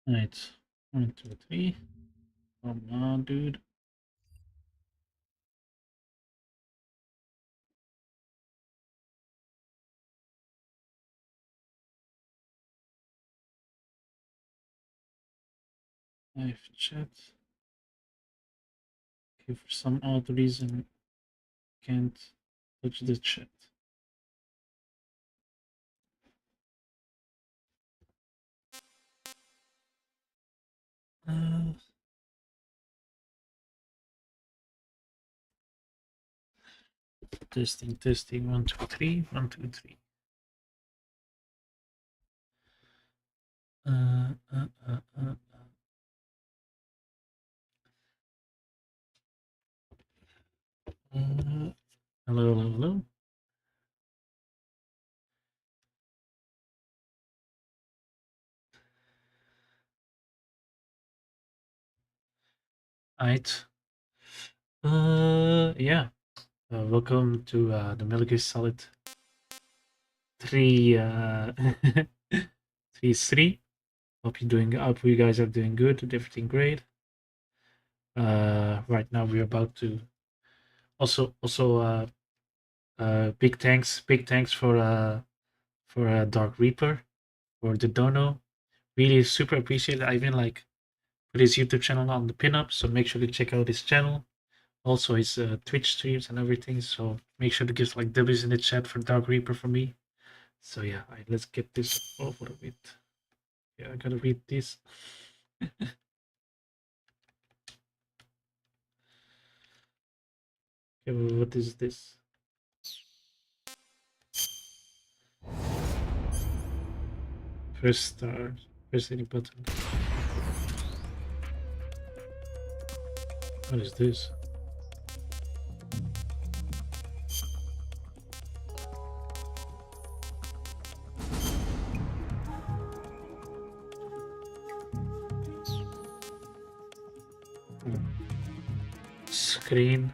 Right. 1, 2, 3. Come on, dude. Live chat. Okay, for some odd reason, can't touch the chat. Uh, testing, testing. 1, 2, 3. 1, 2, 3. Uh, uh, uh, uh. Hello, hello, hello. Right. Yeah. Welcome to the Metal Gear Solid 3 3. Hope you guys are doing good, everything great. Right now we're about to also big thanks for Dark Reaper for the dono. Really super appreciate it. I even like put his YouTube channel on the pinup, so make sure to check out his channel. Also his Twitch streams and everything. So make sure to give like W's in the chat for Dark Reaper for me. So yeah, let's get this over with. Yeah, I gotta read this. Okay, what is this? First star. Press any button. What is this? Screen.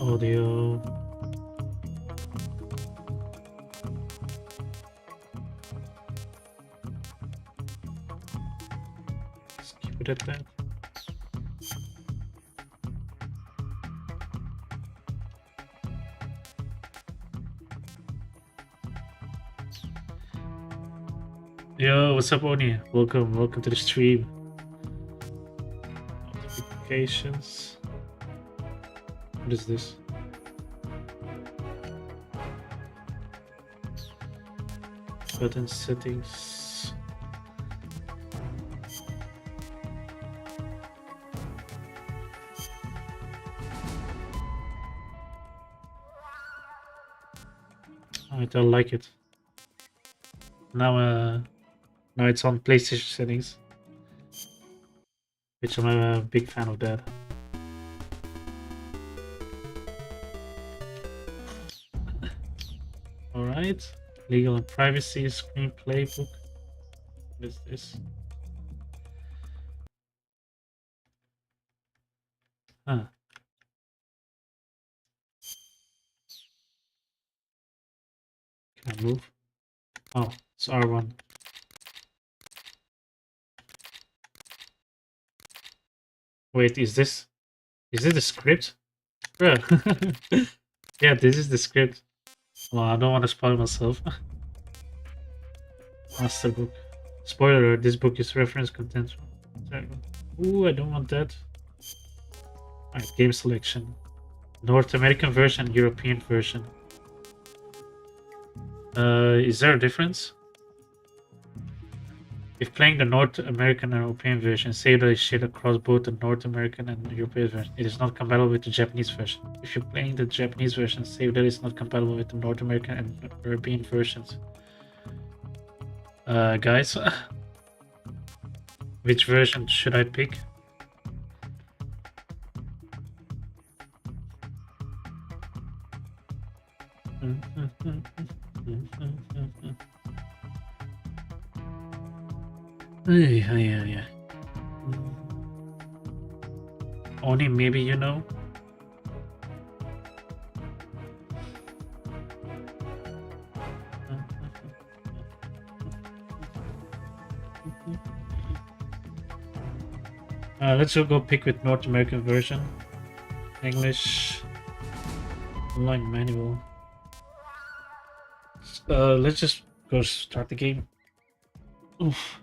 Audio. Let's keep it at that. Yo, what's up, Oni? Welcome to the stream. Notifications. What is this? Button settings. I don't like it. Now it's on PlayStation settings, which I'm a big fan of that. All right, legal and privacy screenplay book. What is this? Huh. Can I move? Oh, it's R1. Wait, is this the script? Bruh. Yeah, this is the script. Well, I don't want to spoil myself. Master book. Spoiler alert, this book is reference content. Ooh, I don't want that. Alright, game selection. North American version, European version. Is there a difference? If playing the North American and European version, save that is shared across both the North American and European version. It is not compatible with the Japanese version. If you're playing the Japanese version, save that is not compatible with the North American and European versions. Guys, which version should I pick? Yeah. Only maybe you know. Let's go pick with North American version. English. Online manual. Let's just go start the game. Oof.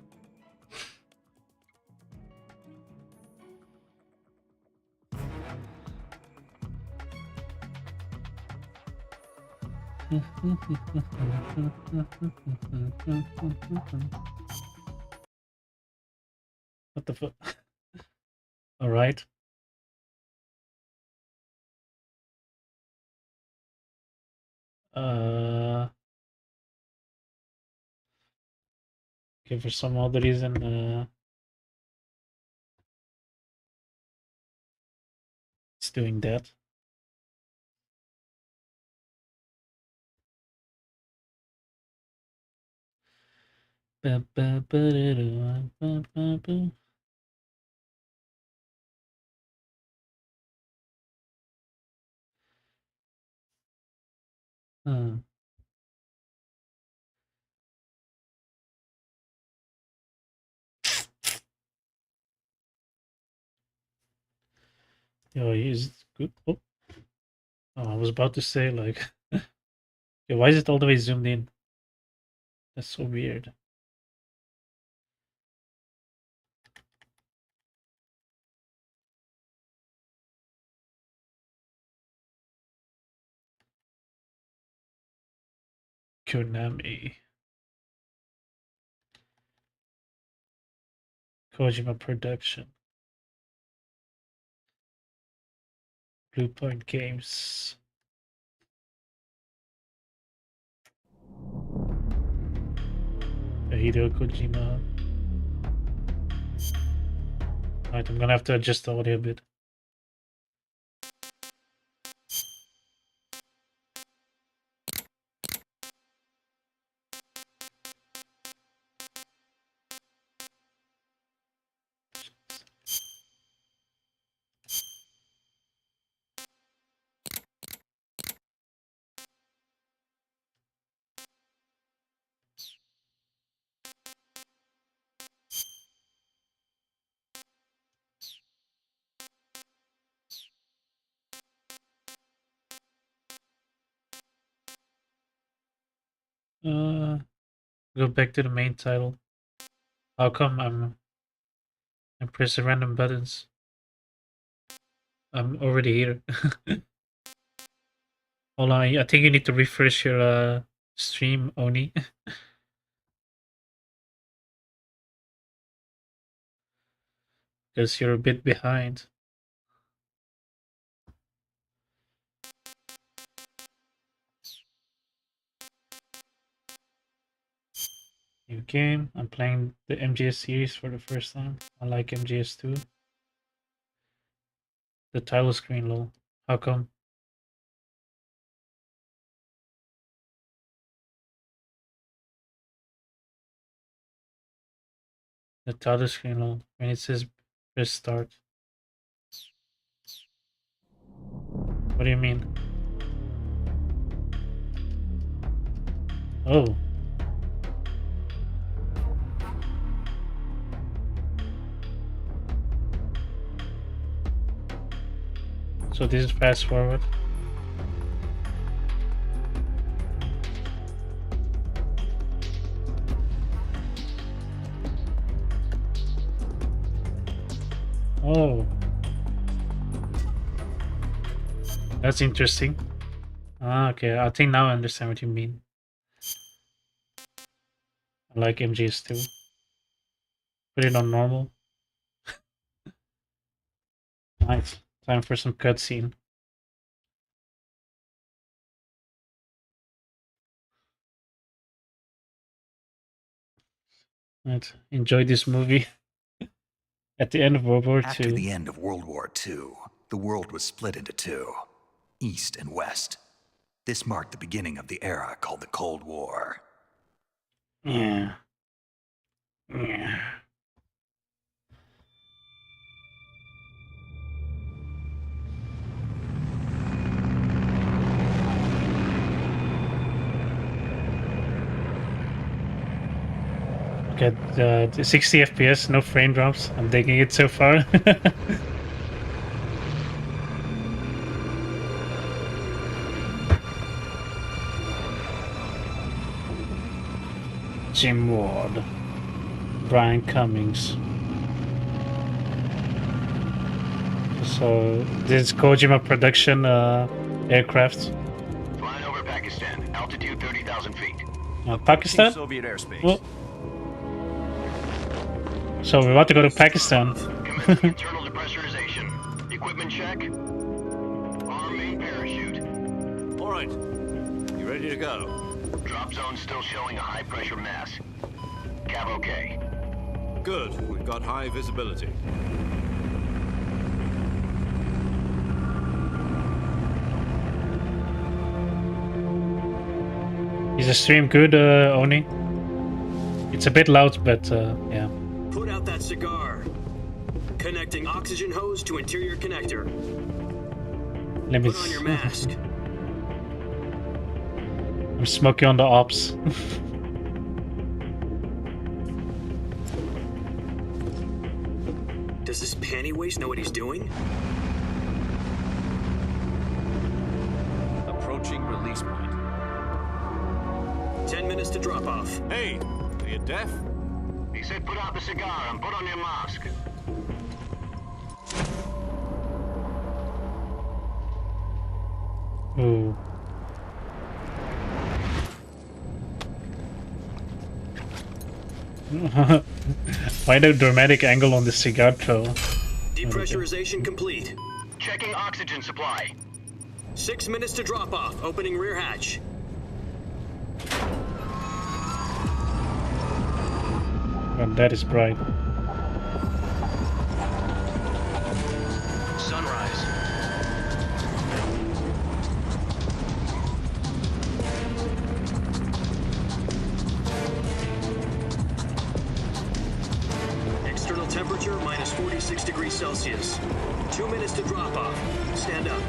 What the fuck? All right. Okay, for some other reason, it's doing that. Huh. Yo, is it good? Oh, I was about to say, like, yeah, why is it all the way zoomed in? That's so weird. Konami. Kojima Production. Blue Point Games. Hideo Kojima. Alright, I'm gonna have to adjust the audio a bit. Go back to the main title. How come I'm pressing random buttons? I'm already here. Hold on, I think you need to refresh your stream, Oni. Because you're a bit behind. New game. I'm playing the MGS series for the first time. I like MGS2. The title screen low. How come? The title screen low when it says press start. What do you mean? Oh. So this is fast forward. Oh. That's interesting. Ah, okay. I think now I understand what you mean. I like MGS2. Put it on normal. Nice. Time for some cutscene. Right. Enjoy this movie. At the end of World War II. After the end of World War II, the world was split into two, East and West. This marked the beginning of the era called the Cold War. Yeah. Yeah. Look at the 60 FPS, no frame drops. I'm digging it so far. Jim Ward, Brian Cummings. So this is Kojima production aircraft. Flying over Pakistan, altitude 30,000 feet. Pakistan? Soviet airspace. Well, so we're about to go to Pakistan. Commencing internal depressurization. Equipment check. Arm main parachute. All right. You ready to go? Drop zone still showing a high pressure mass. Cav okay. Good. We've got high visibility. Is the stream good, Oni? It's a bit loud, but yeah. Put out that cigar. Connecting oxygen hose to interior connector. Let me. Put on your mask. I'm smoking on the ops. Does this panty waste know what he's doing? Approaching release point. 10 minutes to drop off. Hey, are you deaf? He said put out the cigar and put on your mask. Ooh. Why the dramatic angle on the cigar throw? Depressurization complete. Checking oxygen supply. 6 minutes to drop off. Opening rear hatch. God, that is bright. Sunrise. External temperature minus 46 degrees Celsius. 2 minutes to drop off. Stand up.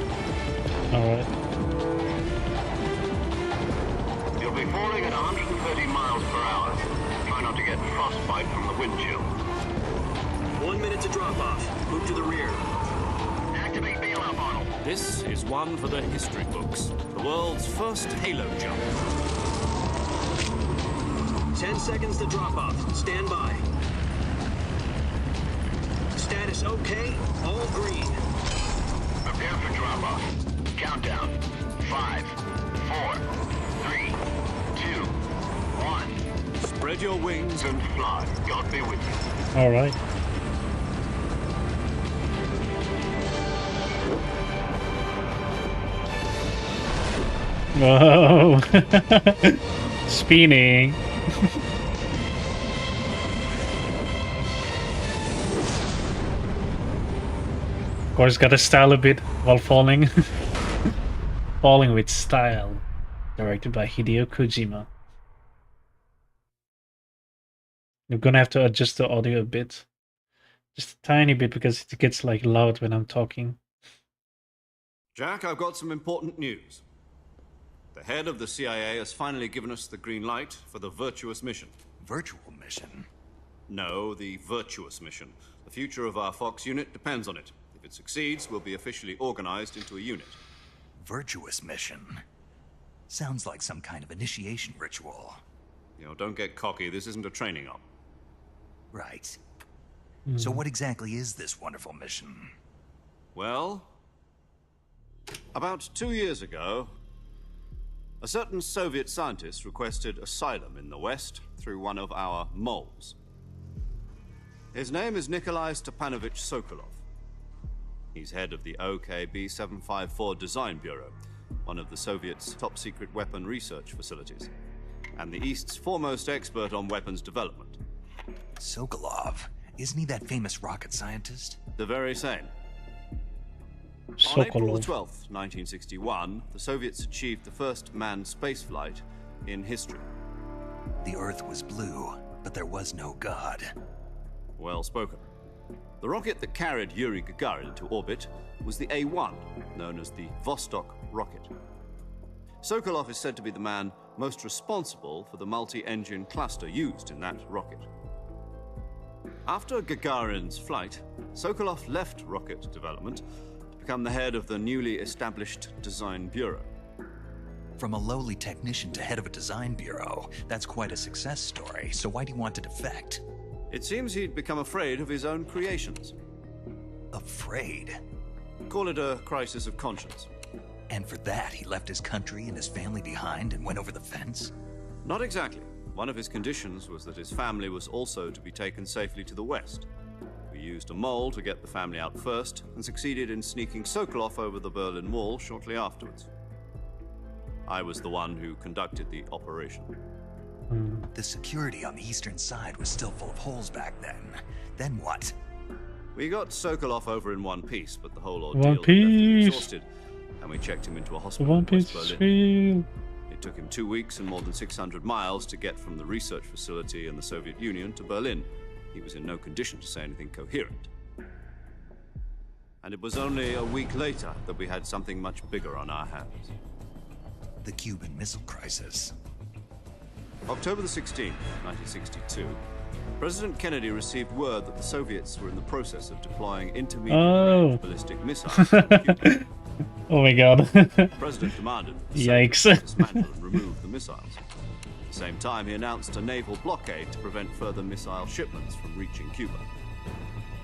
Alright. You'll be falling at 130 miles per hour. Try not to get frostbite from the wind chill. 1 minute to drop off. Move to the rear. Activate bailout bottle. This is one for the history books. The world's first halo jump. 10 seconds to drop off. Stand by. Status okay. All green. Prepare for drop off. Countdown. 5, 4, 3, 2, 1. Spread your wings And fly. God be with you. Alright. Whoa! Spinning. Of course, gotta style a bit while falling. Falling with style. Directed by Hideo Kojima. I'm gonna have to adjust the audio a bit. Just a tiny bit because it gets like loud when I'm talking. Jack, I've got some important news. The head of the CIA has finally given us the green light for the virtuous mission. Virtual mission? No, the virtuous mission. The future of our Fox unit depends on it. If it succeeds, we'll be officially organized into a unit. Virtuous mission? Sounds like some kind of initiation ritual. You know, don't get cocky. This isn't a training op. Right. So what exactly is this wonderful mission? Well, about 2 years ago, a certain Soviet scientist requested asylum in the West through one of our moles. His name is Nikolai Stepanovich Sokolov. He's head of the OKB 754 Design Bureau, one of the Soviets' top-secret weapon research facilities, and the East's foremost expert on weapons development. Sokolov. Isn't he that famous rocket scientist? The very same. On April Sokolov. 12th, 1961, the Soviets achieved the first manned spaceflight in history. The Earth was blue, but there was no God. Well spoken. The rocket that carried Yuri Gagarin into orbit was the A-1, known as the Vostok rocket. Sokolov is said to be the man most responsible for the multi-engine cluster used in that rocket. After Gagarin's flight, Sokolov left rocket development to become the head of the newly established Design Bureau. From a lowly technician to head of a design bureau, that's quite a success story. So why do you want to defect? It seems he'd become afraid of his own creations. Afraid? Call it a crisis of conscience. And for that, he left his country and his family behind and went over the fence? Not exactly. One of his conditions was that his family was also to be taken safely to the west. We used a mole to get the family out first and succeeded in sneaking Sokolov over the Berlin Wall shortly afterwards. I was the one who conducted the operation. The security on the eastern side was still full of holes back then. Then what? We got Sokolov over in one piece, but the whole ordeal One left him Piece. exhausted, and we checked him into a hospital One in West Piece is Berlin. real. It took him 2 weeks and more than 600 miles to get from the research facility in the Soviet Union to Berlin. He was in no condition to say anything coherent. And it was only a week later that we had something much bigger on our hands. The Cuban Missile Crisis. October the 16th, 1962, President Kennedy received word that the Soviets were in the process of deploying intermediate-range ballistic missiles on Cuba. Oh my god. The President demanded that the Yikes. Soviets dismantle and remove the missiles. At the same time, he announced a naval blockade to prevent further missile shipments from reaching Cuba.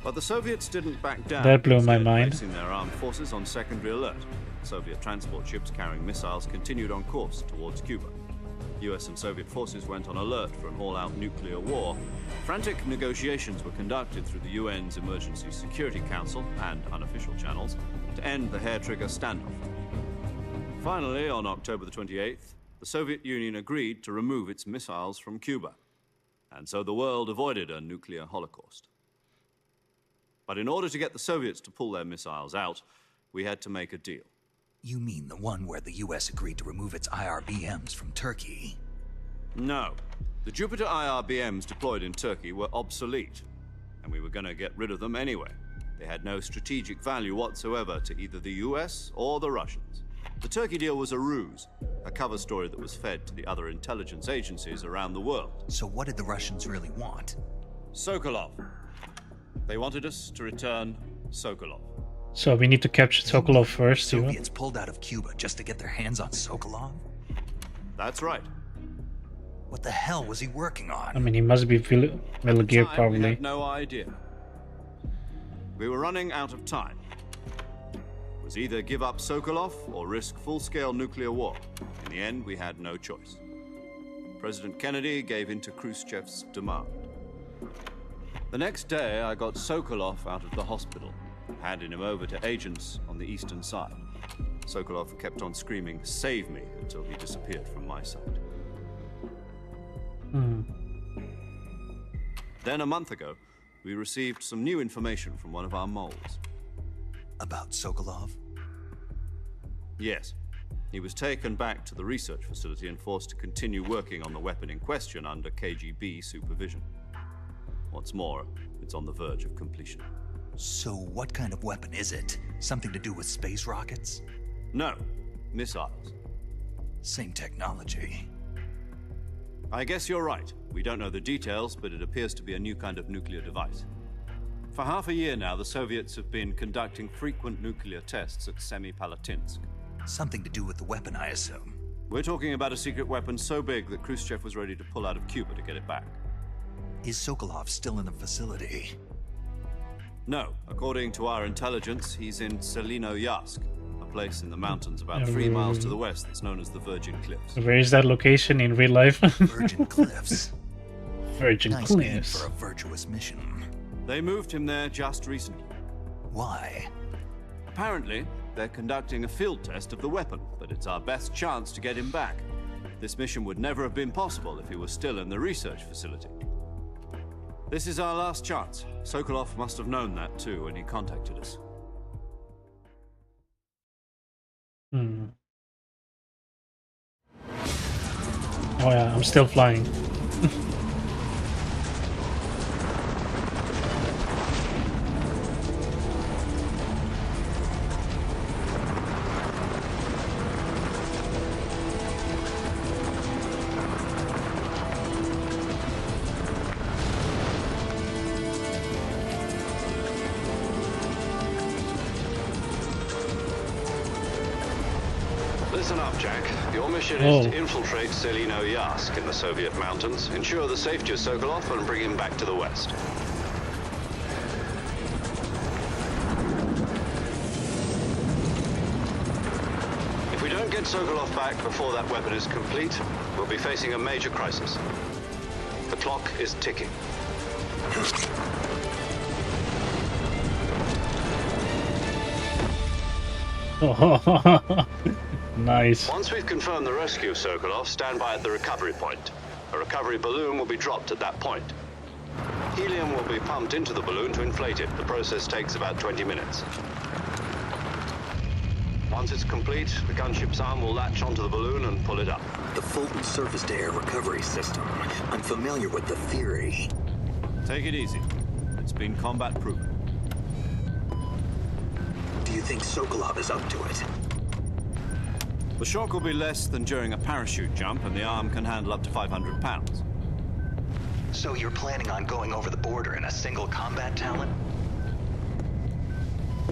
But the Soviets didn't back down. That blew my instead mind. placing their armed forces on secondary alert. Soviet transport ships carrying missiles continued on course towards Cuba. US and Soviet forces went on alert for an all-out nuclear war. Frantic negotiations were conducted through the UN's Emergency Security Council and unofficial channels to end the hair-trigger standoff. Finally, on October the 28th, the Soviet Union agreed to remove its missiles from Cuba. And so the world avoided a nuclear holocaust. But in order to get the Soviets to pull their missiles out, we had to make a deal. You mean the one where the US agreed to remove its IRBMs from Turkey? No. The Jupiter IRBMs deployed in Turkey were obsolete, and we were going to get rid of them anyway. They had no strategic value whatsoever to either the US or the Russians. The Turkey deal was a ruse, a cover story that was fed to the other intelligence agencies around the world. So what did the Russians really want? Sokolov. They wanted us to return Sokolov. So we need to capture Sokolov first, you know? Soviets pulled out of Cuba just to get their hands on Sokolov? That's right. What the hell was he working on? I mean, he must be Metal Gear, We probably. had no idea. We were running out of time. It was either give up Sokolov or risk full-scale nuclear war. In the end, we had no choice. President Kennedy gave in to Khrushchev's demand. The next day, I got Sokolov out of the hospital, handing him over to agents on the eastern side. Sokolov kept on screaming, "Save me," until he disappeared from my sight. Then a month ago, we received some new information from one of our moles. About Sokolov? Yes. He was taken back to the research facility and forced to continue working on the weapon in question under KGB supervision. What's more, it's on the verge of completion. So what kind of weapon is it? Something to do with space rockets? No, missiles. Same technology. I guess you're right. We don't know the details, but it appears to be a new kind of nuclear device. For half a year now, the Soviets have been conducting frequent nuclear tests at Semipalatinsk. Something to do with the weapon, I assume. We're talking about a secret weapon so big that Khrushchev was ready to pull out of Cuba to get it back. Is Sokolov still in the facility? No, according to our intelligence, he's in Selino-Yarsk, a place in the mountains about 3 miles to the west that's known as the Virgin Cliffs. Where is that location in real life? Virgin Cliffs. Virgin Nice name Cliffs. for a virtuous mission. They moved him there just recently. Why? Apparently, they're conducting a field test of the weapon, but it's our best chance to get him back. This mission would never have been possible if he was still in the research facility. This is our last chance. Sokolov must have known that too when he contacted us. Oh yeah, I'm still flying. Listen up, Jack. Your mission is to infiltrate Selino Yask in the Soviet mountains, ensure the safety of Sokolov, and bring him back to the West. If we don't get Sokolov back before that weapon is complete, we'll be facing a major crisis. The clock is ticking. Nice. Once we've confirmed the rescue of Sokolov, stand by at the recovery point. A recovery balloon will be dropped at that point. Helium will be pumped into the balloon to inflate it. The process takes about 20 minutes. Once it's complete, the gunship's arm will latch onto the balloon and pull it up. The Fulton surface-to-air recovery system. I'm familiar with the theory. Take it easy. It's been combat-proven. Do you think Sokolov is up to it? The shock will be less than during a parachute jump, and the arm can handle up to 500 pounds. So you're planning on going over the border in a single combat Talon?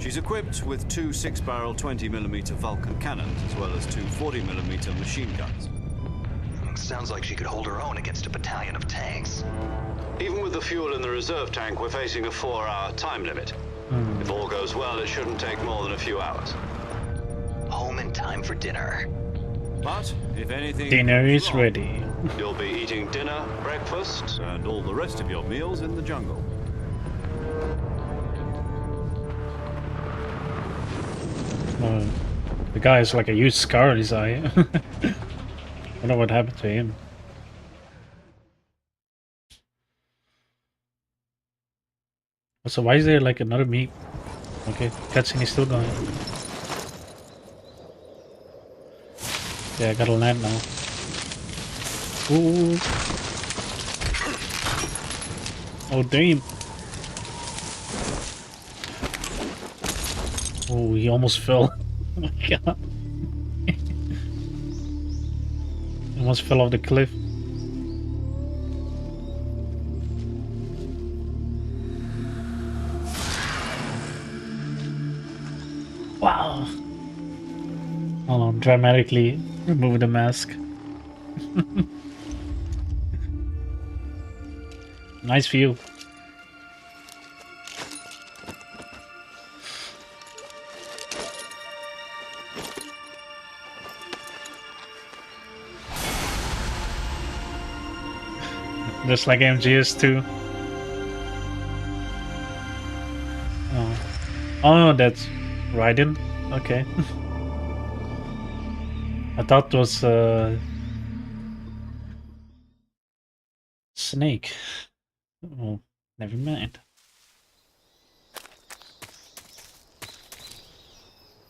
She's equipped with two 6-barrel 20mm Vulcan cannons, as well as two 40mm machine guns. Sounds like she could hold her own against a battalion of tanks. Even with the fuel in the reserve tank, we're facing a 4-hour time limit. If all goes well, it shouldn't take more than a few hours. Home in time for dinner. But if anything Dinner goes is wrong, ready. You'll be eating dinner, breakfast, and all the rest of your meals in the jungle. The guy has like a huge scar on his eye. I don't know what happened to him. So why is there like another meat? Okay, cutscene is still going. Yeah, I gotta land now. Ooh. Oh damn. Oh, he almost fell. Oh my god. He almost fell off the cliff. Wow. Hold on, dramatically remove the mask. Nice view. Just like MGS2. Oh. Oh, that's Raiden. Okay. I thought it was Snake. Oh, never mind.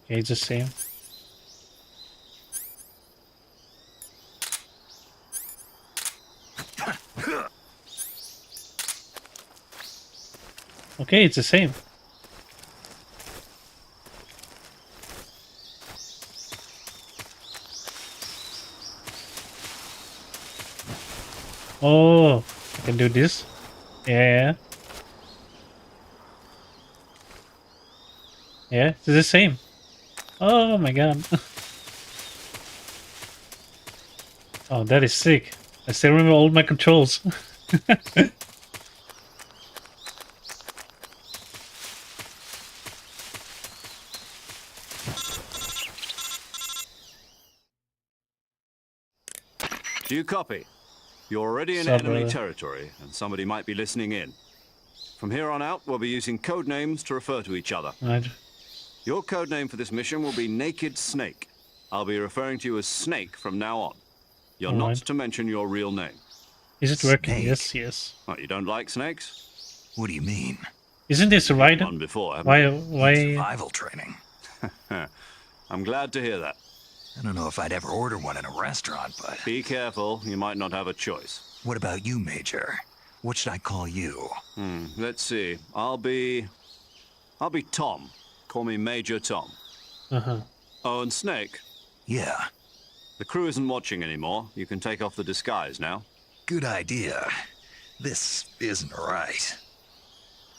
Okay, it's the same. Okay, it's the same. Oh, I can do this. Yeah. Yeah, it's the same. Oh my god. Oh, that is sick. I still remember all my controls. Do you copy? You're already in Sup, enemy brother? territory, and somebody might be listening in. From here on out, we'll be using code names to refer to each other. Right. Your code name for this mission will be Naked Snake. I'll be referring to you as Snake from now on. You're not Alright. to mention your real name. Is it working? Snake. Yes, yes. What, you don't like snakes? What do you mean? Isn't this Raiden? One before, haven't you? Why? Survival training. I'm glad to hear that. I don't know if I'd ever order one in a restaurant, but... Be careful, you might not have a choice. What about you, Major? What should I call you? Let's see. I'll be Tom. Call me Major Tom. Uh-huh. Oh, and Snake. Yeah, The crew isn't watching anymore. You can take off the disguise now. good idea. This isn't right.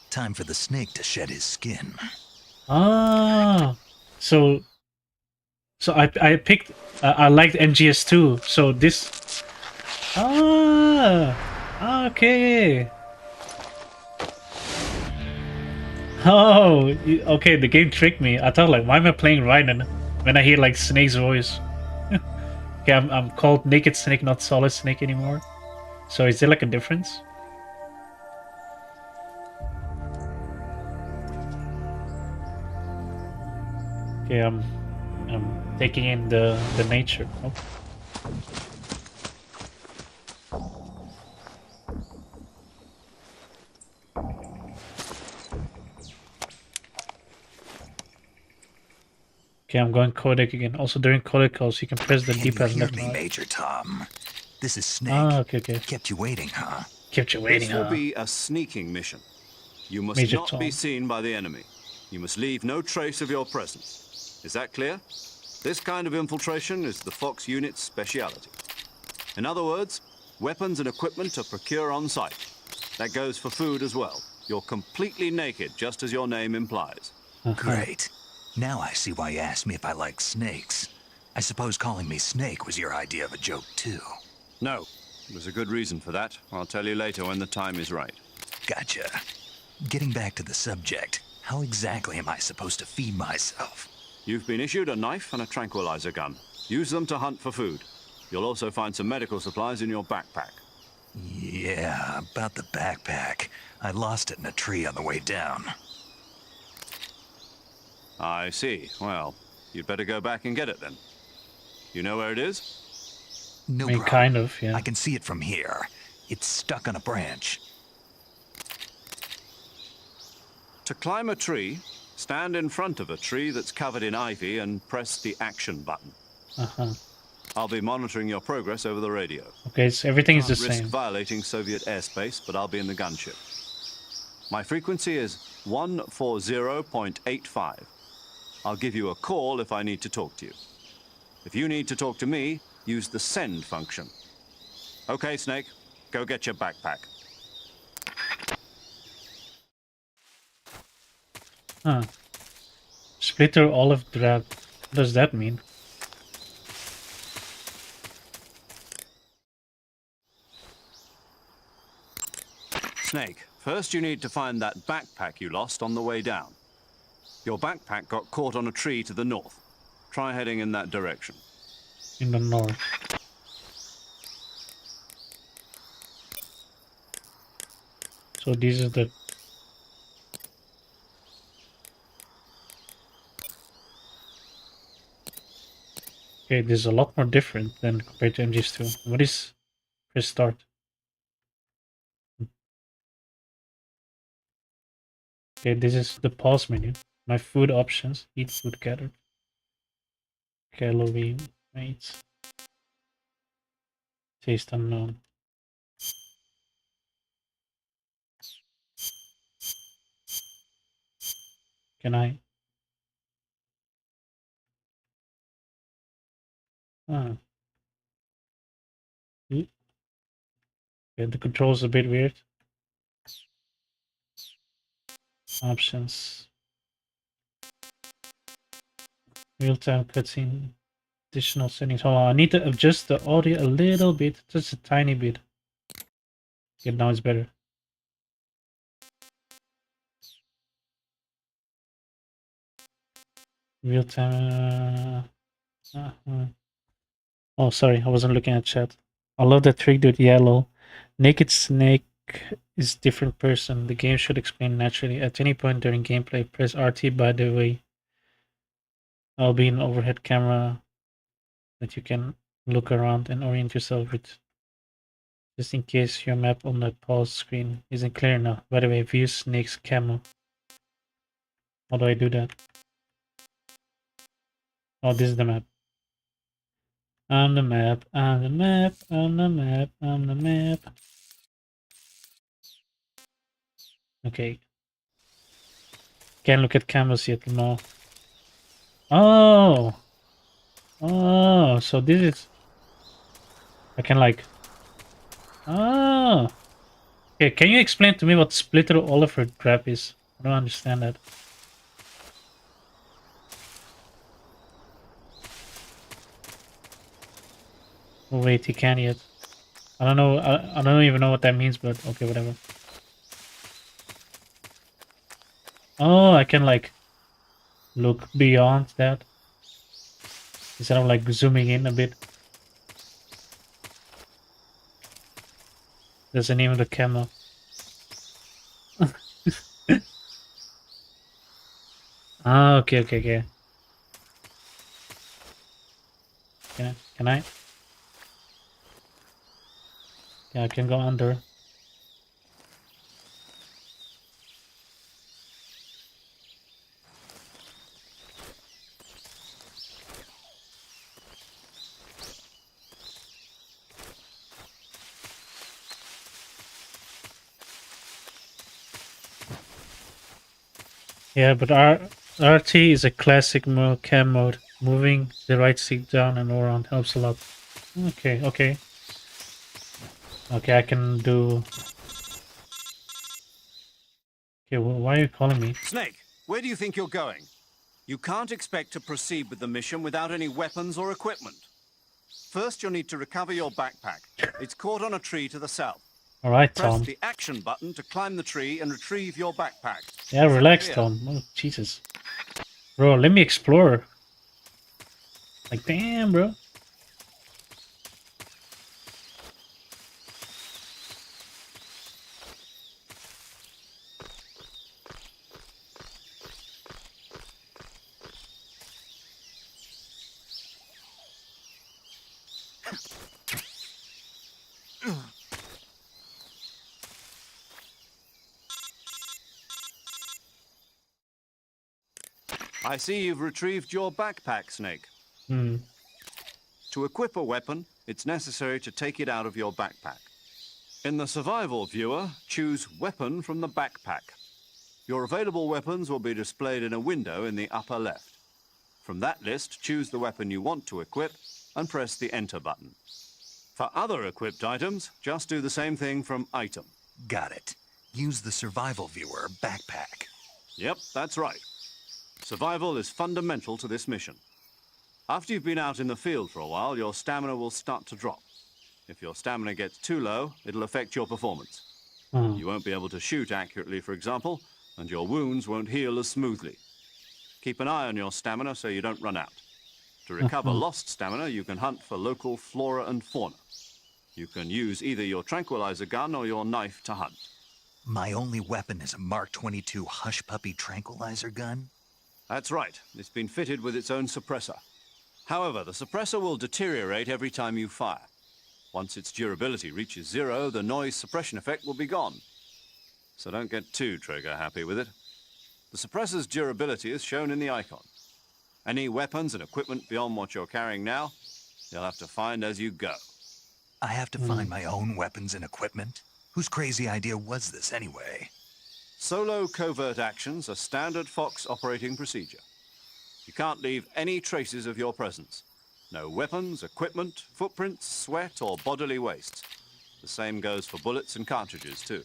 Time for the snake to shed his skin. Ah, so So I picked I liked MGS2. So this okay. Oh, okay. The game tricked me. I thought like, why am I playing Ryan when I hear like Snake's voice? Okay, I'm called Naked Snake, not Solid Snake anymore. So is there like a difference? Okay, I'm taking in the nature. Oh. Okay, I'm going codec again. Also during codec calls, you can press the Can you D-pad hear left me, and right. Major Tom? This is Snake. Ah, okay. Kept you waiting, huh? Kept you waiting, This will huh? be a sneaking mission. You must Major not Tom. be seen by the enemy. You must leave no trace of your presence. Is that clear? This kind of infiltration is the Fox unit's speciality. In other words, weapons and equipment are procured on site. That goes for food as well. You're completely naked, just as your name implies. Great. Now I see why you asked me if I like snakes. I suppose calling me Snake was your idea of a joke, too. No, there's a good reason for that. I'll tell you later when the time is right. Gotcha. Getting back to the subject, how exactly am I supposed to feed myself? You've been issued a knife and a tranquilizer gun. Use them to hunt for food. You'll also find some medical supplies in your backpack. Yeah, about the backpack. I lost it in a tree on the way down. I see. Well, you'd better go back and get it then. You know where it is? No I mean, problem. kind of, yeah. I can see it from here. It's stuck on a branch. To climb a tree, stand in front of a tree that's covered in ivy and press the action button. Uh-huh. I'll be monitoring your progress over the radio. Okay, so everything is the Can't risk same. violating Soviet airspace, but I'll be in the gunship. My frequency is 140.85. I'll give you a call if I need to talk to you. If you need to talk to me, use the send function. Okay, Snake, go get your backpack. Huh. Splitter olive drab. What does that mean? Snake, first you need to find that backpack you lost on the way down. Your backpack got caught on a tree to the north. Try heading in that direction. In the north. So this is the... Okay, this is a lot more different than compared to MGS2. What is... Press start. Okay, this is the pause menu. My food options. Eat food gathered. Calorie weights. Taste unknown. Can I? Ah. Yeah, the controls a bit weird. Options. Real-time cutscene. Additional settings. Hold on, I need to adjust the audio a little bit. Just a tiny bit. Yeah, now it's better. Real-time... Oh, sorry, I wasn't looking at chat. I love that trick, dude. Yellow. Naked Snake is different person. The game should explain naturally. At any point during gameplay, press RT. By the way, I'll be an overhead camera that you can look around and orient yourself with. Just in case your map on the pause screen isn't clear enough. By the way, view Snake's camo. How do I do that? Oh, this is the map. On the map, on the map, on the map, on the map. Okay. Can't look at canvas yet, no. Oh! Oh, so this is... I can like... Oh! Okay, can you explain to me what splitter Oliver trap is? I don't understand that. Oh, wait, he can't yet. I don't know. I don't even know what that means, but okay, whatever. Oh, I can like look beyond that instead of like zooming in a bit. There's the name of the camera. Ah, okay, okay, okay. Can I? Yeah, I can go under. Yeah, but RT is a classic cam mode. Moving the right stick down and around helps a lot. Okay, okay. Okay, I can do... Okay, well, why are you calling me? Snake, where do you think you're going? You can't expect to proceed with the mission without any weapons or equipment. First, you'll need to recover your backpack. It's caught on a tree to the south. Alright, Press Tom. the action button to climb the tree and retrieve your backpack. Yeah, Is that relax, clear? Tom. Oh, Jesus. Bro, let me explore. Like, damn, bro. I see you've retrieved your backpack, Snake. Hmm. To equip a weapon, it's necessary to take it out of your backpack. In the survival viewer, choose Weapon from the backpack. Your available weapons will be displayed in a window in the upper left. From that list, choose the weapon you want to equip and press the Enter button. For other equipped items, just do the same thing from Item. Got it. Use the survival viewer backpack. Yep, that's right. Survival is fundamental to this mission. After you've been out in the field for a while, your stamina will start to drop. If your stamina gets too low, it'll affect your performance. You won't be able to shoot accurately, for example, and your wounds won't heal as smoothly. Keep an eye on your stamina so you don't run out. To recover lost stamina, you can hunt for local flora and fauna. You can use either your tranquilizer gun or your knife to hunt. My only weapon is a Mark 22 Hush Puppy tranquilizer gun? That's right. It's been fitted with its own suppressor. However, the suppressor will deteriorate every time you fire. Once its durability reaches 0, the noise suppression effect will be gone. So don't get too trigger happy with it. The suppressor's durability is shown in the icon. Any weapons and equipment beyond what you're carrying now, you'll have to find as you go. I have to find my own weapons and equipment? Whose crazy idea was this anyway? Solo covert actions are standard Fox operating procedure. You can't leave any traces of your presence. No weapons, equipment, footprints, sweat, or bodily waste. The same goes for bullets and cartridges, too.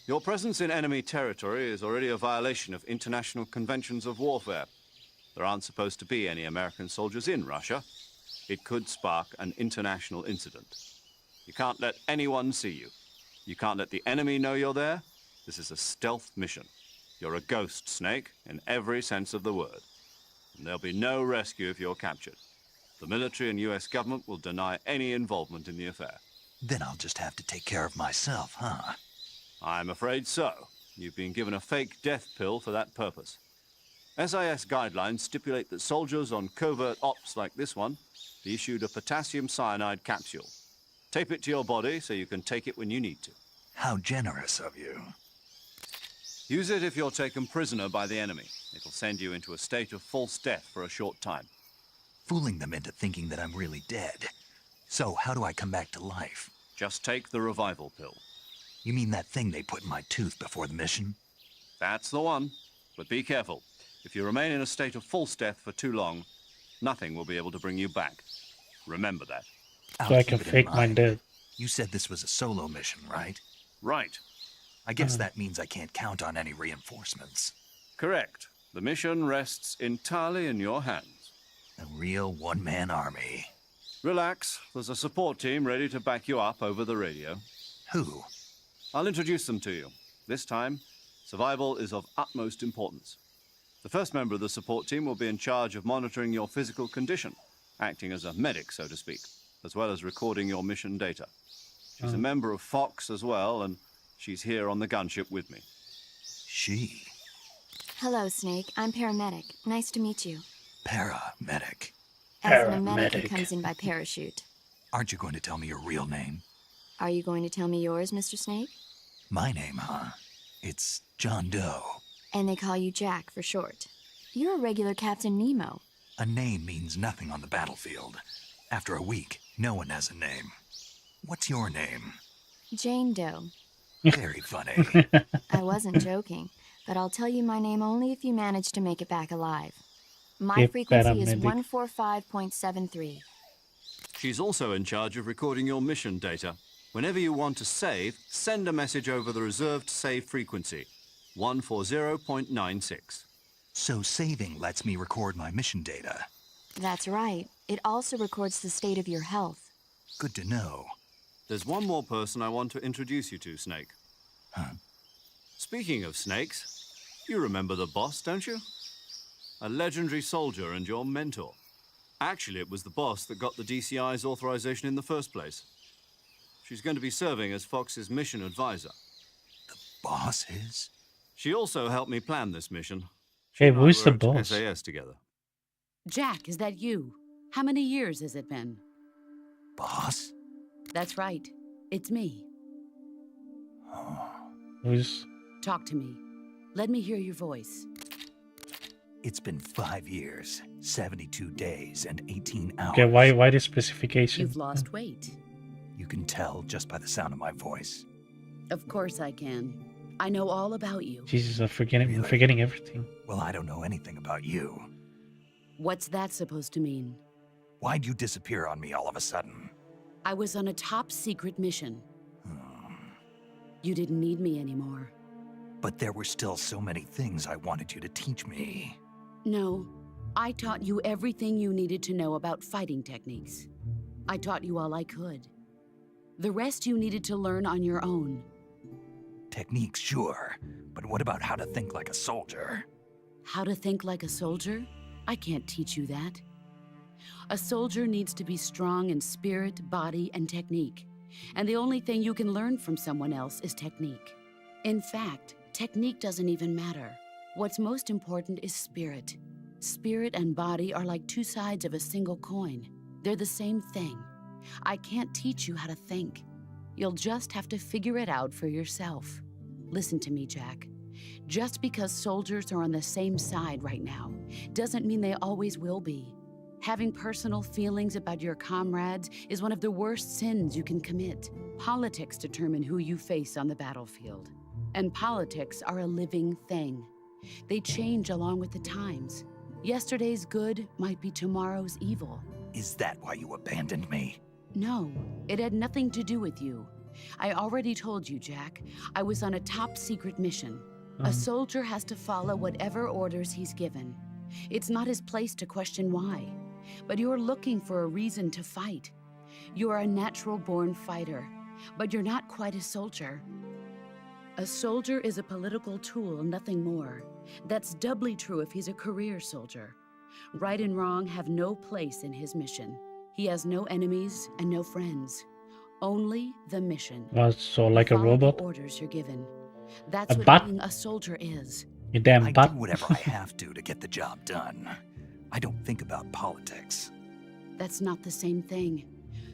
Your presence in enemy territory is already a violation of international conventions of warfare. There aren't supposed to be any American soldiers in Russia. It could spark an international incident. You can't let anyone see you. You can't let the enemy know you're there. This is a stealth mission. You're a ghost, Snake, in every sense of the word. And there'll be no rescue if you're captured. The military and US government will deny any involvement in the affair. Then I'll just have to take care of myself, huh? I'm afraid so. You've been given a fake death pill for that purpose. SIS guidelines stipulate that soldiers on covert ops like this one be issued a potassium cyanide capsule. Tape it to your body so you can take it when you need to. How generous of you. Use it if you're taken prisoner by the enemy. It'll send you into a state of false death for a short time. Fooling them into thinking that I'm really dead. So how do I come back to life? Just take the revival pill. You mean that thing they put in my tooth before the mission? That's the one. But be careful. If you remain in a state of false death for too long, nothing will be able to bring you back. Remember that. I'll So I keep can it in fake my mind. death. You said this was a solo mission, right? Right. I guess that means I can't count on any reinforcements. Correct. The mission rests entirely in your hands. A real one-man army. Relax. There's a support team ready to back you up over the radio. Who? I'll introduce them to you. This time, survival is of utmost importance. The first member of the support team will be in charge of monitoring your physical condition, acting as a medic, so to speak, as well as recording your mission data. She's a member of Fox as well, and she's here on the gunship with me. She. Hello, Snake. I'm paramedic. Nice to meet you. Paramedic. As a medic who Paramedic. comes in by parachute. Aren't you going to tell me your real name? Are you going to tell me yours, Mr. Snake? My name, huh? It's John Doe. And they call you Jack for short. You're a regular Captain Nemo. A name means nothing on the battlefield. After a week, no one has a name. What's your name? Jane Doe. Very funny. I wasn't joking, but I'll tell you my name only if you manage to make it back alive. My If frequency is paramedic. 145.73. She's also in charge of recording your mission data. Whenever you want to save, send a message over the reserved save frequency, 140.96. So saving lets me record my mission data. That's right. It also records the state of your health. Good to know. There's one more person I want to introduce you to, Snake. Huh? Speaking of snakes, you remember the boss, don't you? A legendary soldier and your mentor. Actually, it was the boss that got the DCI's authorization in the first place. She's going to be serving as Fox's mission advisor. Boss is? She also helped me plan this mission. Hey, She and I who's the were at boss? SAS together. Jack, is that you? How many years has it been? Boss? That's right. It's me. Oh. Who's Talk to me. Let me hear your voice. It's been 5 years, 72 days, and 18 hours. okay? Why the specification? You've lost weight. You can tell just by the sound of my voice. Of course I can. I know all about you. Jesus, I'm forgetting Really? forgetting everything. Well, I don't know anything about you. What's that supposed to mean? Why'd you disappear on me all of a sudden? I was on a top secret mission. Hmm. You didn't need me anymore. But there were still so many things I wanted you to teach me. No, I taught you everything you needed to know about fighting techniques. I taught you all I could. The rest you needed to learn on your own. Techniques, sure. But what about how to think like a soldier? How to think like a soldier? I can't teach you that. A soldier needs to be strong in spirit, body, and technique. And the only thing you can learn from someone else is technique. In fact, technique doesn't even matter. What's most important is spirit. Spirit and body are like two sides of a single coin. They're the same thing. I can't teach you how to think. You'll just have to figure it out for yourself. Listen to me, Jack. Just because soldiers are on the same side right now doesn't mean they always will be. Having personal feelings about your comrades is one of the worst sins you can commit. Politics determine who you face on the battlefield. And politics are a living thing. They change along with the times. Yesterday's good might be tomorrow's evil. Is that why you abandoned me? No, it had nothing to do with you. I already told you, Jack. I was on a top secret mission. A soldier has to follow whatever orders he's given. It's not his place to question why. But you're looking for a reason to fight. You're a natural-born fighter, but you're not quite a soldier. A soldier is a political tool, nothing more. That's doubly true if he's a career soldier. Right and wrong have no place in his mission. He has no enemies and no friends. Only the mission. So like a Follow robot? the orders you're given. That's A what bot? being a soldier is. You damn I butt. do whatever I have to get the job done. I don't think about politics. That's not the same thing.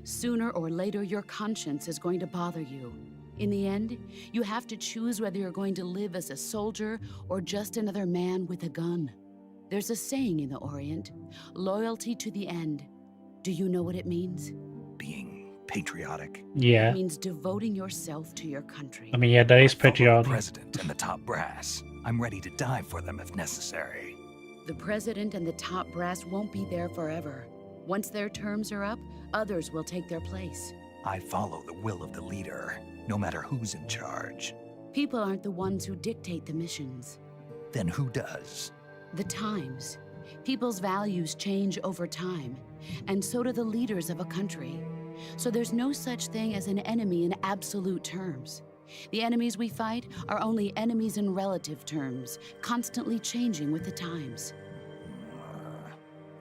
Sooner or later, your conscience is going to bother you. In the end, you have to choose whether you're going to live as a soldier or just another man with a gun. There's a saying in the Orient, loyalty to the end. Do you know what it means? Being patriotic. Yeah. It means devoting yourself to your country. I mean, yeah, that is I follow the patriotic. president and the top brass. I'm ready to die for them if necessary. The president and the top brass won't be there forever. Once their terms are up, others will take their place. I follow the will of the leader, no matter who's in charge. People aren't the ones who dictate the missions. Then who does? The times. People's values change over time, and so do the leaders of a country. So there's no such thing as an enemy in absolute terms. The enemies we fight are only enemies in relative terms, constantly changing with the times.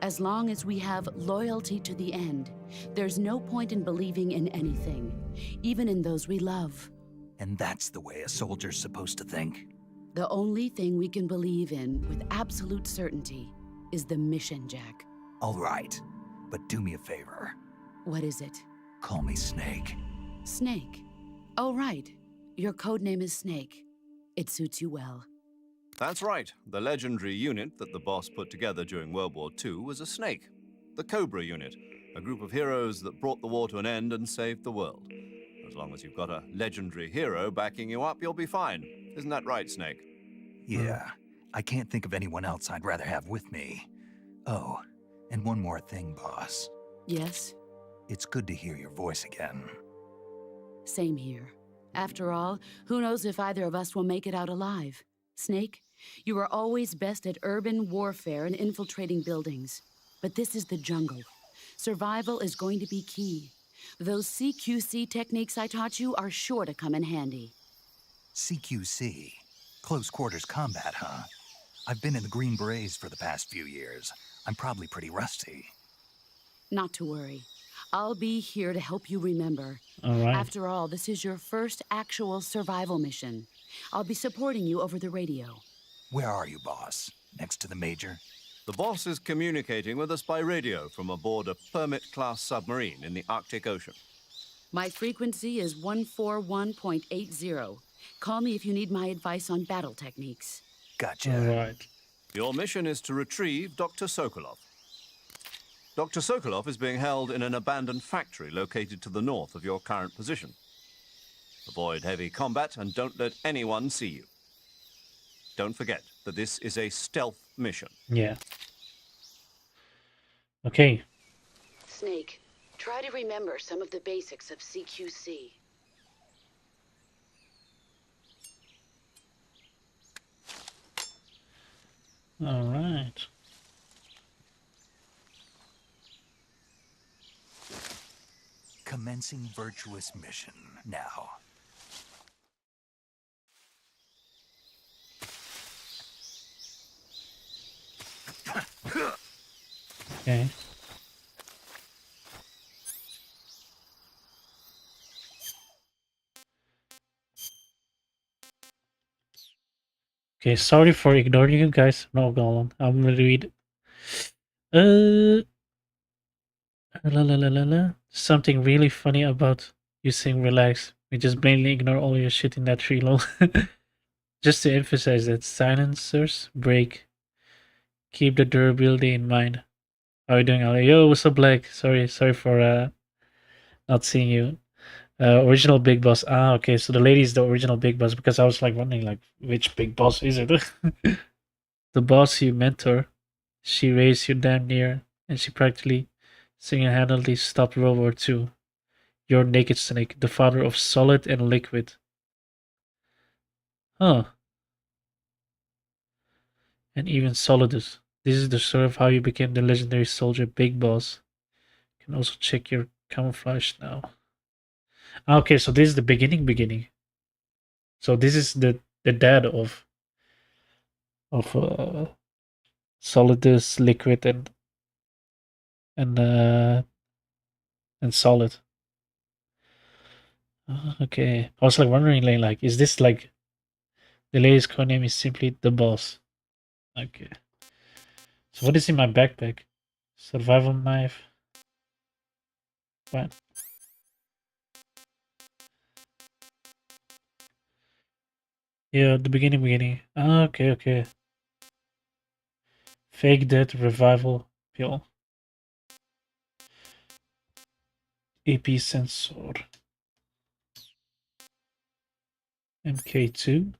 As long as we have loyalty to the end, there's no point in believing in anything, even in those we love. And that's the way a soldier's supposed to think? The only thing we can believe in with absolute certainty is the mission, Jack. All right, but do me a favor. What is it? Call me Snake. Snake. Oh, right. Your codename is Snake. It suits you well. That's right. The legendary unit that the boss put together during World War II was a snake. The Cobra unit, a group of heroes that brought the war to an end and saved the world. As long as you've got a legendary hero backing you up, you'll be fine. Isn't that right, Snake? Yeah, I can't think of anyone else I'd rather have with me. Oh, and one more thing, boss. Yes? It's good to hear your voice again. Same here. After all, who knows if either of us will make it out alive? Snake, you are always best at urban warfare and infiltrating buildings. But this is the jungle. Survival is going to be key. Those CQC techniques I taught you are sure to come in handy. CQC? Close quarters combat, huh? I've been in the Green Berets for the past few years. I'm probably pretty rusty. Not to worry. I'll be here to help you remember. All right. After all, this is your first actual survival mission. I'll be supporting you over the radio. Where are you, boss? Next to the Major? The boss is communicating with us by radio from aboard a Permit-class submarine in the Arctic Ocean. My frequency is 141.80. Call me if you need my advice on battle techniques. Gotcha. All right. Your mission is to retrieve Dr. Sokolov. Dr. Sokolov is being held in an abandoned factory located to the north of your current position. Avoid heavy combat and don't let anyone see you. Don't forget that this is a stealth mission. Yeah. Okay. Snake, try to remember some of the basics of CQC. All right. Commencing virtuous mission now. Okay. Okay, sorry for ignoring you guys. No, go on. I'm gonna read. Something really funny about you saying relax. We just blatantly ignore all your shit in that tree, lol. Just to emphasize that silencers break. Keep the durability in mind. How are you doing, Ali? Yo, what's up, Black? Sorry for not seeing you. Original Big Boss. Ah, okay. So the lady is the original Big Boss because I was like wondering, like, which Big Boss is it? The boss you mentor. She raised you damn near, and she practically single-handedly stopped World War II. You're Naked Snake, the father of Solid and Liquid. Huh. And even Solidus. This is the story of how you became the legendary soldier Big Boss. You can also check your camouflage now. Okay, so this is the beginning. So this is the dad of Solidus, Liquid, and Solid. Okay, I was like wondering, like, is this like the lady's codename is simply the boss? Okay. So what is in my backpack? Survival knife. What? Yeah, the beginning. Ah, okay. Fake death revival pill. AP sensor. MK2.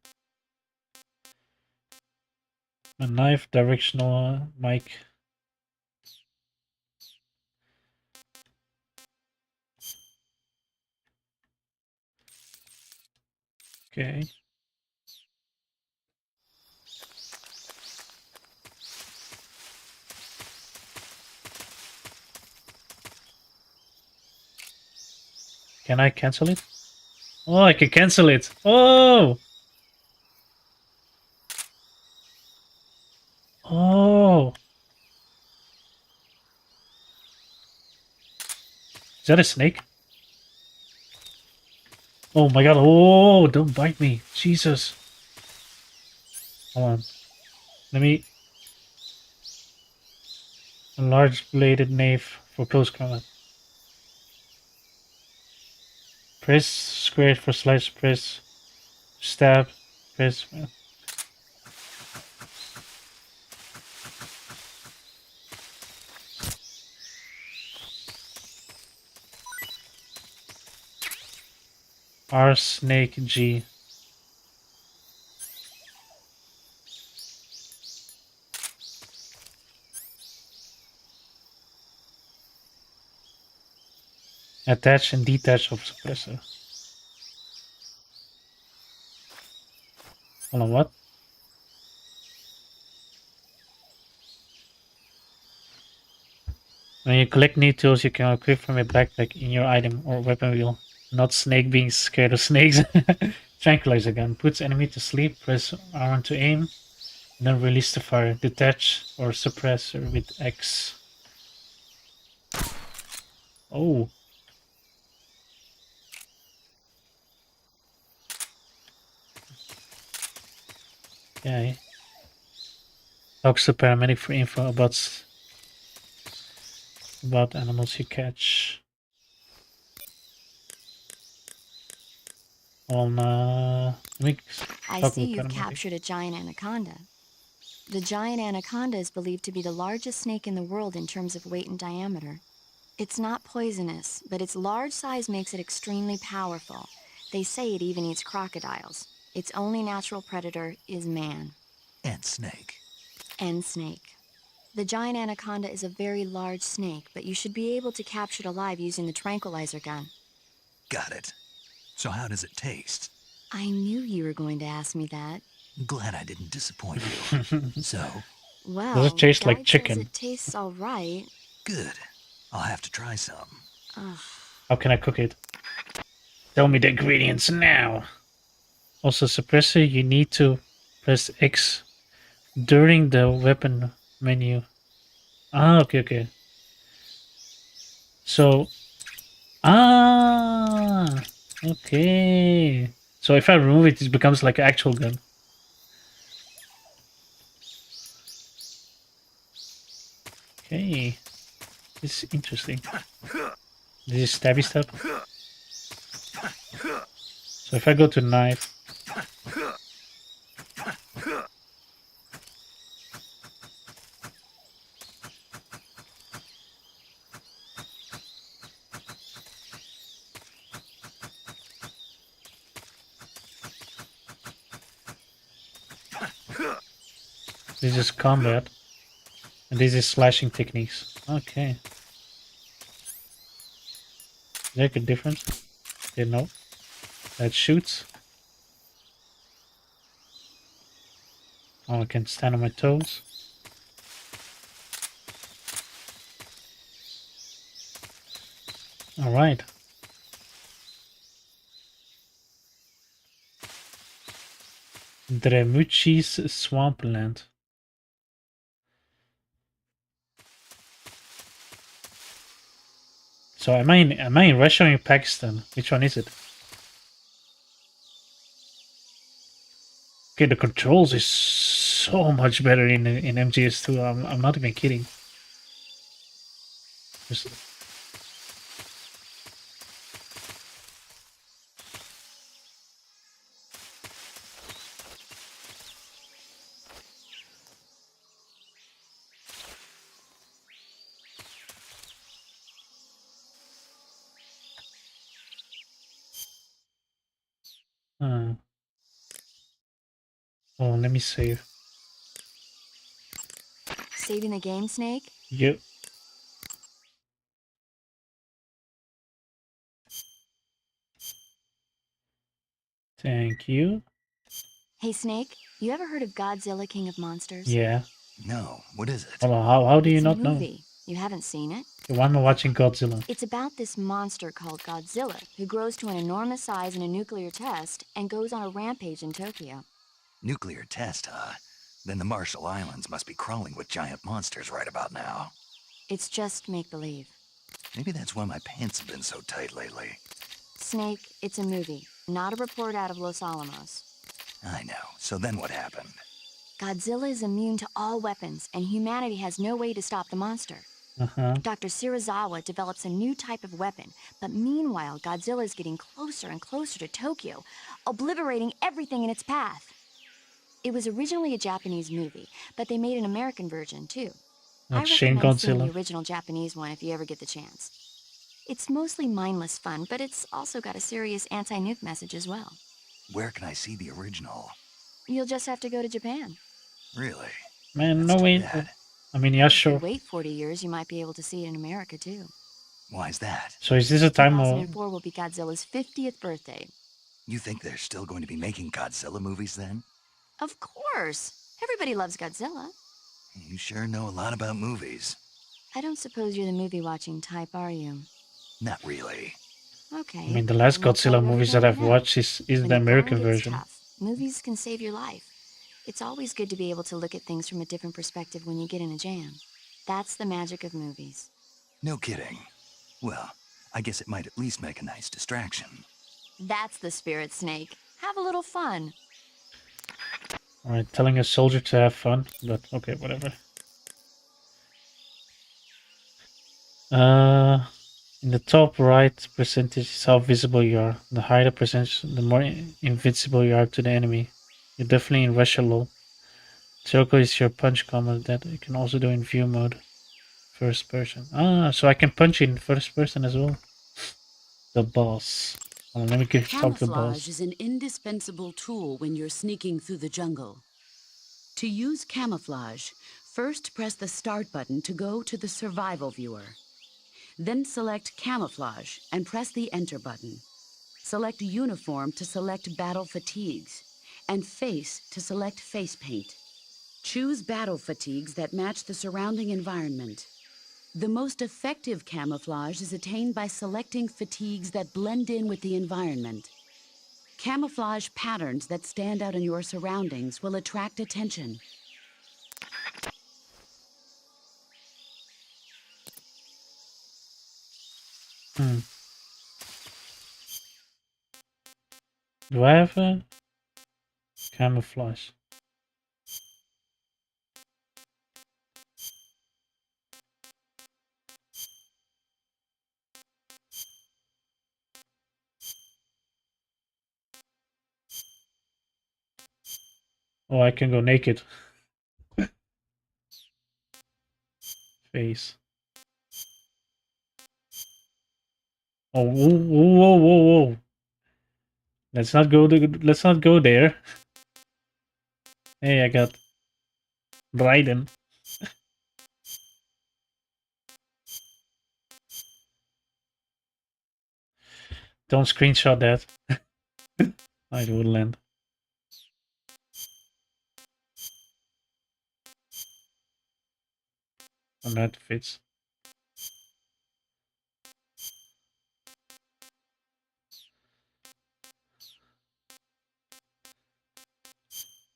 A knife, directional mic. Okay. Can I cancel it? Oh, I can cancel it. Oh! Oh! Is that a snake? Oh my god. Oh, don't bite me. Jesus. Hold on. Let me... A large bladed knife for close combat. Press square for slice, press stab, press... R snake G. Attach and detach of suppressor. Hold on, what? When you collect new tools, you can equip from a backpack in your item or weapon wheel. Not snake being scared of snakes. Tranquilizer gun. Puts enemy to sleep. Press R1 to aim. And then release the fire. Detach or suppressor with X. Oh. Okay. Talks to paramedic for info about animals you catch. I see you've captured a giant anaconda. The giant anaconda is believed to be the largest snake in the world in terms of weight and diameter. It's not poisonous, but its large size makes it extremely powerful. They say it even eats crocodiles. Its only natural predator is man. And snake. And snake. The giant anaconda is a very large snake, but you should be able to capture it alive using the tranquilizer gun. Got it. So how does it taste? I knew you were going to ask me that. Glad I didn't disappoint you. So? Well, does it taste like Guide chicken? says it tastes all right. Good. I'll have to try some. How can I cook it? Tell me the ingredients now. Also, suppressor, you need to press X during the weapon menu. Ah, okay. So, okay. So if I remove it, it becomes like an actual gun. Okay. This is interesting. This is stabby stab. So if I go to knife, this is combat, and this is slashing techniques. Okay. Is there a difference? Okay, no. That shoots. Oh, I can stand on my toes. All right. Dremuchi's Swampland. So am I in Russia or in Pakistan? Which one is it? Okay, the controls is so much better in MGS2. I'm not even kidding. Just, oh, let me save. Saving the game, Snake? Yep. Thank you. Hey, Snake, you ever heard of Godzilla King of Monsters? Yeah. No, what is it? Hold on, how do you It's a not know? movie. You haven't seen it? Why am I watching Godzilla? It's about this monster called Godzilla, who grows to an enormous size in a nuclear test and goes on a rampage in Tokyo. Nuclear test, huh? Then the Marshall Islands must be crawling with giant monsters right about now. It's just make-believe. Maybe that's why my pants have been so tight lately. Snake, it's a movie, not a report out of Los Alamos. I know. So then what happened? Godzilla is immune to all weapons, and humanity has no way to stop the monster. Dr. Shirazawa develops a new type of weapon, but meanwhile, Godzilla is getting closer and closer to Tokyo, obliterating everything in its path. It was originally a Japanese movie, but they made an American version, too. That's I Shin recommend seeing Godzilla. the original Japanese one if you ever get the chance. It's mostly mindless fun, but it's also got a serious anti-nuke message as well. Where can I see the original? You'll just have to go to Japan. Really? Man, That's no too way. bad. I mean, yeah, If you sure. wait 40 years, you might be able to see it in America, too. Why's that? So is this a time of... 2004 will be Godzilla's 50th birthday. You think they're still going to be making Godzilla movies then? Of course! Everybody loves Godzilla. You sure know a lot about movies. I don't suppose you're the movie-watching type, are you? Not really. Okay. I mean, the last then I'll tell Godzilla you movies that I've everything I know. watched is When the the American going gets version. tough, movies can save your life. It's always good to be able to look at things from a different perspective when you get in a jam. That's the magic of movies. No kidding. Well, I guess it might at least make a nice distraction. That's the spirit, Snake. Have a little fun. Alright, telling a soldier to have fun, but okay, whatever. In the top right percentage is how visible you are. The higher the percentage, the more invincible you are to the enemy. You're definitely in Russia lol. Circle is your punch combo that you can also do in view mode. First person. Ah, so I can punch in first person as well. The boss. Oh, let me talk to the Camouflage boss. is an indispensable tool when you're sneaking through the jungle. To use camouflage, first press the start button to go to the survival viewer. Then select camouflage and press the enter button. Select uniform to select battle fatigues, and face to select face paint. Choose battle fatigues that match the surrounding environment. The most effective camouflage is attained by selecting fatigues that blend in with the environment. Camouflage patterns that stand out in your surroundings will attract attention. Do I have a camouflage? Oh, I can go naked. Face. Oh, whoa, whoa, whoa, whoa. Let's not go. Let's not go there. Hey, I got Raiden. Don't screenshot that. I would land. And that fits.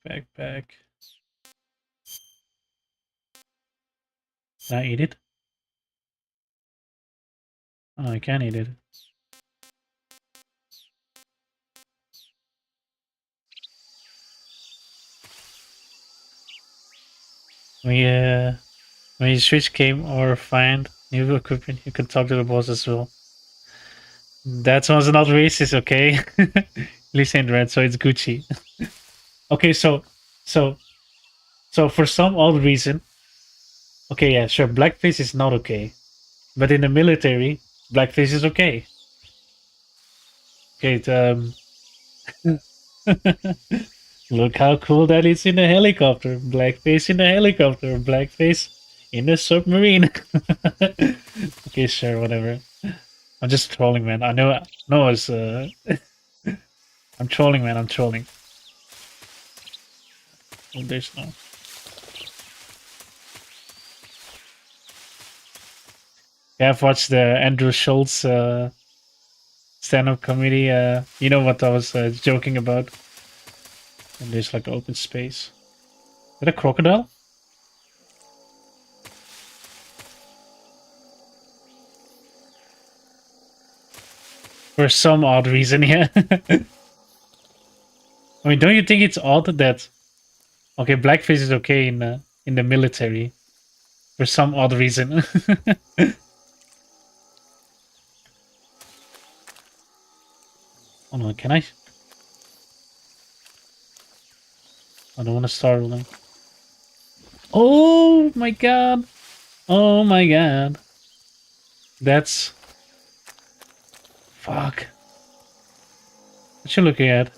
Backpack. Can I eat it? Oh, I can eat it. When you switch game or find new equipment, you can talk to the boss as well. That one's not racist, okay? Least ain't red, so it's Gucci. Okay, so for some odd reason, okay, yeah, sure, blackface is not okay, but in the military, blackface is okay. Okay, look how cool that is in a helicopter. Blackface in a helicopter. Blackface in a submarine. Okay, sure, whatever. I'm just trolling, man. I know. No, it's I'm trolling, man. I'm trolling. Oh, there's no. Yeah, I've watched the Andrew Schultz stand-up comedy. You know what I was joking about? And there's like open space. Is that a crocodile? For some odd reason, yeah. I mean, don't you think it's odd that okay, blackface is okay in the military for some odd reason? Hold on, can I? I don't want to startle them. Oh my god! Oh my god! That's fuck. What you looking at?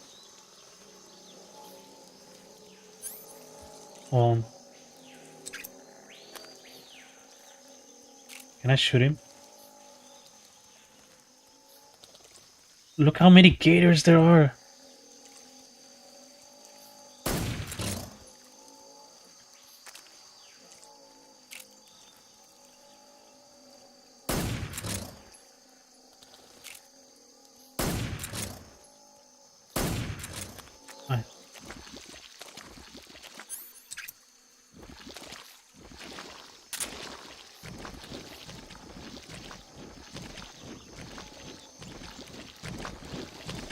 Um, can I shoot him? Look how many gators there are. Alright.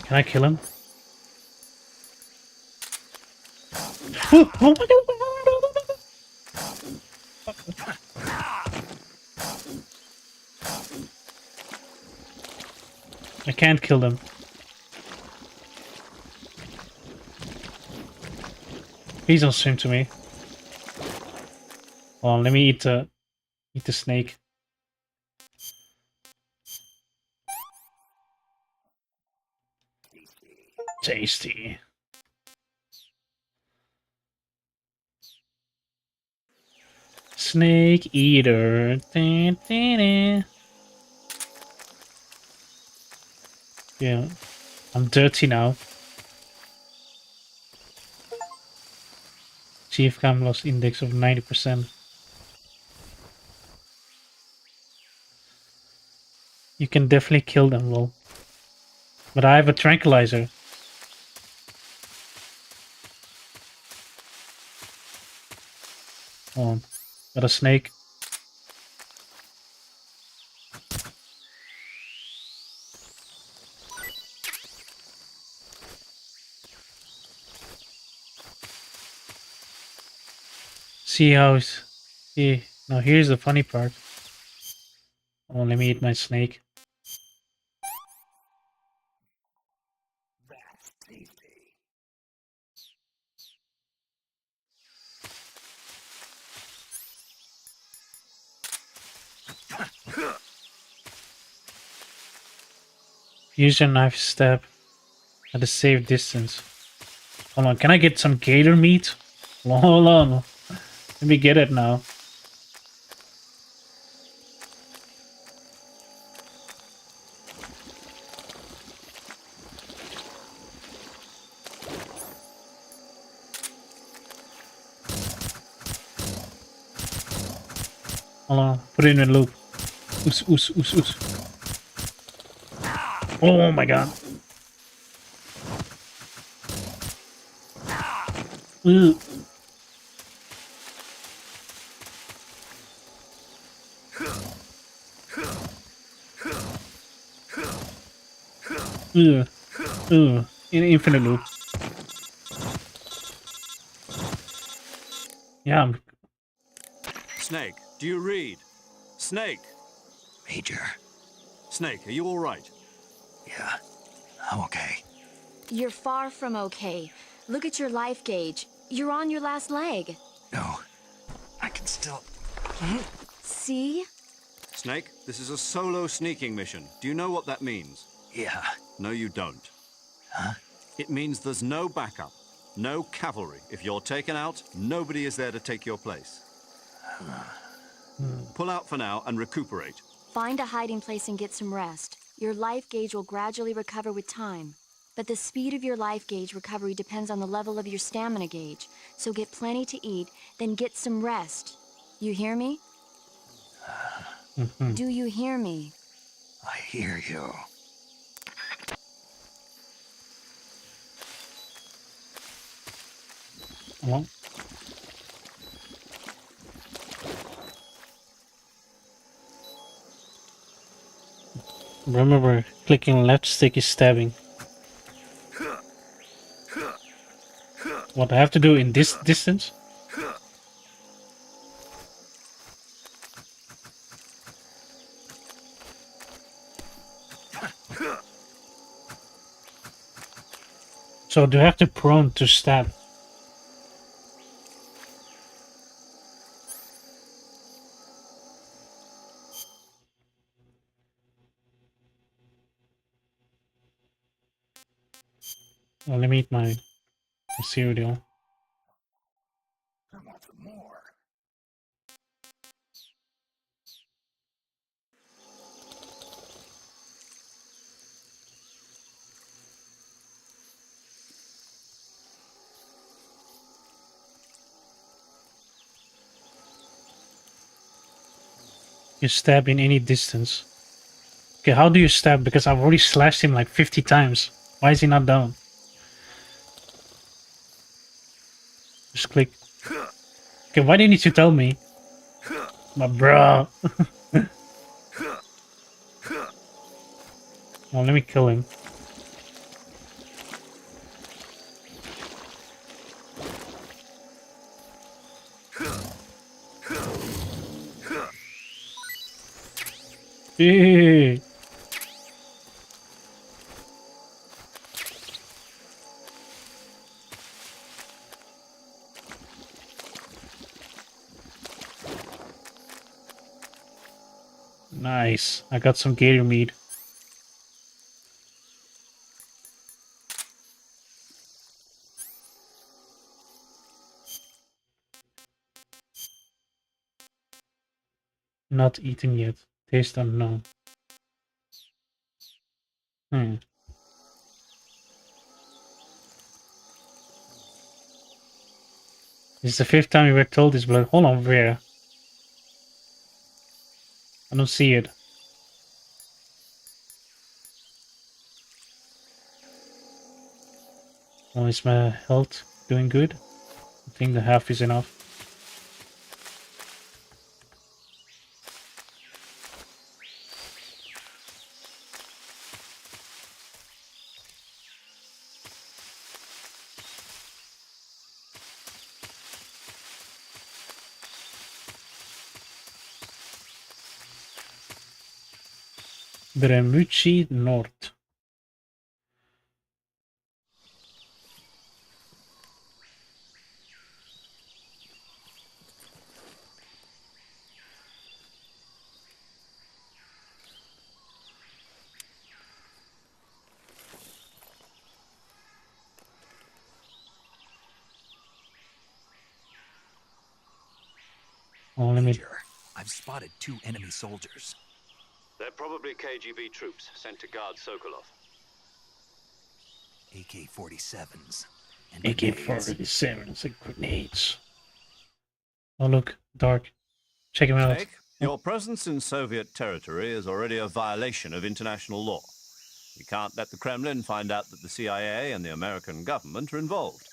Can I kill him? Oh my god! I can't kill them. Please don't swim to me. Hold on, let me eat the snake. Tasty. Snake eater. Dun, dun, dun. Yeah, I'm dirty now. Chief Cam loss index of 90%. You can definitely kill them, lol. But I have a tranquilizer. Hold on. Got a snake. See how it's... See, now here's the funny part. Oh, let me eat my snake. Use your knife stab at a safe distance. Hold on, can I get some gator meat? Hold on. Let me get it now. Hold on, put it in a loop. Oos, oos, oos, oos. Oh my god. Ugh. Ugh. Ugh. In infinite loop. Yeah, I'm... Snake, do you read? Snake! Major. Snake, are you all right? Yeah, I'm okay. You're far from okay. Look at your life gauge. You're on your last leg. No, I can still... See? Snake, this is a solo sneaking mission. Do you know what that means? Yeah. No, you don't. Huh? It means there's no backup, no cavalry. If you're taken out, nobody is there to take your place. Pull out for now and recuperate. Find a hiding place and get some rest. Your life gauge will gradually recover with time. But the speed of your life gauge recovery depends on the level of your stamina gauge. So get plenty to eat, then get some rest. You hear me? Do you hear me? I hear you. Well, remember, clicking left stick is stabbing. What I have to do in this distance? So do I have to prone to stab? Well, let me eat my cereal. I want some more. You stab in any distance. Okay, how do you stab? Because I've already slashed him like 50 times. Why is he not down? Just click. Okay, why didn't you tell me? My bro. Well, let me kill him. Hey. Nice. I got some gator meat. Not eaten yet. Taste unknown. This is the 5th time we were told this blood. Hold on, where? I don't see it. Well, is my health doing good? I think the half is enough. Bremucci North. Oh, let me... Major, I've spotted 2 enemy soldiers. They're probably KGB troops sent to guard Sokolov. AK-47s and grenades. AK-47s and grenades. Oh, look, Dark. Check him out. Snake, your presence in Soviet territory is already a violation of international law. We can't let the Kremlin find out that the CIA and the American government are involved.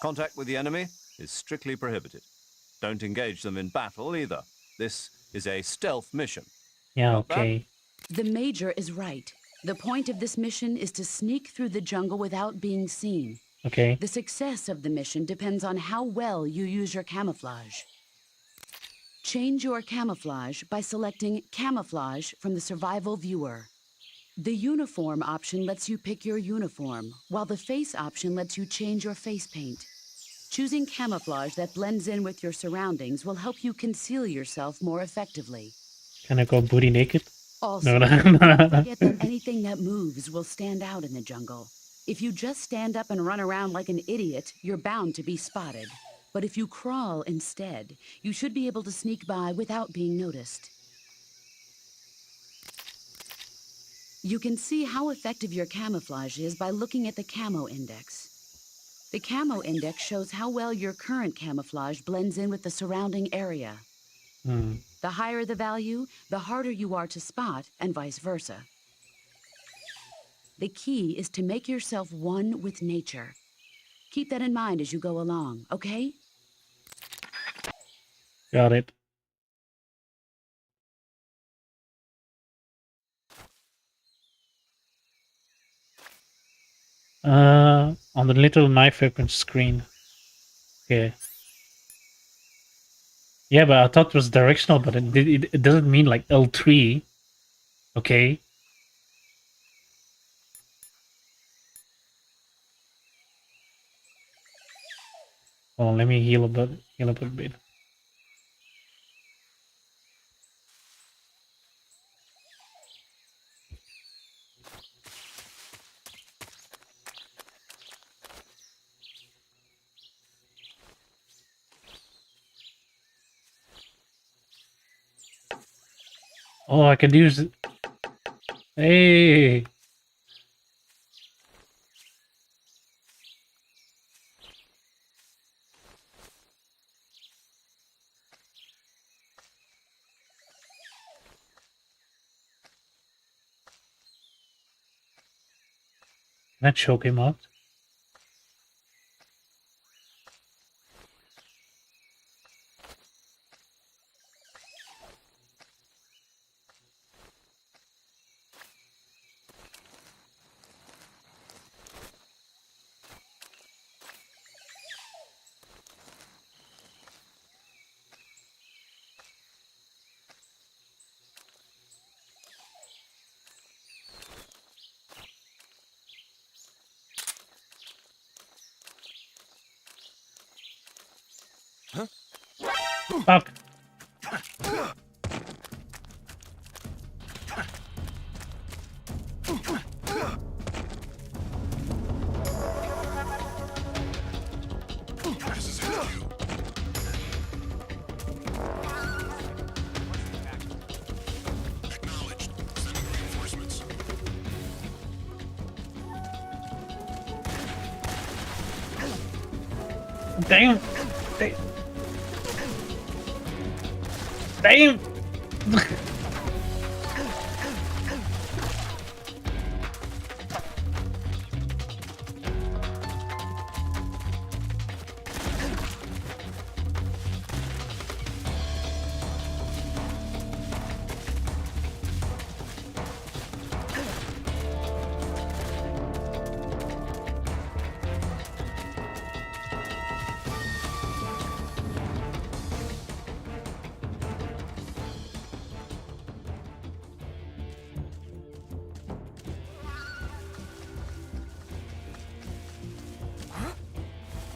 Contact with the enemy is strictly prohibited. Don't engage them in battle either. This is a stealth mission. Yeah, Got that? okay. The Major is right. The point of this mission is to sneak through the jungle without being seen. Okay. The success of the mission depends on how well you use your camouflage. Change your camouflage by selecting Camouflage from the Survival Viewer. The Uniform option lets you pick your uniform, while the Face option lets you change your face paint. Choosing camouflage that blends in with your surroundings will help you conceal yourself more effectively. Can I go booty naked? Also, No. don't forget that anything that moves will stand out in the jungle. If you just stand up and run around like an idiot, you're bound to be spotted. But if you crawl instead, you should be able to sneak by without being noticed. You can see how effective your camouflage is by looking at the Camo Index. The Camo Index shows how well your current camouflage blends in with the surrounding area. The higher the value, the harder you are to spot, and vice versa. The key is to make yourself one with nature. Keep that in mind as you go along, okay? Got it. On the little knife weapon screen. Okay. Yeah, but I thought it was directional, but it doesn't mean like L3. Okay. Well, let me heal up a bit. Oh, I can use it. Hey. Can I choke him out? Fuck. Damn. Damn.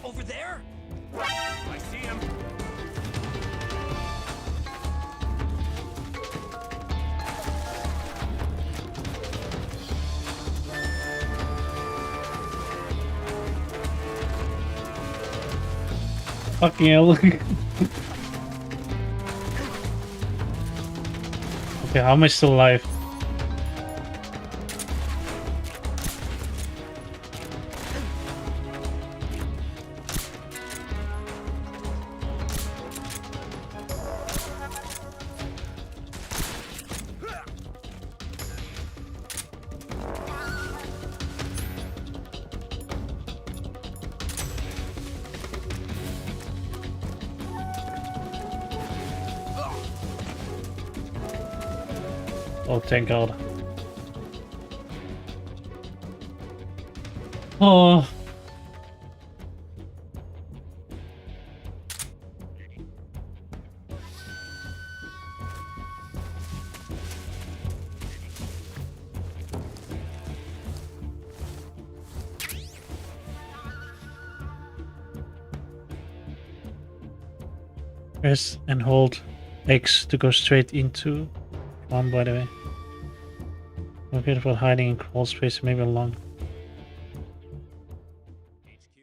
Over there? I see him. Fucking hell. Okay, how am I still alive? Oh, thank God. Oh. Press and hold X to go straight into one, by the way. Okay, for hiding in crawl space, maybe along. HQ.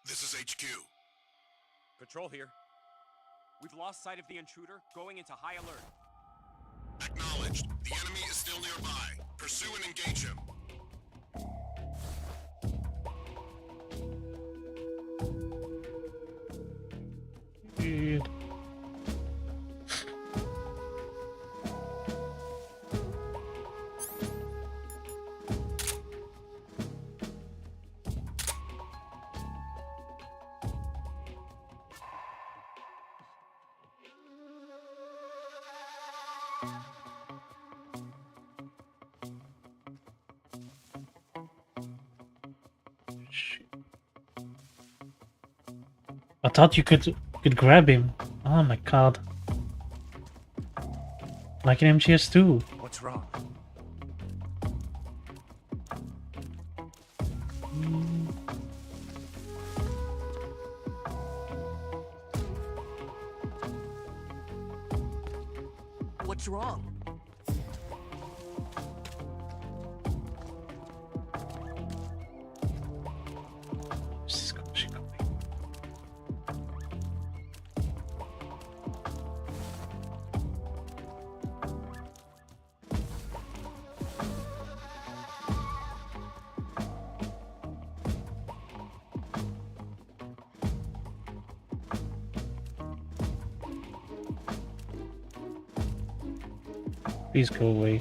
This is HQ. Patrol here. We've lost sight of the intruder, going into high alert. Acknowledged. The enemy is still nearby. Pursue and engage him. Dude. I thought you could grab him. Oh my god. Like in MGS2. What's wrong? What's wrong? Please go away.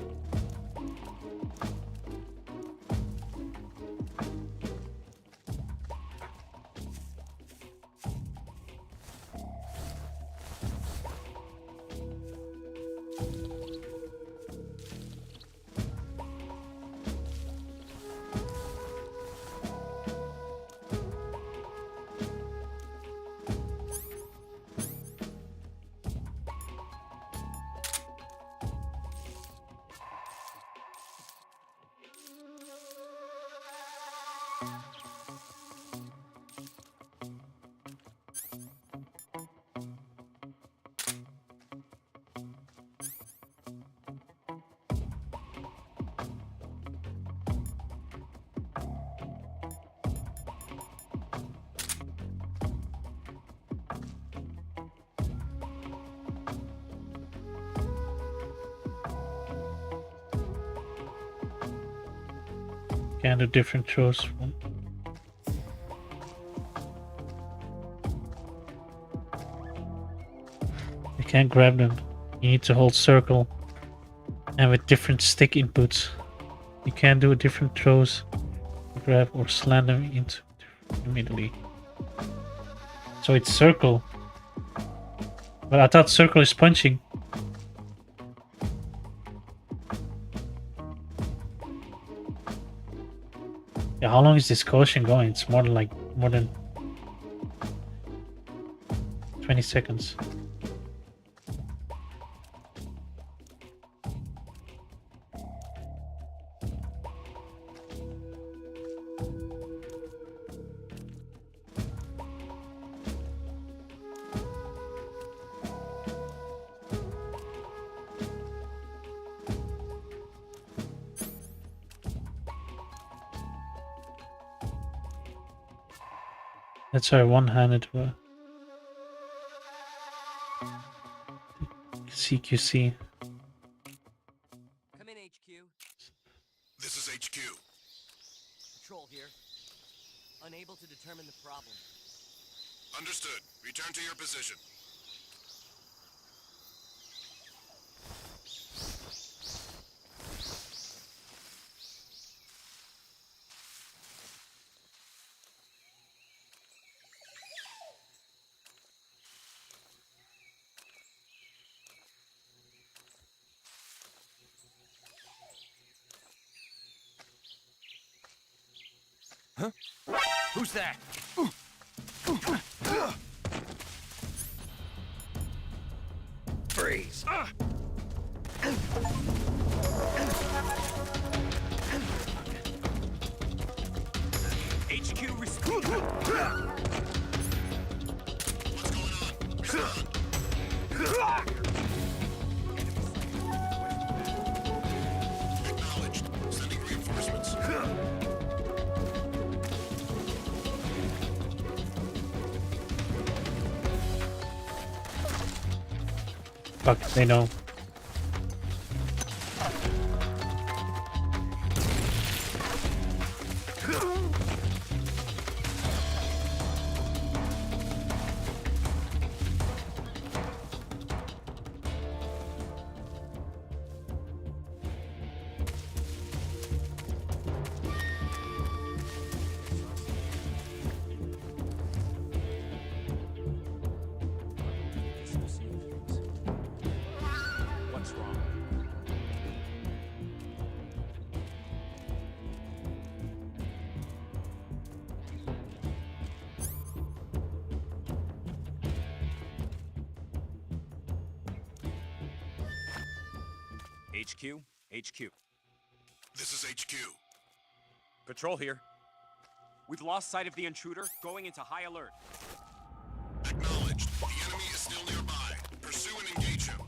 Can do different throws. You can't grab them. You need to hold circle and with different stick inputs. You can't do different throws, grab or slam them into immediately. So it's circle. But I thought circle is punching. Yeah, how long is this caution going? It's more than 20 seconds. That's our one-handed CQC. Come in, HQ. This is HQ. Patrol here. Unable to determine the problem. Understood. Return to your position. Huh? Who's that? Freeze! HQ respond. What's going on? Respond. Acknowledged. Sending reinforcements. Fuck, they know. What's wrong? HQ, HQ. This is HQ. Patrol here. We've lost sight of the intruder, going into high alert. Acknowledged. The enemy is still nearby. Pursue and engage him.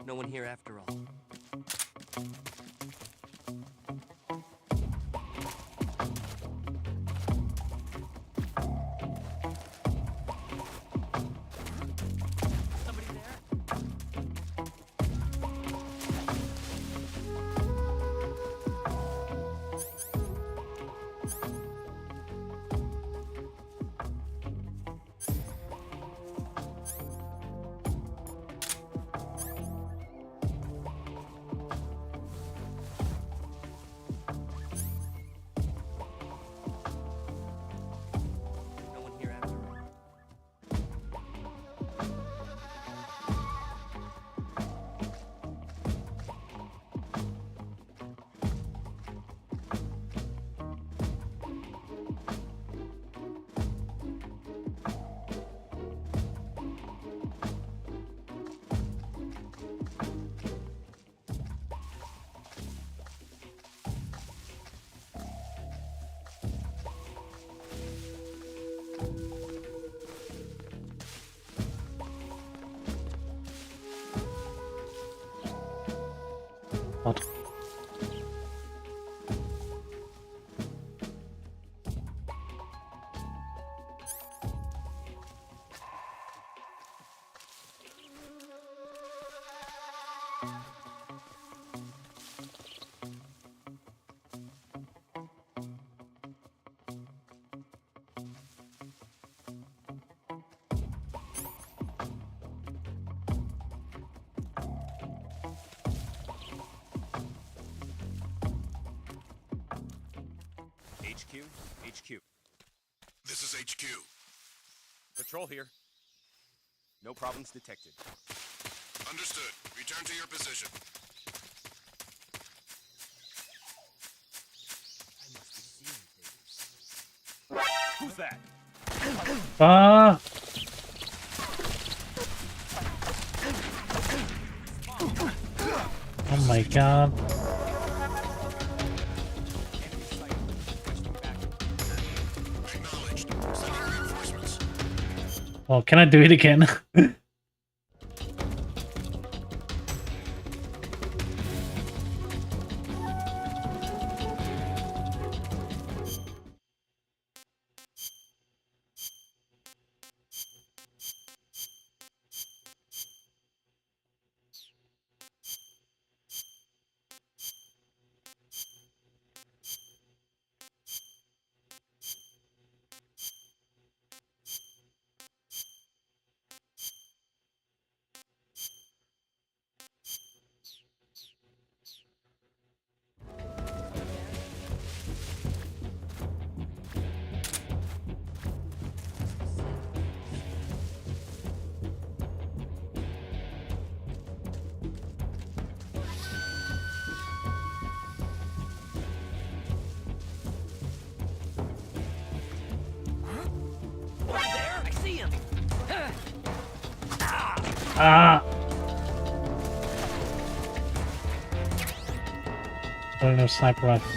No one here after all. Somebody there? No one here after all. What? HQ, HQ. This is HQ. Patrol here. No problems detected. Understood. Return to your position. I must be seeing things. Who's that? Ah! Oh my god. Acknowledged. Sending reinforcements. Oh, can I do it again? There, I see him. Ah! Oh, no sniper rifle.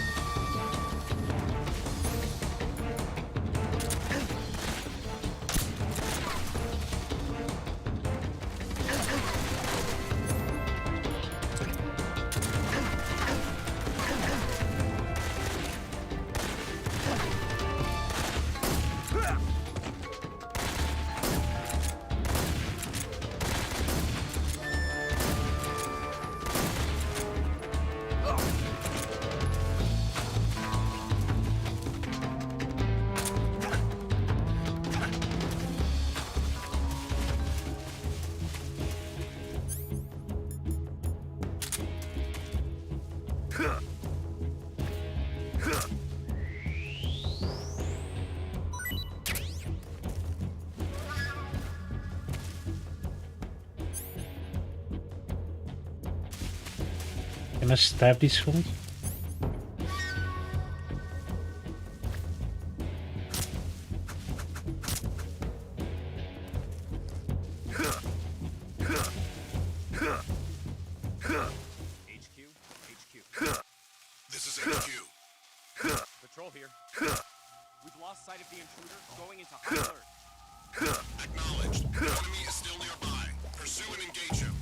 Can I stab these fools? This is HQ. Patrol here. We've lost sight of the intruder, going into high alert. Acknowledged. The enemy is still nearby. Pursue and engage him.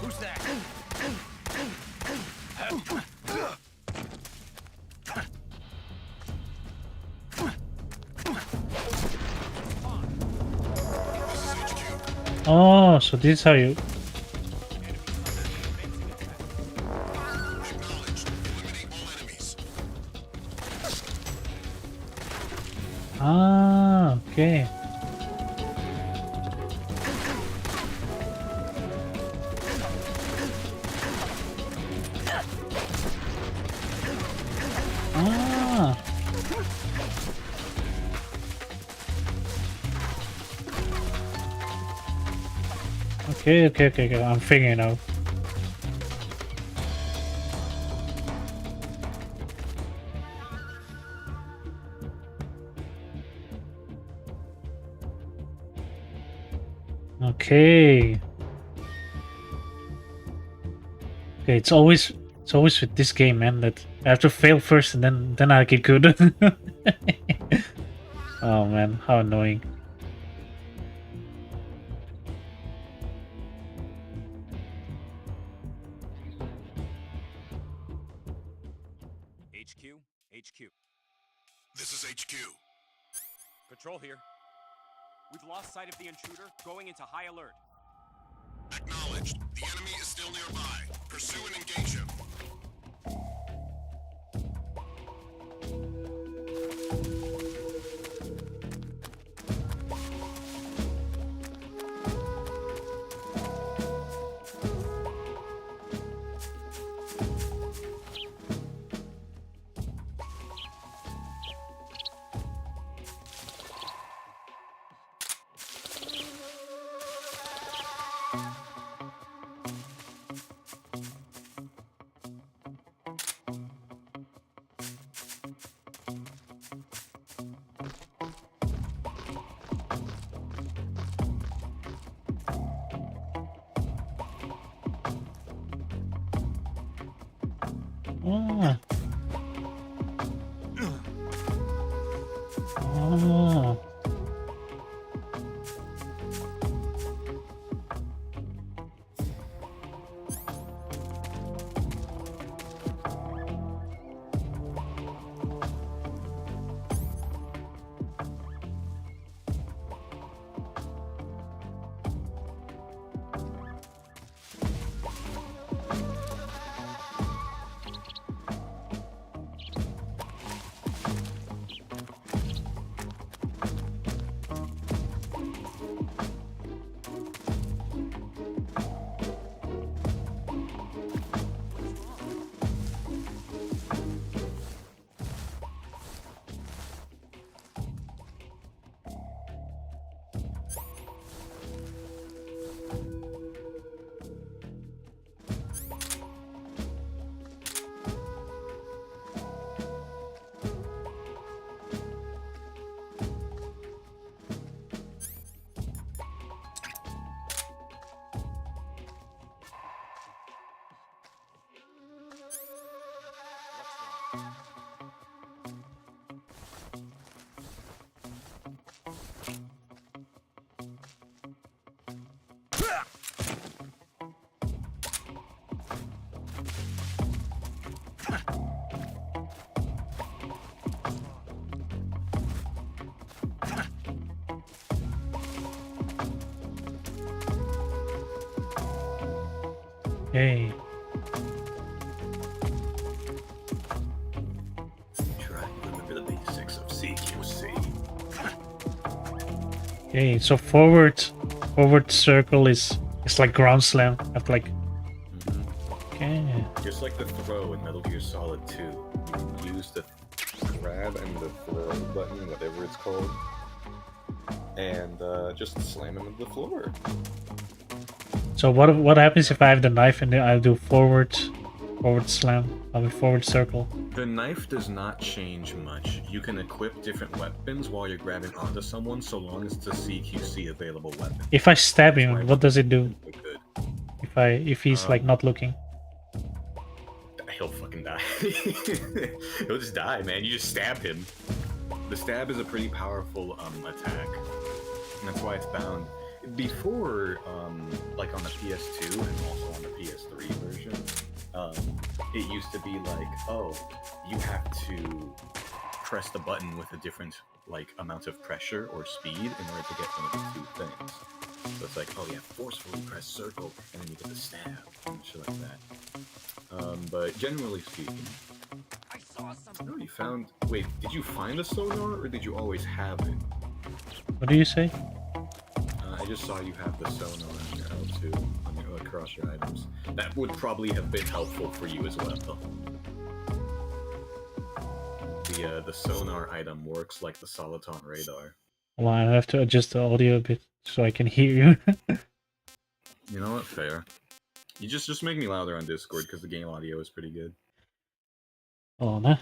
Who's that? Oh, so this is how you... Acknowledged. Eliminate all enemies. Ah, okay. Ah. Okay. I'm figuring it out. Okay. Okay, it's always with this game, man, that I have to fail first and then I get good. Oh man, how annoying. HQ. This is HQ. Patrol here. We've lost sight of the intruder, going into high alert. Acknowledged. The enemy is still nearby. Pursue and engage him. Oh. Oh. Hey. Try to remember the basics of CQC. Okay, so forward circle is like ground slam. After like. Okay. Just like the throw in Metal Gear Solid 2, you can use the grab and the throw button, whatever it's called, and just slam him into the floor. So what happens if I have the knife and then I do forward slam? I mean forward circle. The knife does not change much. You can equip different weapons while you're grabbing onto someone, so long as it's a CQC available weapon. If I stab him, what does it do? Good. If he's like not looking. He'll fucking die. He'll just die, man. You just stab him. The stab is a pretty powerful attack, and that's why it's bound. Before, like on the PS2 and also on the PS3 version, it used to be like, oh, you have to press the button with a different like amount of pressure or speed in order to get one of the two things. So it's like, oh yeah, forcefully press circle, and then you get the stab and shit like that. But generally speaking, I saw something. oh, you found. Wait, did you find a sonar or did you always have it? What do you say? I just saw you have the sonar on your L2 on your, across your items. That would probably have been helpful for you as well. The sonar item works like the Soliton radar. Well, I have to adjust the audio a bit so I can hear you. You know what? Fair. You just make me louder on Discord because the game audio is pretty good. Oh no.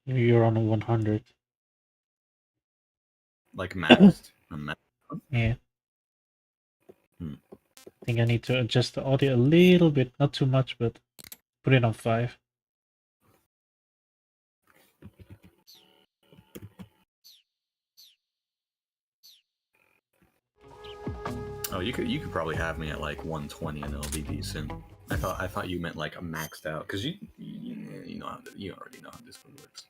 You're on a 100. Like maxed. Yeah. I think I need to adjust the audio a little bit, not too much, but put it on 5. Oh, you could probably have me at like 120 and it'll be decent. I thought you meant like a maxed out because you already know how Discord works.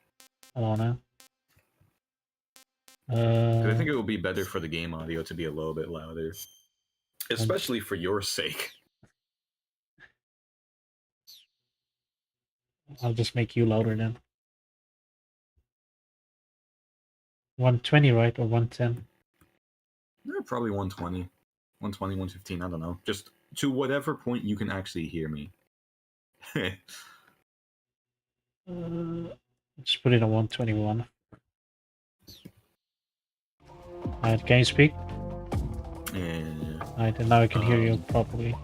I don't know. 'Cause I think it would be better for the game audio to be a little bit louder, especially for your sake. I'll just make you louder then. 120, right? Or 110? Yeah, probably 120. 120, 115, I don't know. Just to whatever point you can actually hear me. Just put it on 121. Alright, can you speak? Yeah. Alright, and now I can hear you properly.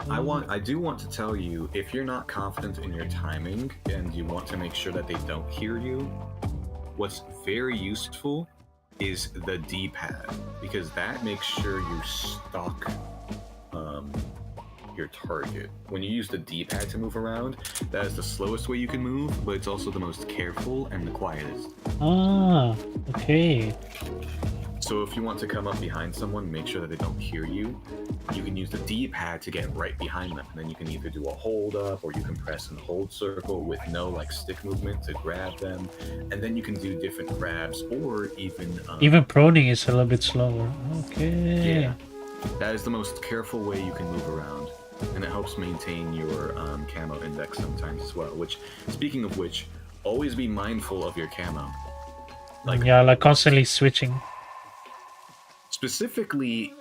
I do want to tell you, if you're not confident in your timing and you want to make sure that they don't hear you, what's very useful is the D-pad, because that makes sure you stalk your target. When you use the D-pad to move around, that is the slowest way you can move, but it's also the most careful and the quietest. Ah, okay. So if you want to come up behind someone, make sure that they don't hear you, you can use the D-pad to get right behind them, and then you can either do a hold up or you can press and hold circle with no like stick movement to grab them, and then you can do different grabs or even proning is a little bit slower. Okay. Yeah, that is the most careful way you can move around, and it helps maintain your camo index sometimes as well. Which, speaking of which, always be mindful of your camo. Like constantly switching. Specifically,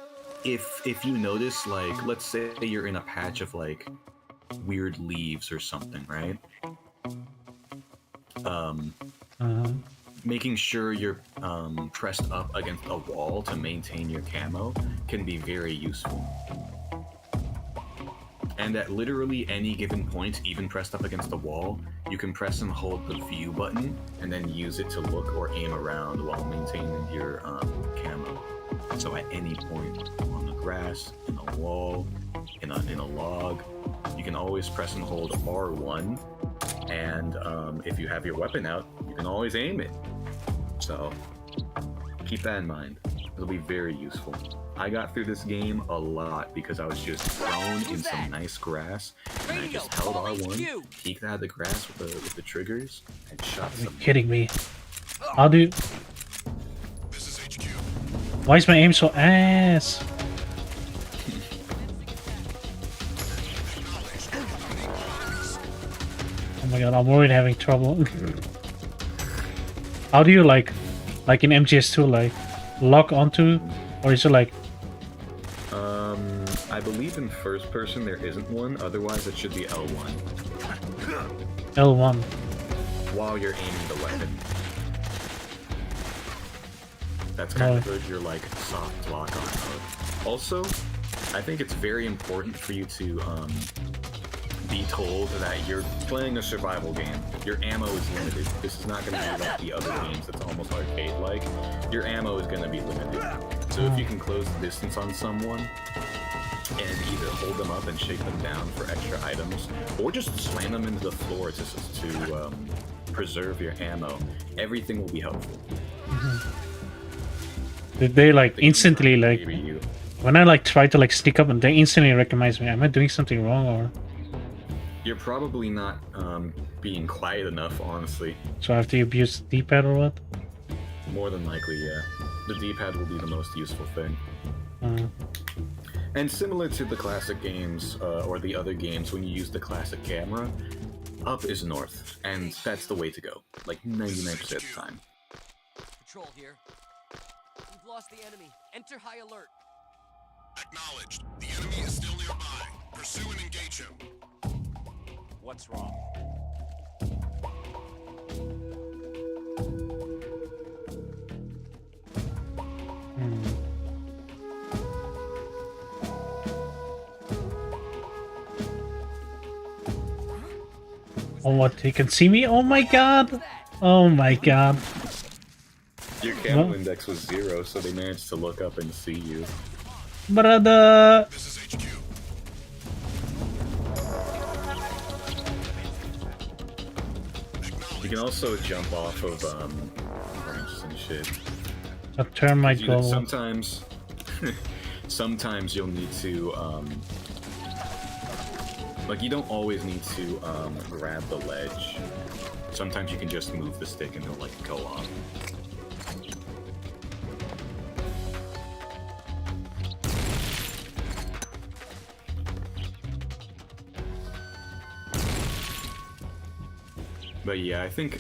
if you notice, like, let's say you're in a patch of like weird leaves or something, right? Making sure you're pressed up against a wall to maintain your camo can be very useful. And at literally any given point, even pressed up against the wall, you can press and hold the view button and then use it to look or aim around while maintaining your camo. So at any point on the grass, in a wall, in a log, you can always press and hold R1, and if you have your weapon out, you can always aim it. So keep that in mind. It'll be very useful. I got through this game a lot because I was just thrown in some nice grass, and I just held R1, peeked out of the grass with the triggers, and shot some. Are you kidding me? How do you... Why is my aim so ass? Oh my god, I'm already having trouble. How do you like in MGS2, like lock onto, or is it like? I believe in first person there isn't one. Otherwise, it should be L1. L1. While you're aiming the weapon. That's kind of good. You're like soft lock on mode. Also, I think it's very important for you to be told that you're playing a survival game. Your ammo is limited. This is not going to be like the other games that's almost arcade-like. Your ammo is going to be limited. So if you can close the distance on someone and either hold them up and shake them down for extra items, or just slam them into the floor to preserve your ammo, everything will be helpful. Did they like instantly like when I like try to like sneak up and they instantly recognize me? Am I doing something wrong or? You're probably not being quiet enough, honestly. So I have to abuse the D-pad or what? More than likely, yeah. The D-pad will be the most useful thing. And similar to the classic games, or the other games, when you use the classic camera, up is north, and that's the way to go, like 99% of the time. Patrol here. We've lost the enemy. Enter high alert. Acknowledged. The enemy is still nearby. Pursue and engage him. What's wrong? Oh, what? He can see me? Oh my god! Oh my god! Your camo index was 0, so they managed to look up and see you. Brother! This is HQ. You can also jump off of branches and shit. A termite goal. Sometimes, sometimes you'll need to like you don't always need to grab the ledge. Sometimes you can just move the stick and it'll like go off. But yeah, I think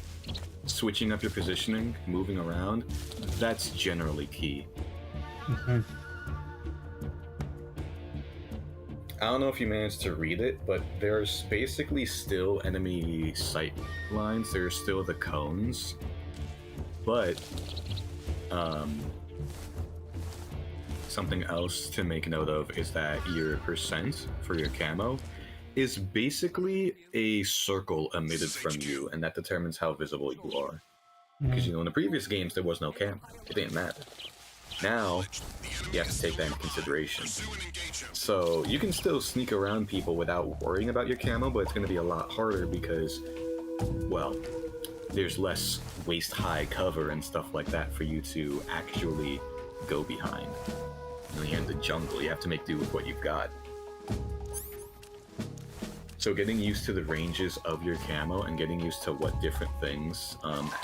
switching up your positioning, moving around, that's generally key. I don't know if you managed to read it, but there's basically still enemy sight lines. There's still the cones, but something else to make note of is that your percent for your camo is basically a circle emitted from you, and that determines how visible you are. Because, you know, in the previous games, there was no camera. It didn't matter. Now, you have to take that into consideration. So, you can still sneak around people without worrying about your camo, but it's going to be a lot harder because, well, there's less waist-high cover and stuff like that for you to actually go behind. You know, you're in the jungle, you have to make do with what you've got. So getting used to the ranges of your camo and getting used to what different things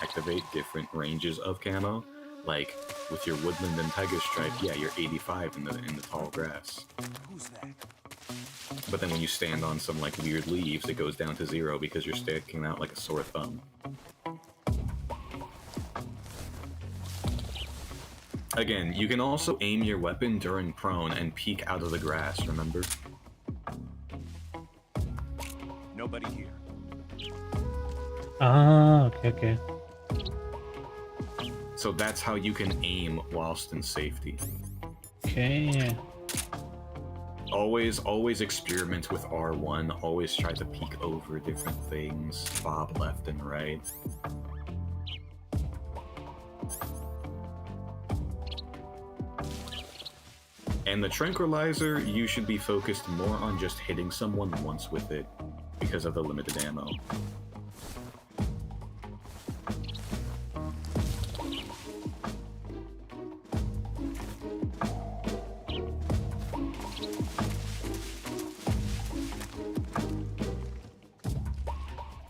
activate different ranges of camo. Like with your woodland and tiger stripe, yeah, you're 85 in the tall grass. Who's that? But then when you stand on some like weird leaves, it goes down to 0 because you're sticking out like a sore thumb. Again, you can also aim your weapon during prone and peek out of the grass, remember? Nobody here. Ah, okay. So that's how you can aim whilst in safety. Okay. Always experiment with R1. Always try to peek over different things, bob left and right. And the tranquilizer, you should be focused more on just hitting someone once with it because of the limited ammo.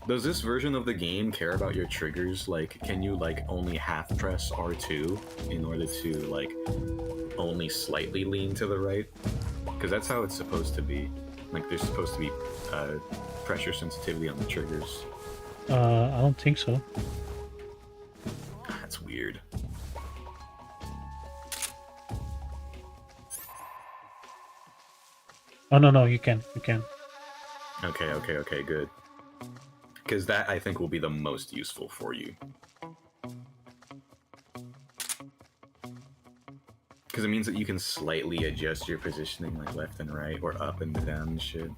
Does this version of the game care about your triggers? Like, can you, like, only half press R2 in order to, like, only slightly lean to the right? Because that's how it's supposed to be. Like, there's supposed to be pressure sensitivity on the triggers. I don't think so. That's weird. Oh, no, you can. You can. Okay, good. Because that, I think, will be the most useful for you. Because it means that you can slightly adjust your positioning, like left and right, or up and down and shit.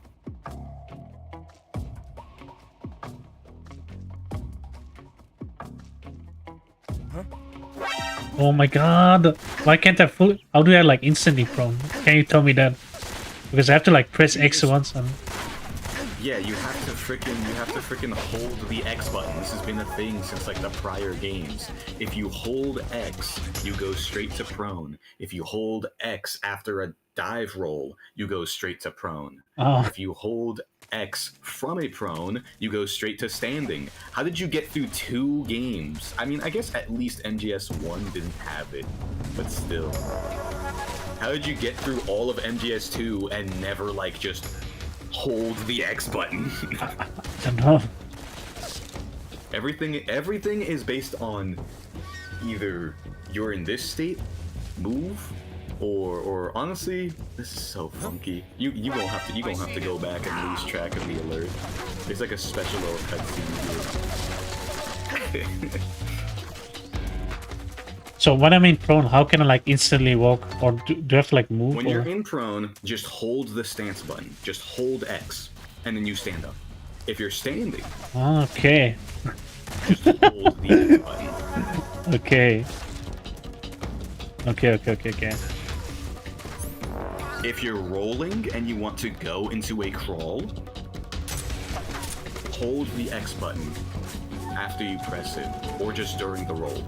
Oh my god! Why can't I how do I like instantly prone? Can you tell me that? Because I have to like press X once and... Yeah, you have to freaking hold the X button. This has been a thing since like the prior games. If you hold X, you go straight to prone. If you hold X after a dive roll, you go straight to prone. Oh. If you hold X from a prone, you go straight to standing. How did you get through 2 games? I mean, I guess at least MGS 1 didn't have it, but still. How did you get through all of MGS 2 and never like just hold the X button? I don't know. Everything is based on either you're in this state, move, or honestly, this is so funky. You gonna have to go back and lose track of the alert. There's like a special little cutscene here. So when I'm in prone, how can I like instantly walk, or do I have to like move? When you're in prone, just hold the stance button. Just hold X, and then you stand up. If you're standing, okay. just hold the X button. Okay. Okay. If you're rolling and you want to go into a crawl, hold the X button after you press it, or just during the roll.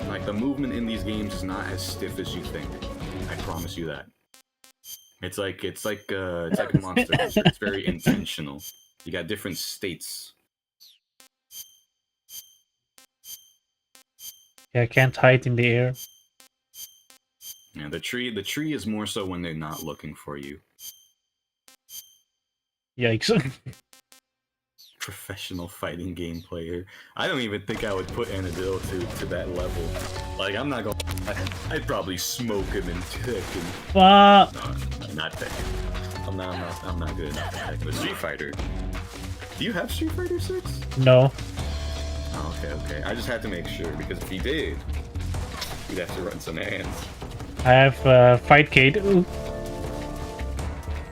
Like, the movement in these games is not as stiff as you think. I promise you that. It's like Monsters. It's very intentional. You got different states. Yeah, I can't hide in the air. Yeah, the tree is more so when they're not looking for you. Yikes. Professional fighting game player. I don't even think I would put Anadil to that level. Like, I'm not gonna... I'd probably smoke him in Tekken. What? No, not Tekken. I'm not good enough at Tekken. But Street Fighter. Do you have Street Fighter 6? No. Oh, okay. I just had to make sure, because if you did, you'd have to run some hands. I have Fightcade. Ooh.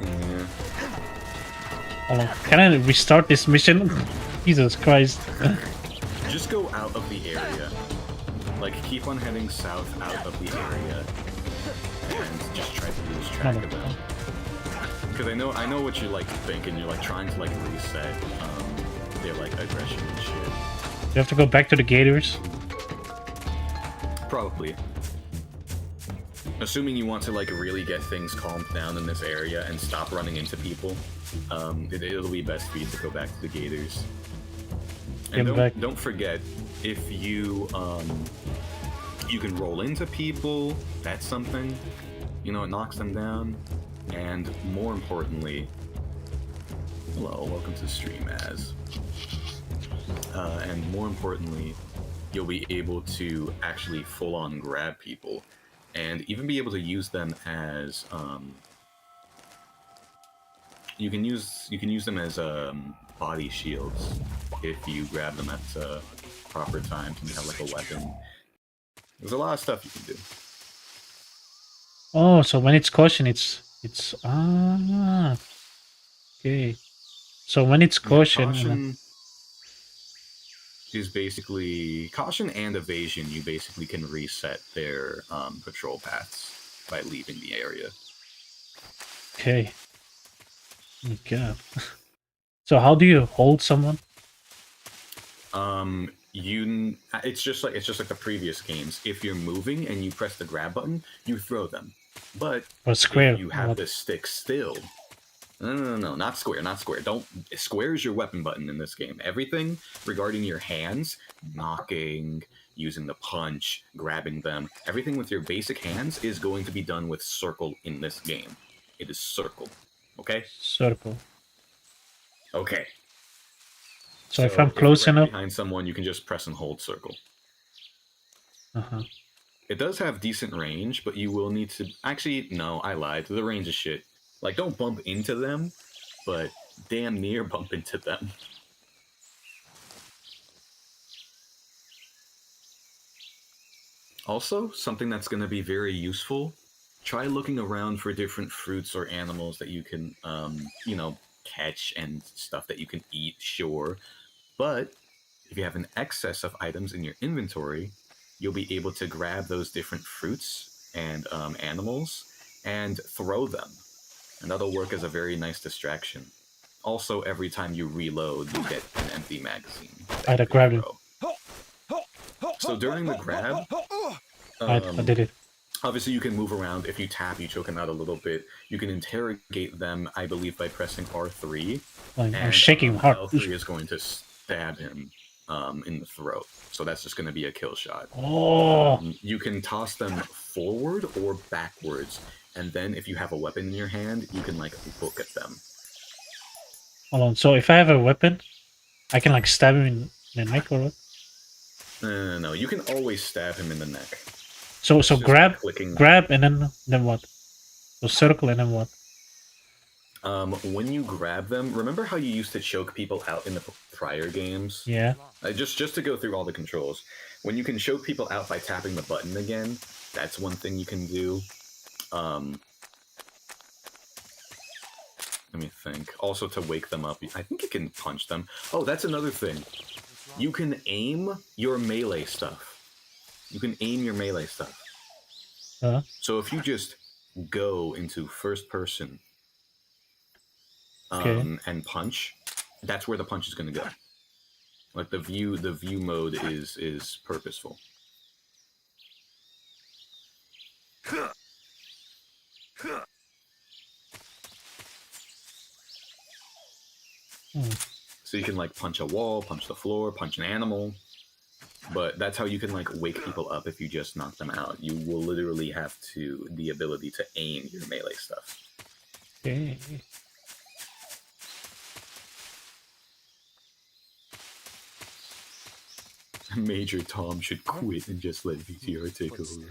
Yeah. Hold on. Can I restart this mission? Jesus Christ. Just go out of the area. Like, keep on heading south out of the area. And just try to lose track of them. Because I know what you're like thinking. You're like trying to like reset their like aggression and shit. You have to go back to the gators? Probably. Assuming you want to like really get things calmed down in this area and stop running into people, it'll be best for you to go back to the gators. And don't forget, if you you can roll into people, that's something. You know, it knocks them down. And more importantly, hello, welcome to stream, Az. And more importantly, you'll be able to actually full-on grab people, and even be able to use them as you can use them as body shields if you grab them at proper times and you have like a weapon. There's a lot of stuff you can do. Oh, so when it's caution, it's okay. So when it's caution, caution is basically caution and evasion. You basically can reset their patrol paths. by leaving the area. Okay. Oh my god. So how do you hold someone? It's just like the previous games. If you're moving and you press the grab button, you throw them. But Or square? if you have the stick still, no, not square, not square. Don't square is your weapon button in this game. Everything regarding your hands, knocking, using the punch, grabbing them, everything with your basic hands is going to be done with circle in this game. It is circle. Okay? Circle. Okay. So if I'm close enough behind someone, you can just press and hold circle. Uh-huh. It does have decent range, but you will need to... Actually, no, I lied. The range is shit. Like, don't bump into them, but damn near bump into them. Also, something that's going to be very useful, try looking around for different fruits or animals that you can, catch and stuff that you can eat, sure. But if you have an excess of items in your inventory, you'll be able to grab those different fruits and animals and throw them. And that'll work as a very nice distraction. Also, every time you reload, you get an empty magazine. I grabbed it. So during the grab, I did it. Obviously, you can move around. If you tap, you choke them out a little bit. You can interrogate them, I believe, by pressing R3. I'm shaking hard. L3 is going to stab him in the throat. So that's just going to be a kill shot. Oh. You can toss them forward or backwards. And then if you have a weapon in your hand, you can, look at them. Hold on. So if I have a weapon, I can, stab him in the neck or what? No. You can always stab him in the neck. So grab, and then what? So circle and then what? When you grab them, remember how you used to choke people out in the prior games? Yeah. Just to go through all the controls. When you can choke people out by tapping the button again, that's one thing you can do. Let me think. Also to wake them up, I think you can punch them. Oh, that's another thing. You can aim your melee stuff. So if you just go into first person and punch, that's where the punch is going to go. Like the view mode is purposeful. So you can punch a wall, punch the floor, punch an animal. But that's how you can wake people up if you just knock them out. You will literally have the ability to aim your melee stuff. Okay. Major Tom should quit and just let VTR take over.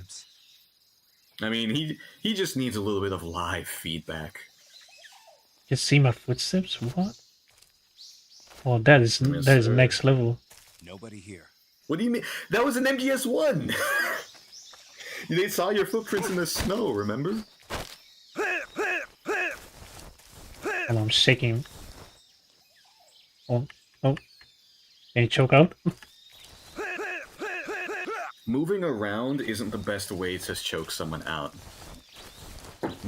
I mean, he just needs a little bit of live feedback. You see my footsteps? What? Oh, that is next level. Nobody here. What do you mean? That was an MGS1! They saw your footprints in the snow, remember? And I'm shaking. Oh. Can you choke out? Moving around isn't the best way to choke someone out.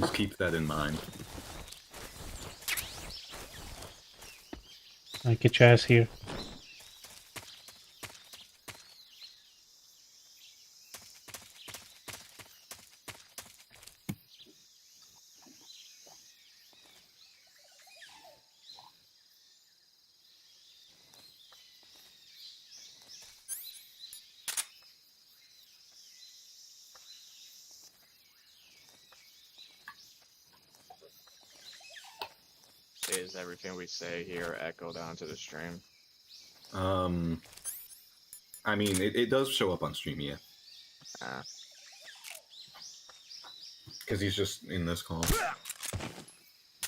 Just keep that in mind. I'll get your ass here. Is everything we say here echoed onto the stream? I mean, it does show up on stream, yeah. Because he's just in this call.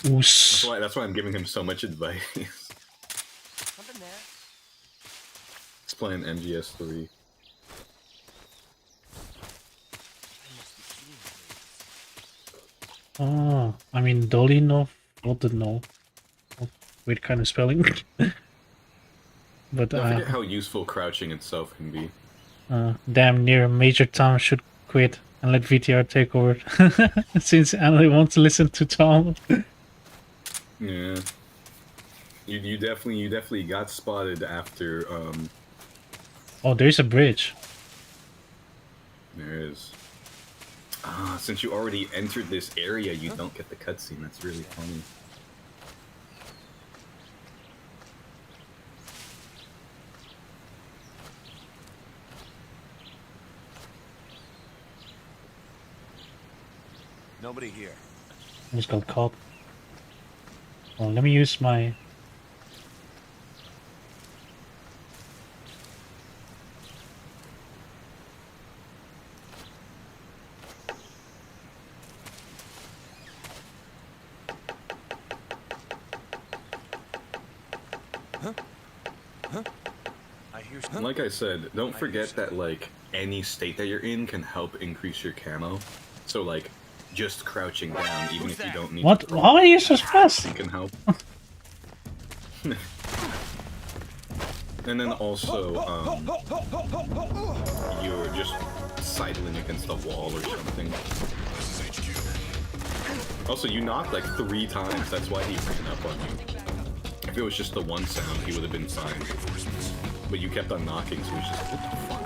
That's why I'm giving him so much advice. Something there. He's playing MGS3. Oh, I mean, Dolinov, what the no? Weird kind of spelling. But I forget how useful crouching itself can be. Damn near Major Tom should quit. and let VTR take over. Since Anna wants to listen to Tom. Yeah. You definitely got spotted after Oh, there's a bridge. There is. Since you already entered this area, you don't get the cutscene. That's really funny. Nobody here. I just got caught. Well, let me use my... And like I said, don't forget that like any state that you're in can help increase your camo. So like just crouching down, even if you don't need What? to How are you so fast? it can help. And then also, you're just sidling against a wall or something. Also, you knocked like 3 times, that's why he ran up on you. If it was just the one sound, he would have been fine. But you kept on knocking, so he's just, what the fuck?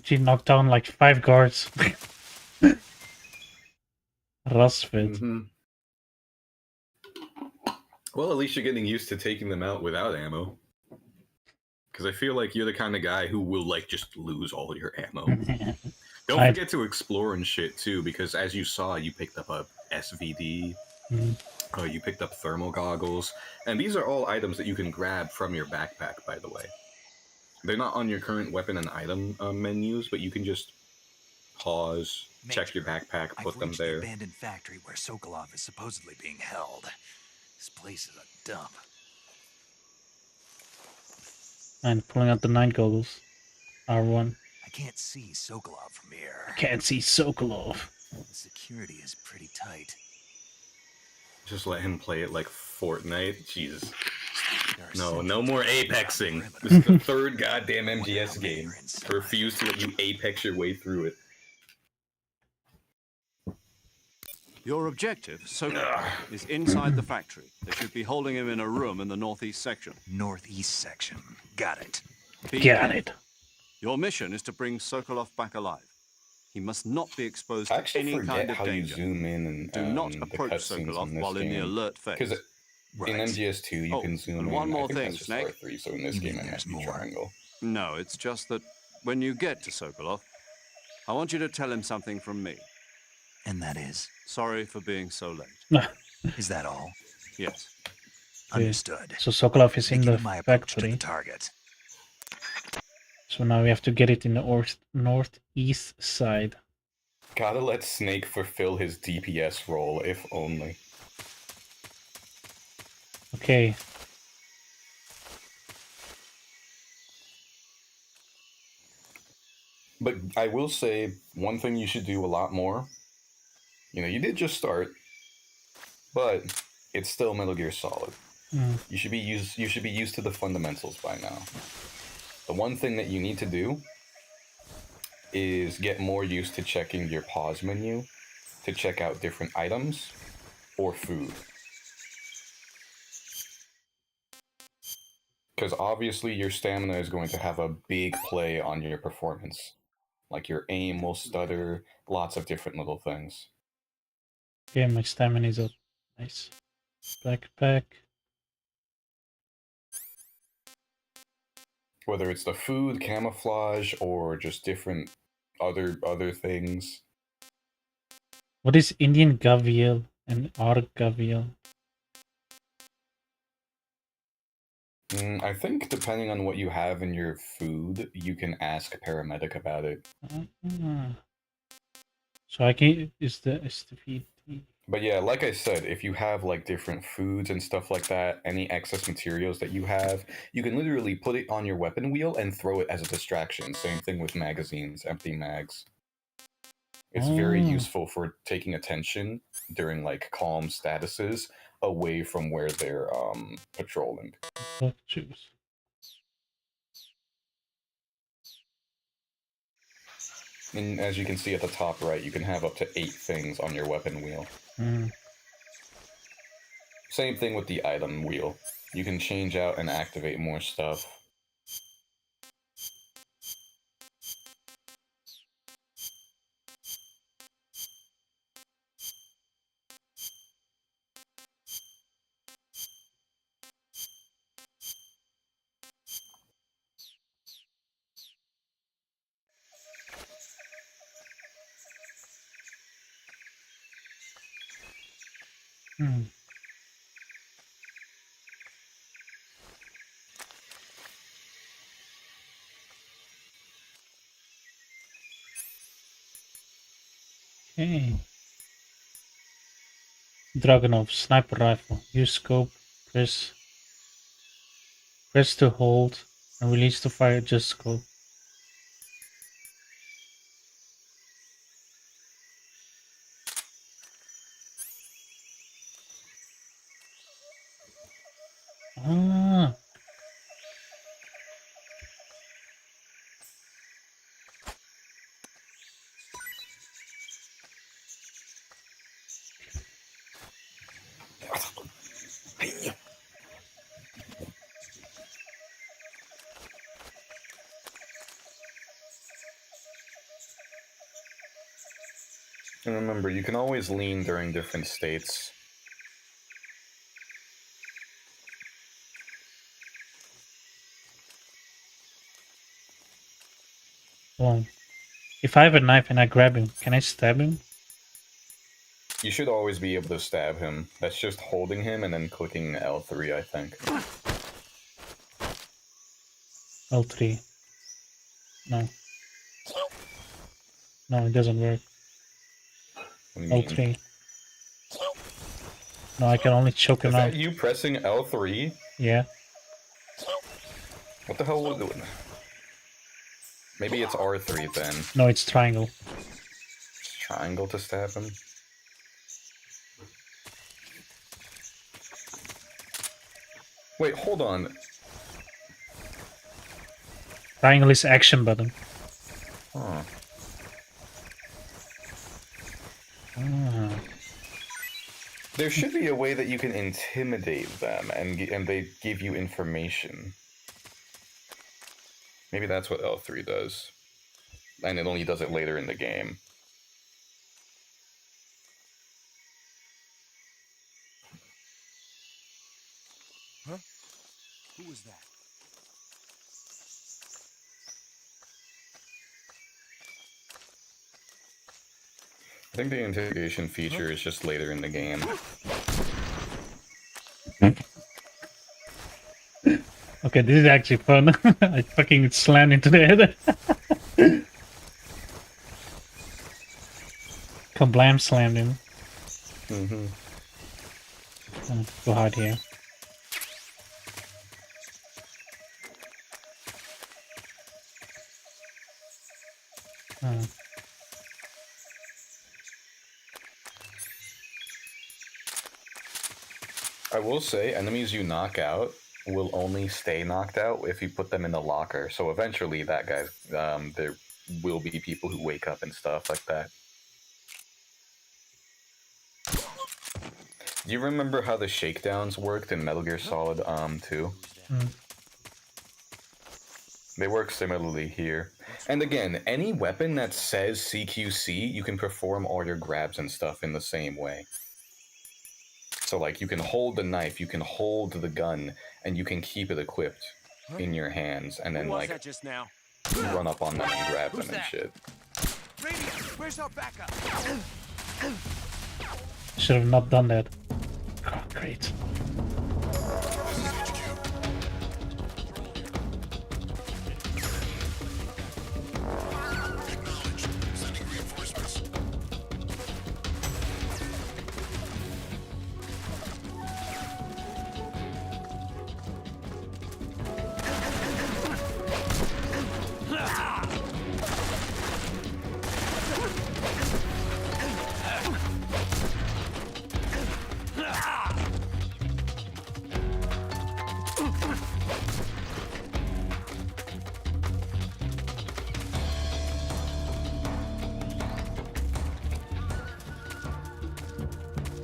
She knocked down like 5 guards. Rasfit. Well, at least you're getting used to taking them out without ammo. Because I feel like you're the kind of guy who will like just lose all your ammo. Don't forget to explore and shit too, because as you saw, you picked up a SVD. You picked up thermal goggles, and these are all items that you can grab from your backpack, by the way. They're not on your current weapon and item menus, but you can just pause, check your backpack, put them there. The abandoned factory where Sokolov is supposedly being held. This place is a dump. And pulling out the 9 goggles. R1. I can't see Sokolov from here. I can't see Sokolov. The security is pretty tight. Just let him play it like Fortnite. Jesus. No more apexing. This is the 3rd goddamn MGS game. I refuse to let you apex your way through it. Your objective, Sokolov, is inside the factory. They should be holding him in a room in the northeast section. Northeast section. Got it. Got it. Your mission is to bring Sokolov back alive. He must not be exposed to any kind of how danger. you zoom in and Do not approach Sokolov while in the alert phase. Because in MGS2 you can zoom in. And one more I think thing, that's just Snake. R3, so in this game it might be triangle. No, it's just that when you get to Sokolov, I want you to tell him something from me. And that is? Sorry for being so late. Is that all? Yes. Understood. So Sokolov is in the factory. Target. So now we have to get it in the northeast side. Gotta let Snake fulfill his DPS role, if only. Okay. But I will say, one thing you should do a lot more. You know, you did just start, but it's still Metal Gear Solid. You should be used to the fundamentals by now. The one thing that you need to do is get more used to checking your pause menu to check out different items or food. Because obviously your stamina is going to have a big play on your performance. Like your aim will stutter, lots of different little things. Okay, my stamina is up. Nice. Backpack. Whether it's the food, camouflage, or just different other things. What is Indian Gavial and Argavial? I think depending on what you have in your food, you can ask a paramedic about it. So I can is the But yeah, like I said, if you have like different foods and stuff like that, any excess materials that you have, you can literally put it on your weapon wheel and throw it as a distraction. Same thing with magazines, empty mags. It's very useful for taking attention during like calm statuses away from where they're patrolling. Choose. And as you can see at the top right, you can have up to 8 things on your weapon wheel. Same thing with the item wheel. You can change out and activate more stuff. Okay. Dragunov sniper rifle. Use scope. Press to hold and release to fire. Just scope. Ah. And remember, you can always lean during different states. Well, if I have a knife and I grab him, can I stab him? You should always be able to stab him. That's just holding him and then clicking L3, I think. L3. No. No, it doesn't work. L3. No, I can only choke him out. Is that you pressing L3? Yeah. What the hell was it? Maybe it's R3 then. No, it's triangle. It's triangle to stab him? Wait, hold on. Triangle is action button. Huh. There should be a way that you can intimidate them and they give you information. Maybe that's what L3 does. And it only does it later in the game. Huh? Who was that? I think the interrogation feature is just later in the game. Okay, this is actually fun. I fucking slammed into the head. Kablam slammed him. Oh, go hard here. Oh. I will say, enemies you knock out will only stay knocked out if you put them in the locker. So eventually, that guy, there will be people who wake up and stuff like that. Do you remember how the shakedowns worked in Metal Gear Solid 2? They work similarly here. And again, any weapon that says CQC, you can perform all your grabs and stuff in the same way. So, like, you can hold the knife, you can hold the gun, and you can keep it equipped in your hands, and then, like, just now? run up on them and grab them and shit. Radio, where's our backup? Should have not done that. Oh, great.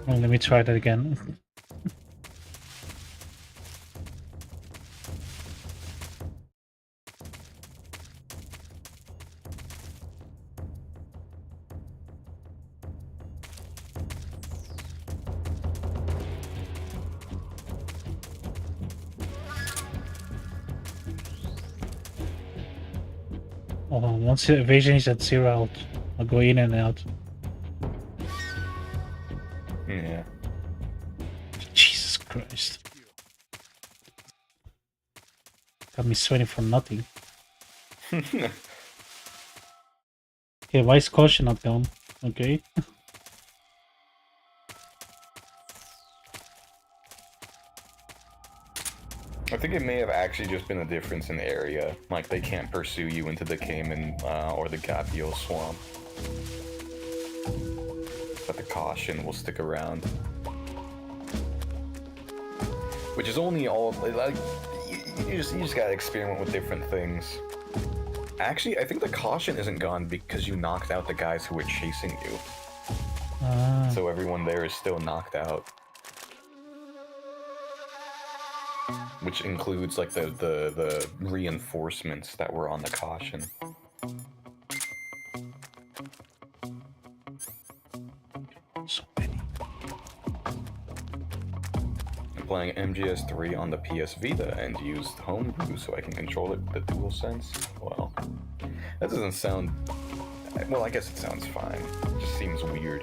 Well, let me try that again. Oh, once the evasion is at 0, I'll go in and out. Yeah. Jesus Christ. Got me sweating for nothing. Okay, why is caution not gone? Okay. I think it may have actually just been a difference in area. Like, they can't pursue you into the Cayman or the Gapio swamp. But the caution will stick around. Which is only all, like, you just gotta experiment with different things. Actually, I think the caution isn't gone because you knocked out the guys who were chasing you. So everyone there is still knocked out. Which includes, like, the reinforcements that were on the caution. So many. I'm playing MGS3 on the PS Vita and used homebrew so I can control it with the DualSense. Well, that doesn't sound... Well, I guess it sounds fine. It just seems weird.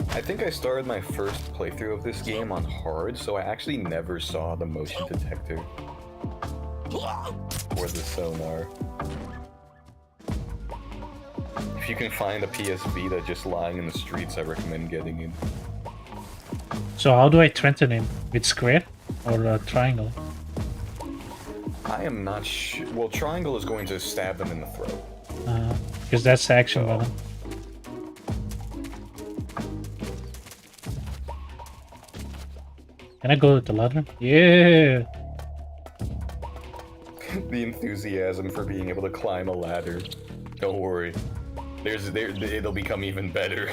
I think I started my first playthrough of this game on hard, so I actually never saw the motion detector or the sonar. If you can find a PS Vita just lying in the streets, I recommend getting it. So how do I threaten him? With square or triangle? I am not sure. Well, triangle is going to stab them in the throat. Because that's the action button. Can I go with the ladder? Yeah! The enthusiasm for being able to climb a ladder. Don't worry. It'll become even better.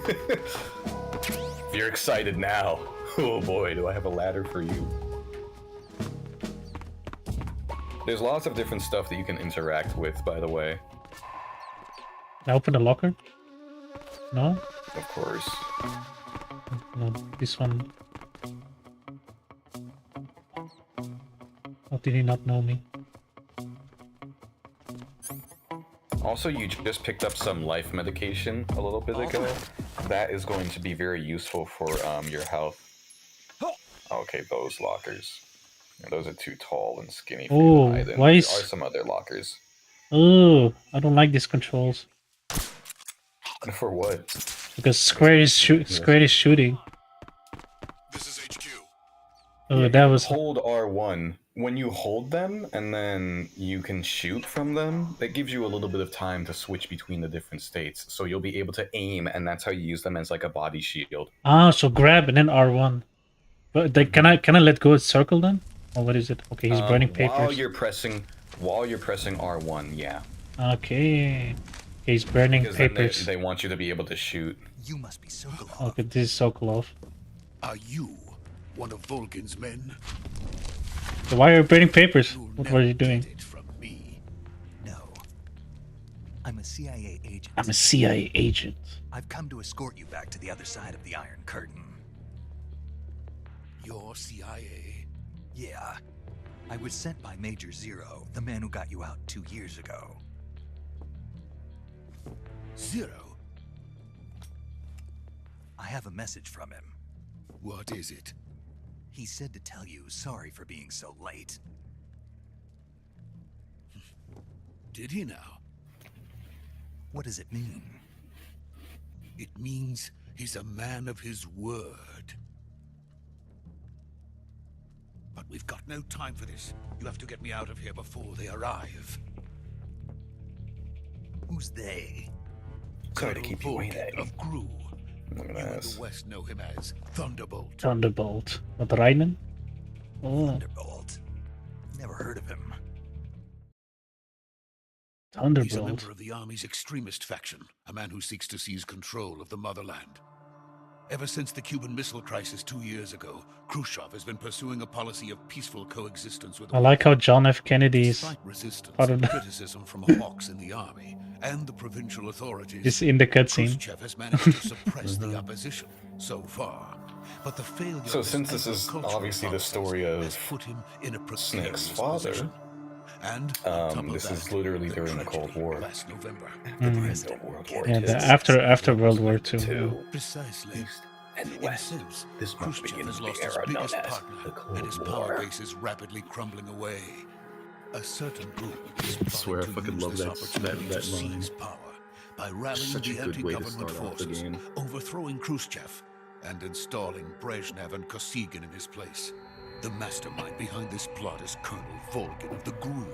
If you're excited now, oh boy, do I have a ladder for you. There's lots of different stuff that you can interact with, by the way. Can I open the locker? No? Of course. No, this one. How did he not know me? Also, you just picked up some life medication a little bit ago. That is going to be very useful for your health. Okay, those lockers. Those are too tall and skinny for you to hide in. Why is... There are some other lockers. Oh, I don't like these controls. For what? Because Square is shooting. This is HQ. Oh, that was... Hold R1. When you hold them, and then you can shoot from them, that gives you a little bit of time to switch between the different states. So you'll be able to aim, and that's how you use them as like a body shield. Ah, so grab and then R1. But like, can I let go of circle then? Or what is it? Okay, he's burning papers. While you're pressing R1, yeah. Okay. He's burning because papers. They want you to be able to shoot. You must be Sokolov. Okay, this is Sokolov. Are you one of Volgin's men? So why are you burning papers? What were you doing? From me. No. I'm a CIA agent. I'm a CIA agent. I've come to escort you back to the other side of the Iron Curtain. You're CIA? Yeah. I was sent by Major Zero, the man who got you out 2 years ago. Zero? I have a message from him. What is it? He said to tell you sorry for being so late. Did he now? What does it mean? It means he's a man of his word. But we've got no time for this. You have to get me out of here before they arrive. Who's they? Sorry to keep you waiting. Of Gru. Look at You in this. the West know him as Thunderbolt. Thunderbolt. What, Raiden? Oh, Thunderbolt. Never heard of him. He's a Thunderbolt. member of the Army's extremist faction, a man who seeks to seize control of the motherland. Ever since the Cuban Missile Crisis 2 years ago, Khrushchev has been pursuing a policy of peaceful coexistence with I like how John F. Kennedy is Despite resistance part of and the criticism from hawks in the army and the provincial authorities, is in the cutscene. Khrushchev has managed to suppress the opposition so far. But the failure So of since this his is agricultural obviously the policies story of has put him in a Snake's precarious father, position. And on top of this that, is literally during the Cold tragedy War. last November. World War Yeah, II. after World War II. Precisely. And In a West. sense, This month Khrushchev begins has the lost his era known biggest as partner, the Cold and his War. power base is rapidly crumbling away. A certain group is I swear I plotting to fucking use love this that opportunity that to line. seize power by rallying Such a the good way to anti-government start off the forces, game. overthrowing Khrushchev, and installing Brezhnev and Kosygin in his place. The mastermind behind this plot is Colonel Volgin of the GRU.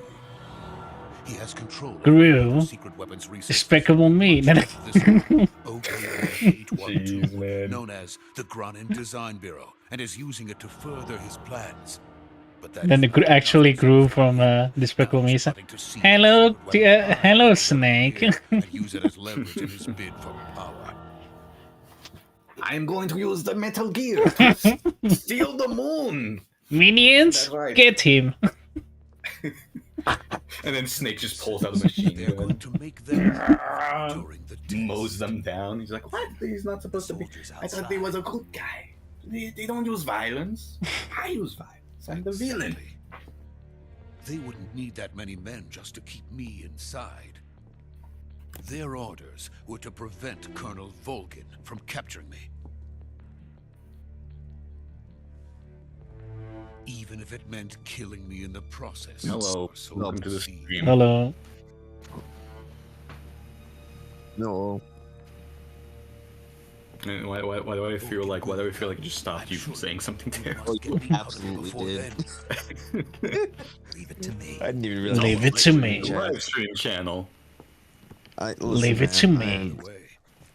He has control over GRU? the secret weapons research Despicable Me. Jeez, man. known as the Granin Design Bureau, and is using it to further his plans. But that Then is it actually grew from Despicable Me. Hello, hello, Snake. and use it as leverage in his bid for power. I'm going to use the Metal Gear to steal the moon. Minions, That's right. get him. And then Snake just pulls out a machine They're gun, going to make them during the test. mows them down. He's like, "What? He's not supposed to be. I thought he was a good guy. They don't use violence. I use violence. I'm the villain." They wouldn't need that many men just to keep me inside. Their orders were to prevent Colonel Volgin from capturing me. Even if it meant killing me in the process. Hello, So welcome to the see. stream. Hello. No. And why do I feel like it just stopped you from saying something terrible? Oh, you absolutely did. Leave it to me. I didn't even realize. Leave it to me. Live stream channel. Leave it to me.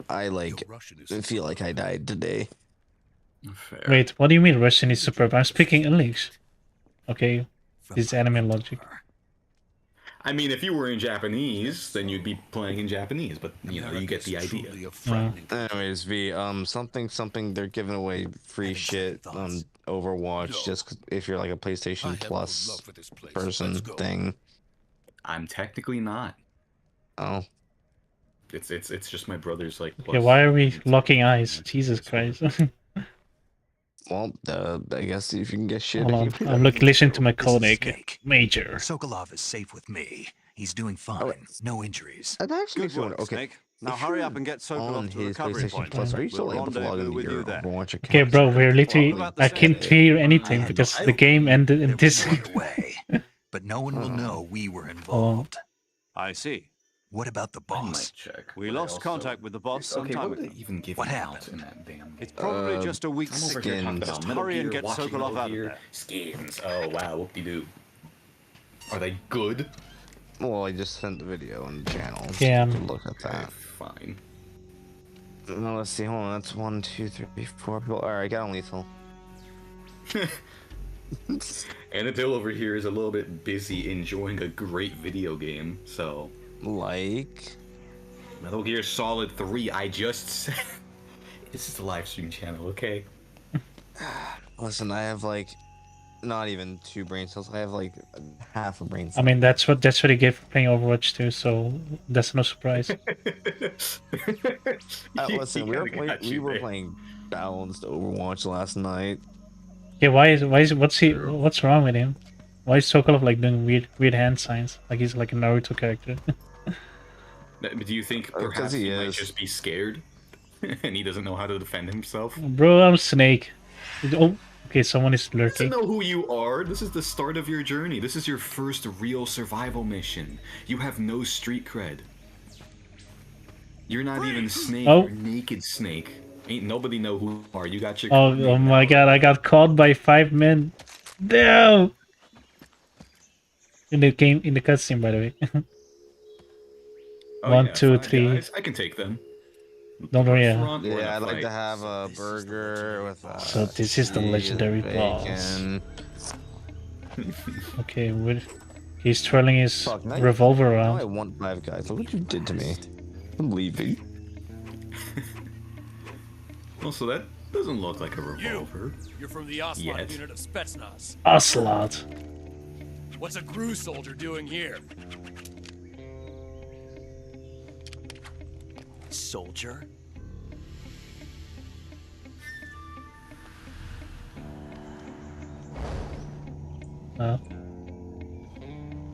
I feel like I died today. Fair. Wait, what do you mean Russian is superb? I'm speaking English. Okay, this anime logic. I mean, if you were in Japanese, then you'd be playing in Japanese, but you know, you get the idea. Anyways, something they're giving away free shit on Overwatch just if you're like a PlayStation Plus person thing. I'm technically not. Oh. It's just my brother's like. Yeah, why are we locking eyes? Jesus Christ. Well, I guess if you can get shit. Hold on, I'm listening to my This is codec. Snake. Major. Sokolov is safe with me. He's doing fine. No injuries. That actually Good work, okay. Snake. Now hurry up and get Sokolov to the his recovery PlayStation point. Plus, are you still We'll able to log rendezvous into with your you there. Overwatch account? Okay, bro, we're literally. I can't hear anything because the game ended in this. Way, but no one will know we were Oh, involved. I see. What about the boss? Check. We lost contact with the boss some Okay, time what ago. did they even give What him happened? out in that damn? It's probably just a weak I'm over here talking skin. about Just Metal hurry and Gear, get watching Sokolov Metal out of Gear there. skins. Oh wow, whoop-de-doo. Are they good? Well, I just sent the video on the channel. Yeah. Look at that. Fine. No, let's see. Hold on. That's 1, 2, 3, 4 people. All right, I got on lethal. Annabelle over here is a little bit busy enjoying a great video game, so. Like. Metal Gear Solid 3, I just said. This is the live stream channel, okay? Listen, I have like not even 2 brain cells. I have like half a brain I cell. mean, that's what you get for playing Overwatch too, so that's no surprise. Listen, we were playing balanced Overwatch last night. Yeah, what's wrong with him? Why is Sokolov like doing weird hand signs? Like he's like a Naruto character. Do you think perhaps he might just be scared? And he doesn't know how to defend himself? Bro, I'm Snake. Oh, okay, someone is lurking. To know who you are, this is the start of your journey. This is your first real survival mission. You have no street cred. You're not even Snake, Oh. you're Naked Snake. Ain't nobody know who you are. You got your Oh my god, I got caught by 5 men. No! In the game, in the cutscene, by the way. Oh, 1, yeah, 2, fine, 3. guys. I can take them. Don't worry. Yeah, I'd like to have a burger with So this is the cheese, legendary boss. bacon. Okay, he's twirling his Fuck, revolver now I around. want Five Guys. Look what you did to me. I'm leaving. Also, that doesn't look like a revolver. You're from the Ocelot Yet. unit of Spetsnaz. Ocelot. What's a GRU soldier doing here? Soldier?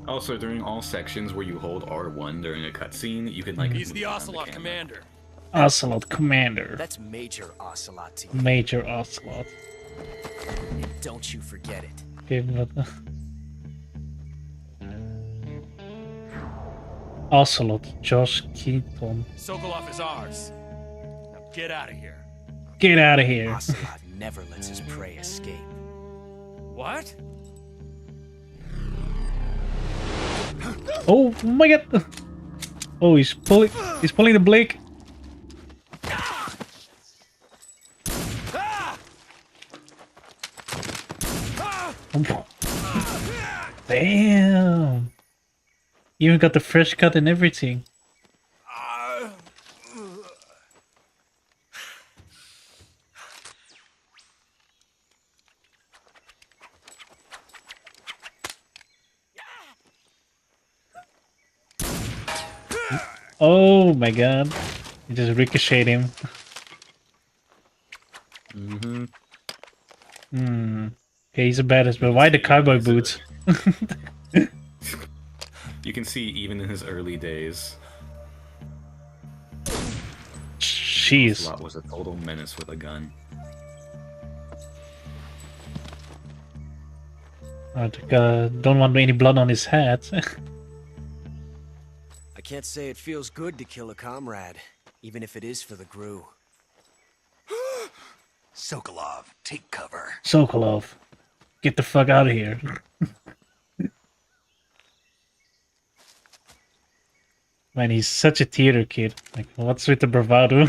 Also, during all sections where you hold R1 during a cutscene, you can like. He's the move around Ocelot camera. commander. Ocelot Commander. That's Major Ocelot to you. Major Ocelot. Don't you forget it. Okay, but, Ocelot, Josh Keaton. Sokolov is ours. Now get out of here. Get out of here. Ocelot never lets his prey escape. What? Oh my god! Oh, he's pulling the blade. Damn! You even got the fresh cut and everything. Oh my god. You just ricocheted him. Okay, he's a badass, but why the cowboy boots? You can see even in his early days, Jeez. Ocelot was a total menace with a gun. Don't want any blood on his hat. I can't say it feels good to kill a comrade, even if it is for the GRU. Sokolov, take cover. Sokolov, get the fuck out of here. Man, he's such a theater kid. Like, what's with the bravado?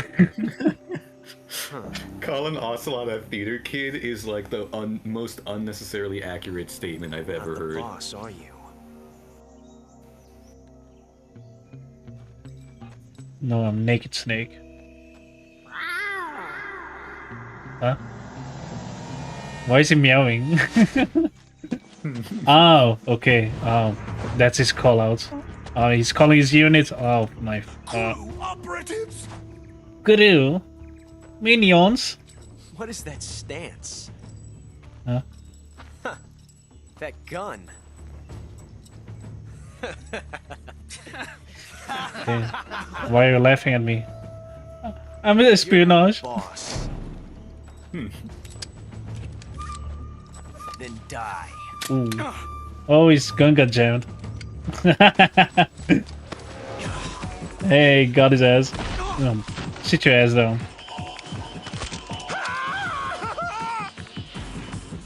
Calling Ocelot a theater kid is like the most unnecessarily accurate statement I've ever heard. Boss, are you? No, I'm Naked Snake. Huh? Why is he meowing? Oh, okay. That's his call out. He's calling his unit. Oh my. Operatives. GRU. Minions. What is that stance? Huh? Huh. That gun. Okay. Why are you laughing at me? I'm an espionage. Boss. Then die. Ooh. Oh, his gun got jammed. Hey, got his ass. Sit your ass down.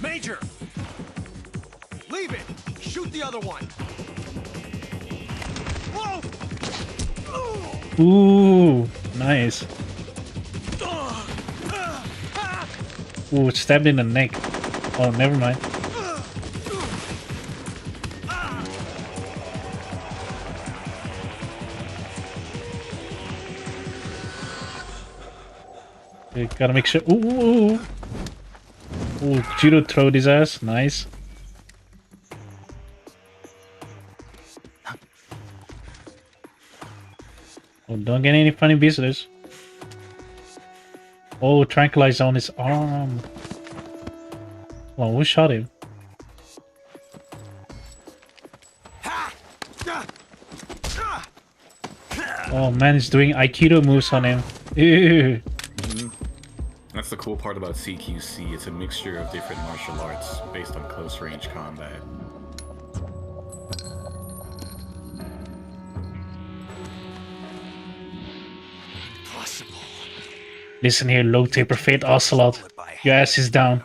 Major! Leave it! Shoot the other one! Whoa! Ooh, nice. Ooh, stabbed in the neck. Oh, never mind. Okay, gotta make sure. Ooh, ooh, judo throwed his ass. Nice. Oh, don't get any funny visitors. Oh, tranquilizer on his arm. Well, who shot him? Oh man, he's doing Aikido moves on him. Ew. That's the cool part about CQC. It's a mixture of different martial arts based on close range combat. Listen here, low taper fate Ocelot. Your ass is down.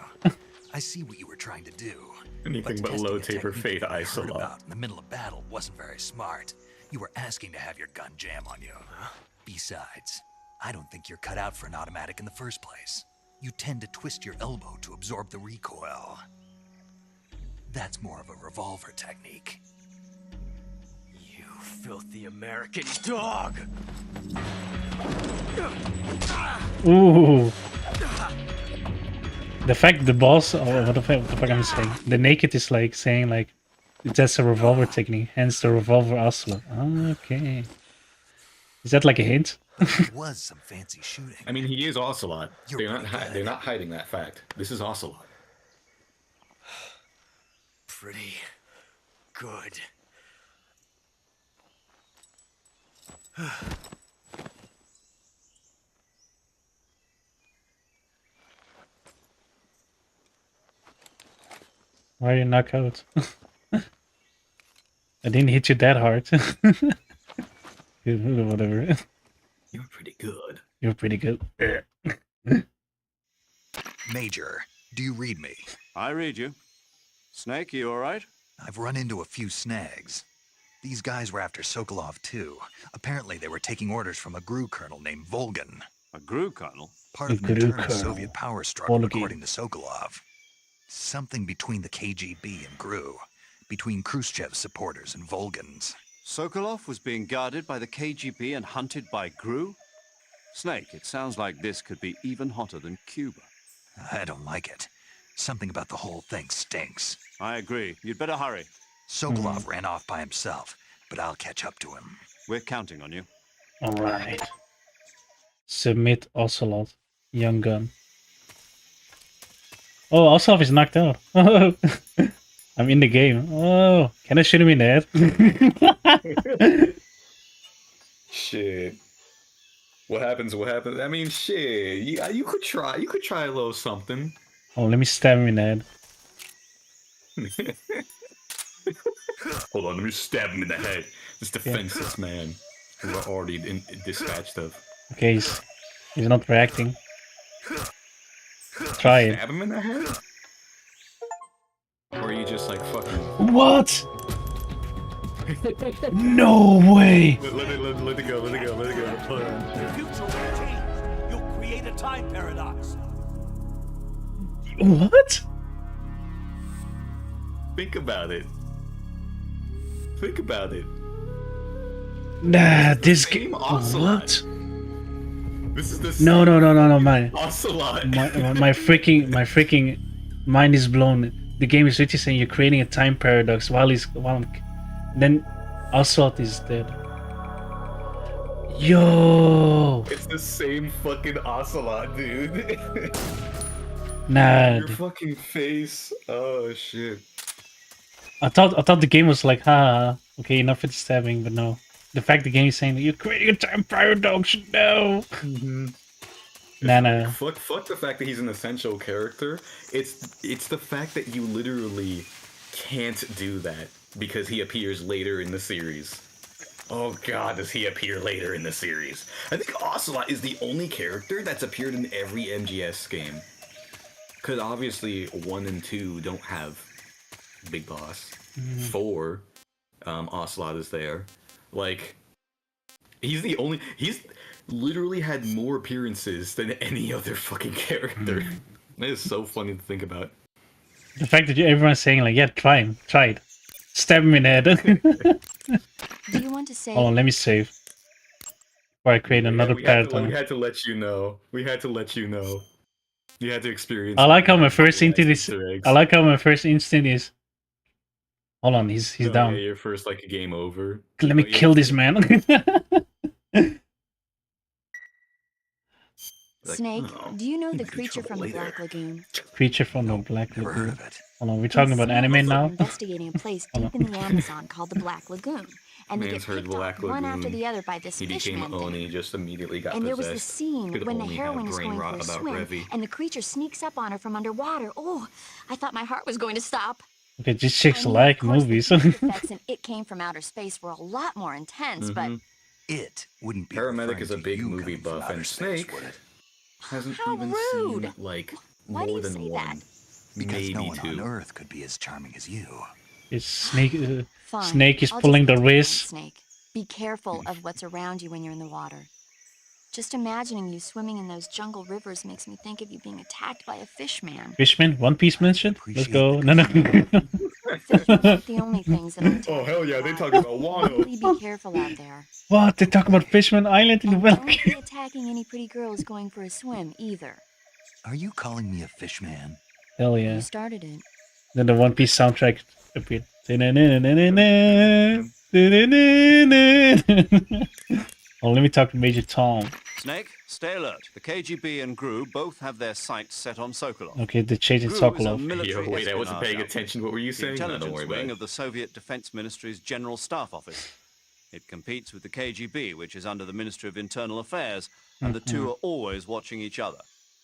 I see what you were trying to do. Anything but low taper fate Ocelot. In the middle of battle wasn't very smart. You were asking to have your gun jam on you. Besides, I don't think you're cut out for an automatic in the first place. You tend to twist your elbow to absorb the recoil. That's more of a revolver technique. You filthy American dog! Ooh. The fact the boss, oh, what the fuck I'm saying? The naked is like saying like that's a revolver technique, hence the revolver ocelot. Okay. Is that like a hint? It was some fancy shooting. I mean, he is Ocelot. You're They're not hiding that fact. This is Ocelot. Pretty good. Why are you knocked out? I didn't hit you that hard. Whatever. You're pretty good. You're pretty good. Major, do you read me? I read you. Snake, you all right? I've run into a few snags. These guys were after Sokolov too. Apparently they were taking orders from a GRU colonel named Volgan. A GRU colonel? Part of an internal Soviet power struggle, according to Sokolov. Something between the KGB and GRU. Between Khrushchev's supporters and Volgan's. Sokolov was being guarded by the KGB and hunted by GRU? Snake, it sounds like this could be even hotter than Cuba. I don't like it. Something about the whole thing stinks. I agree. You'd better hurry. Sokolov ran off by himself, but I'll catch up to him. We're counting on you. Alright. Submit Ocelot. Young gun. Oh, Ocelot is knocked out. Oh, I'm in the game. Oh, can I shoot him in the head? Shit. What happens? What happens? I mean, shit. You could try. You could try a little something. Oh, let me stab him in the head. Hold on, let me stab him in the head. This defenseless man who are already dispatched of. Okay, he's not reacting. Try it. Stab him in the head? Or are you just like fucking... What? No way! Let it go, let it go, let it go. The future will change. You'll create a time paradox. What? Think about it. Think about it. Nah, this game. What? This is the no, my Ocelot. my freaking mind is blown. The game is literally saying you're creating a time paradox while then Ocelot is dead. Yo! It's the same fucking Ocelot, dude. Nah. Your fucking face. Oh shit. I thought the game was like, okay, enough with the stabbing, but no. The fact the game is saying you're creating a time paradox, no. Nah. Fuck the fact that he's an essential character. It's the fact that you literally can't do that because he appears later in the series. Oh god, does he appear later in the series? I think Ocelot is the only character that's appeared in every MGS game. Because obviously 1 and 2 don't have Big Boss. 4, Ocelot is there. Like, he's literally had more appearances than any other fucking character. It is so funny to think about. The fact that everyone's saying like, yeah, try it. Stab him in the head. Do you want to say? Hold on, let me save. Before I create another paradigm. We had to let you know. We had to let you know. You had to experience. I like how my first instinct is. I like how my first instinct is. Hold on, he's down. Yeah, your first like game over. Let me kill this man. Snake, do you know the creature from the Black Lagoon? Creature from the Black Lagoon. Hold on, we're talking about anime now? Investigating a place deep in the Amazon called the Black Lagoon. And they get heard picked off one after the other by this he fishman became Oni, just immediately got and there possessed. was the scene Could when the only heroine have is brain going for rot a about swim, Revi. and the creature sneaks up on her from underwater. Oh, I thought my heart was going to stop. Okay, these chicks like movies. The effects in It Came From Outer Space were a lot more intense, but it wouldn't be. Paramedic is a big movie buff, and Snake hasn't even seen like why do more you than say one. That? Because maybe no one 2. on Earth could be as charming as you. It's Snake. Fine. Snake is I'll pulling just the go to wrist. Snake. Be careful of what's around you when you're in the water. Just imagining you swimming in those jungle rivers makes me think of you being attacked by a fish man. Fishman, One Piece mentioned. Let's go. No. Fish are not the only things that'll attack. Oh hell yeah, they talking about Wano. Wano. Be careful out there. What? They talk about Fishman Island in the Don't Welk. be attacking any pretty girls going for a swim either. Are you calling me a fish man? Hell yeah. You started it. Then the One Piece soundtrack appeared. Oh, let me talk to Major Tom. Snake, stay alert. The KGB and GRU both have their sights set on Sokolov. Okay, they're changing GRU is a Sokolov. military Yo, wait, I wasn't espionage paying outfit. attention. What were you The saying? No, don't intelligence worry about wing it. of the Soviet Defense Ministry's General Staff Office. It competes with the KGB, which is under the Ministry of Internal Affairs, and the two are always watching each other.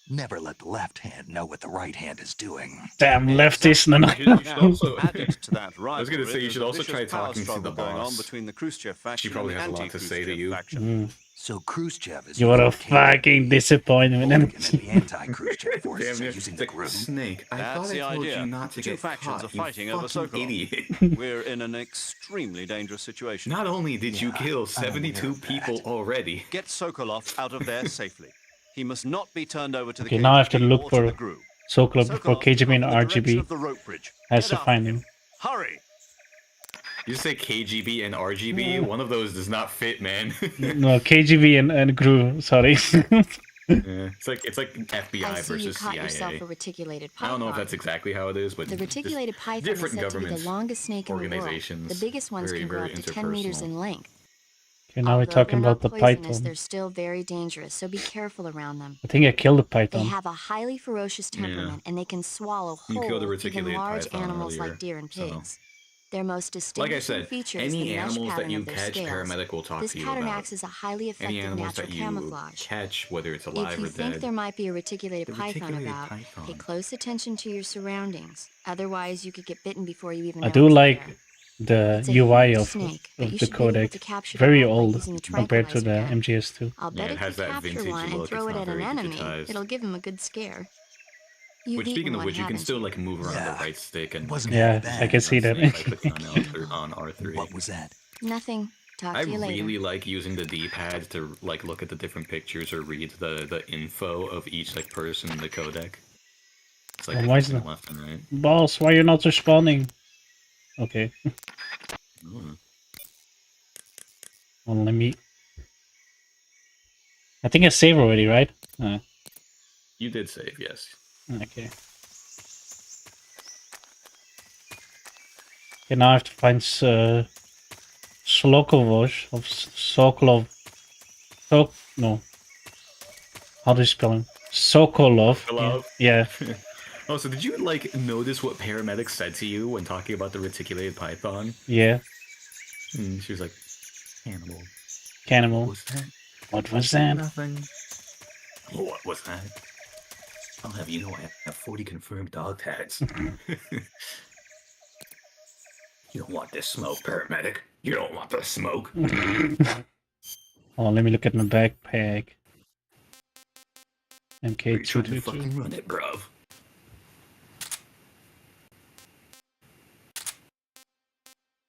Never let the left hand know what the right hand is doing. Damn leftist. No, Now, also- added to that I was gonna say, you rivalry, should there's a also vicious try power talking to the struggle going on boss. between the Khrushchev faction She probably and has the a lot to say to anti-Khrushchev you. faction. So Khrushchev is You are a using fucking disappointment. Volgan and the anti-Khrushchev forces Damn, are using it's the like, GRU. Snake, I That's thought the I told idea. you not to The two get factions caught, are fighting you over fucking Sokolov. idiot. We're in an extremely dangerous situation. Not only did you Yeah, kill I'm aware 72 of that. people already, Get Sokolov out of there safely. He must not be turned over to the Okay, KGB now I have to look or for to the GRU. Sokolov before Sokolov KGB and is off in the direction RGB of the rope bridge. has Get to after find him. Hurry! you just say KGB and RGB, one of those does not fit, man. No, KGB and GRU, sorry. Yeah, it's like FBI I see you versus caught CIA. yourself a reticulated python. I don't know if that's exactly how it is, but The just reticulated python is different said to be the governments, longest snake in the world. organizations, The biggest ones very, can grow very up to 10 meters interpersonal. in length. Okay, now we're Although talking they're about the not poisonous, python. they're still very dangerous, so be careful around them. I think I killed the They python. have a highly ferocious temperament, and they can swallow You killed a whole, even reticulated large python animals earlier, like deer and so- pigs. Their most Like I distinguishing said, feature is any the mesh animals that pattern you of their catch, scales. paramedic will talk This to you pattern about. acts as a highly Any effective animals natural that you camouflage. catch, whether it's If alive you or think dead. there might be a reticulated The python reticulated about, pay python. close attention to your surroundings. Otherwise, you could get bitten before you even I know do it's like there. the It's a UI huge of snake, but you the should be able codec. to capture Very them all by old using a compared to the tranquilizer gun. MGS2. I'll bet Yeah, it if has you that capture vintage one and look, throw it's it not at an very enemy, digitized. it'll give him a good scare. You've Which, eaten speaking of one, which, you can haven't still you? like move around Yeah. the right stick and Wasn't Yeah, bad. I can see that. Snake by clicking on R3. What was that? Nothing. Talk I to you later. really like using the D-pad to like look at the different pictures or read the info of each like person in the codec. It's like Why is clicking that? left and right. Boss, why you're not responding? Okay. Ooh. Well, let me... I think I saved already, right? You did save, yes. Okay. Okay, now I have to find Slokovos of Sokolov. No. How do you spell him? Sokolov. Sokolov? Yeah. Oh, so did you like notice what paramedic said to you when talking about the reticulated python? Yeah. She was like, "Cannibal." Cannibal. What was that? What was that? Nothing. What was that? I'll have you know I have 40 confirmed dog tags. You don't want this smoke, paramedic. You don't want the smoke. Oh, let me look at my backpack. Are you trying to MK222. fucking run it, bruv?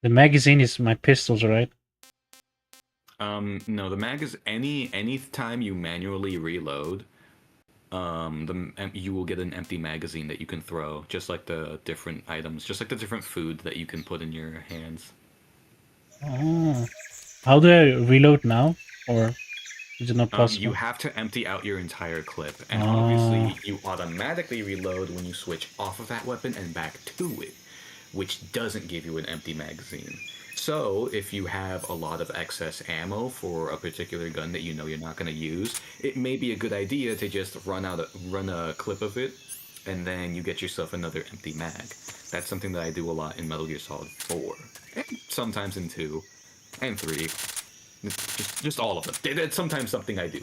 The magazine is my pistols, right? No, the mag is any time you manually reload, you will get an empty magazine that you can throw, just like the different items, just like the different food that you can put in your hands. Oh. How do I reload now? Or is it not possible? You have to empty out your entire clip, and obviously you automatically reload when you switch off of that weapon and back to it, which doesn't give you an empty magazine. So, if you have a lot of excess ammo for a particular gun that you know you're not going to use, it may be a good idea to just run a clip of it, and then you get yourself another empty mag. That's something that I do a lot in Metal Gear Solid 4, and sometimes in 2, and 3. Just all of them. That's sometimes something I do.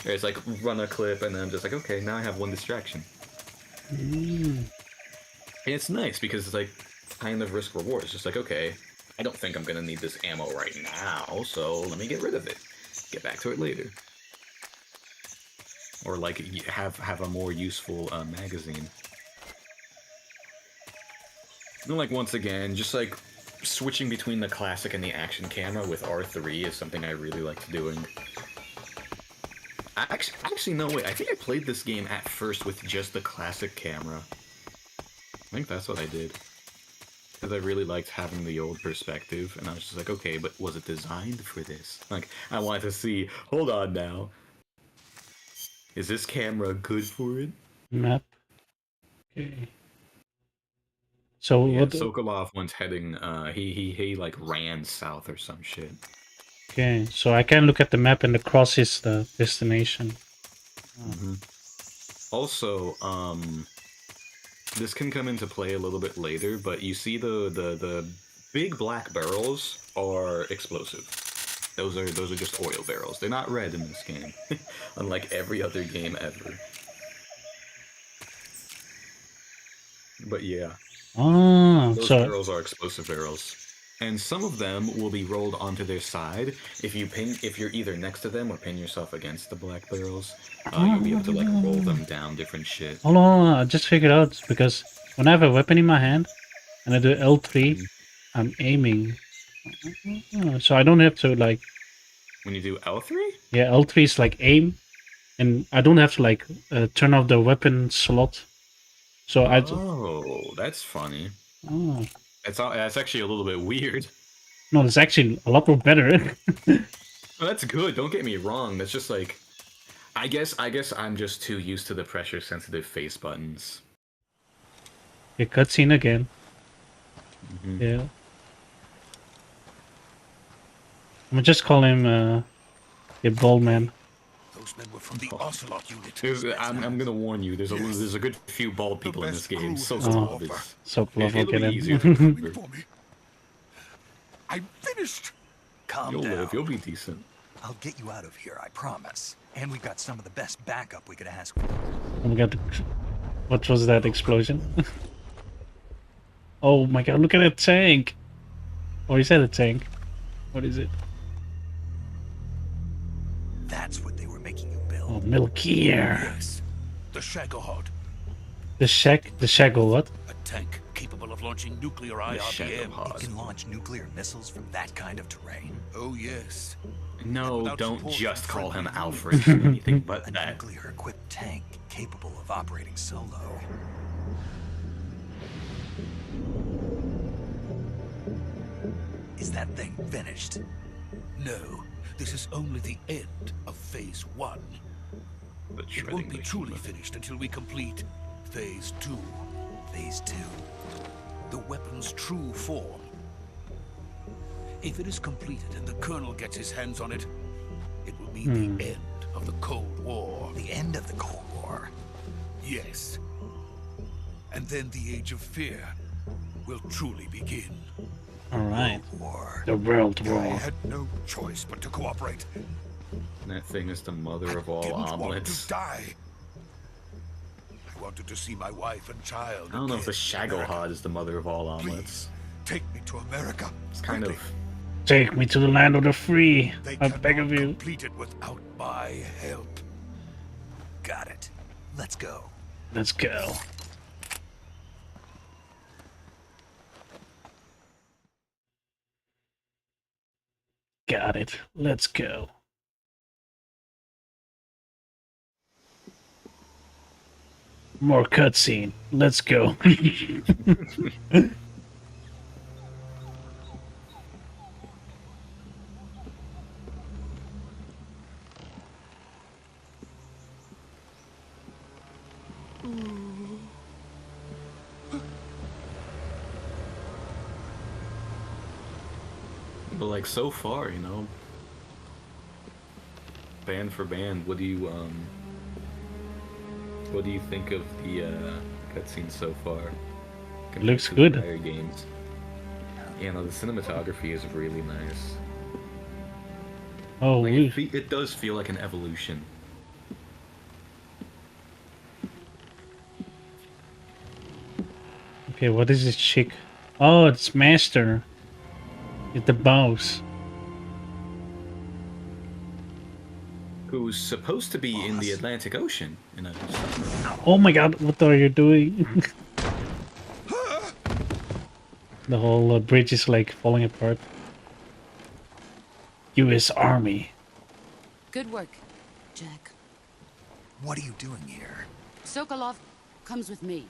It's like, run a clip, and then I'm just like, okay, now I have one distraction. And it's nice, because it's like, kind of risk-reward. It's just like, okay, I don't think I'm gonna need this ammo right now, so let me get rid of it. Get back to it later. Or like have a more useful magazine. And like once again, just like switching between the classic and the action camera with R3 is something I really like doing. Actually, no, wait, I think I played this game at first with just the classic camera. I think that's what I did. because I really liked having the old perspective, and I was just like, okay, but was it designed for this? Like, I wanted to see. Hold on now. Is this camera good for it? Map. Okay. So yeah, what? Sokolov once heading. He like ran south or some shit. Okay, so I can look at the map and the cross is the destination. Also, this can come into play a little bit later, but you see the big black barrels are explosive. Those are just oil barrels. They're not red in this game, unlike every other game ever. But yeah, those so barrels are explosive barrels, and some of them will be rolled onto their side. If you're either next to them or pin yourself against the black barrels, you'll be able to like roll them down different shit. hold on, I just figured out because when I have a weapon in my hand and I do L3, I'm aiming. So I don't have to like. When you do L3? Yeah, L3 is like aim, and I don't have to like turn off the weapon slot. So Oh, that's funny. Oh. That's actually a little bit weird. No, it's actually a lot more better. Well, that's good. Don't get me wrong. That's just like, I guess I'm just too used to the pressure-sensitive face buttons. Yeah, cutscene again. Yeah. I'm gonna just call him the bald man. Those men were from the Ocelot unit. I'm gonna warn you. There's a good few bald people in this game. Sokolov will get easier him. I'm finished. Calm down. You'll be decent. I'll get you out of here, I promise. And we've got some of the best backup we could ask for. Oh my god, what was that explosion? Oh my god, look at that tank! Oh, is that a tank? What is it? That's what they were making you build. Oh, Milkier. Yes, the Shagohod. The Shago what? A tank capable of launching nuclear IRBM. It can launch nuclear missiles from that kind of terrain. Oh yes. No, don't just call him Alfred. Anything but a that. nuclear-equipped tank capable of operating solo. Is that thing finished? No, this is only the end of Phase 1. It won't be truly finished until we complete Phase 2. Phase 2? The weapon's true form. If it is completed and the Colonel gets his hands on it, it will mean the end of the Cold War. The end of the Cold War? Yes. And then the Age of Fear will truly begin. Alright. War. The World War. I had no choice but to cooperate. That thing is the mother of all I didn't omelets. want to die. I wanted to see my wife and child. I don't know if the Shagohod is the mother of all omelets. Take me to America. It's kind of. Take me to the land of the free. I beg of you. Complete it without my help. Got it. Let's go. Let's go. Got it. Let's go. More cutscene. Let's go. But like so far, you know, band for band, what do you think of the cutscene so far? Looks good. Prior games. Yeah, no, the cinematography is really nice. Oh, like, it does feel like an evolution. Okay, what is this chick? Oh, it's Master. It's the boss. Who's supposed to be in the Atlantic Ocean? Oh my god, what are you doing? The whole bridge is like falling apart. U.S. Army. Good work, Jack. What are you doing here? Sokolov comes with me.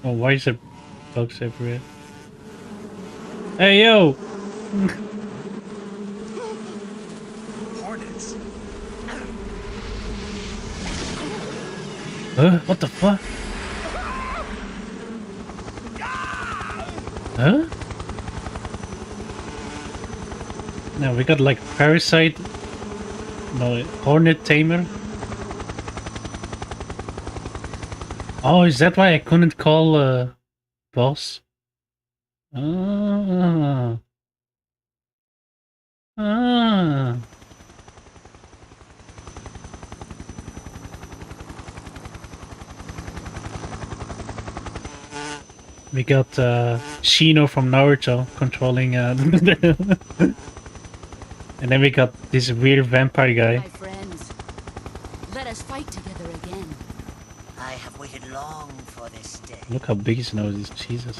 Oh, why is there bugs everywhere? Hey, yo! Hornets. What the fuck? Huh? No, we got like parasite. No, hornet tamer. Oh, is that why I couldn't call boss? Ah. Ah. We got Shino from Naruto controlling and then we got this weird vampire guy. My friends, let us fight together again. I have waited long for this day. Look how big his nose is, Jesus.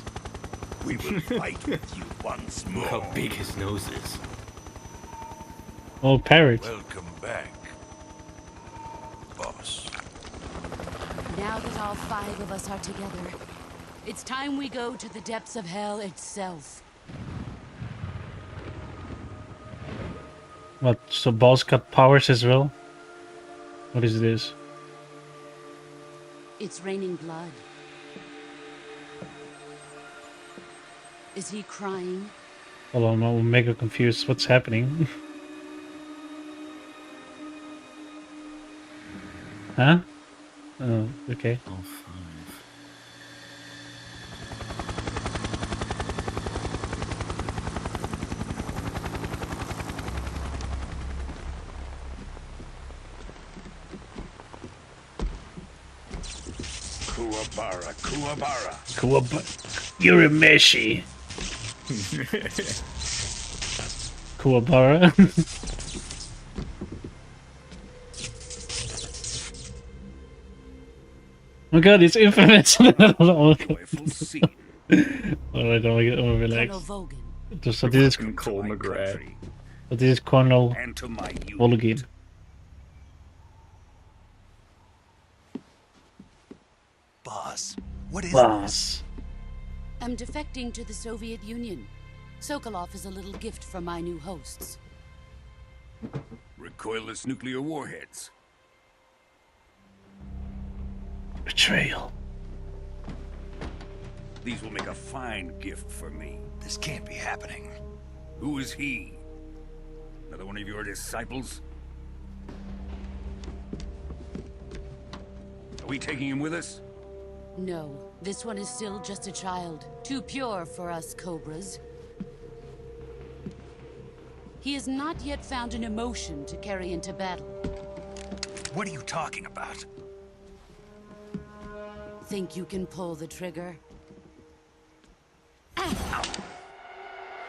We will fight with you once more. Look how big his nose is. Oh, parrot. Welcome back, boss. Now that all 5 of us are together, it's time we go to the depths of hell itself. What, so boss got powers as well? What is this? It's raining blood. Is he crying? Hold on, I'm mega confused. What's happening? Huh? Oh, okay. Oh, 5. Kuwabara, Kuwabara. Urimeshi. Kuwabara. Oh god, it's infamous. Alright, I'm relaxed. So this is Cole McGrath. So this is Colonel Volgin. Boss, what is Boss. I'm defecting to the Soviet Union. Sokolov is a little gift from my new hosts. Recoilless nuclear warheads. Betrayal. These will make a fine gift for me. This can't be happening. Who is he? Another one of your disciples? Are we taking him with us? No, this one is still just a child. Too pure for us Cobras. He has not yet found an emotion to carry into battle. What are you talking about? Think you can pull the trigger?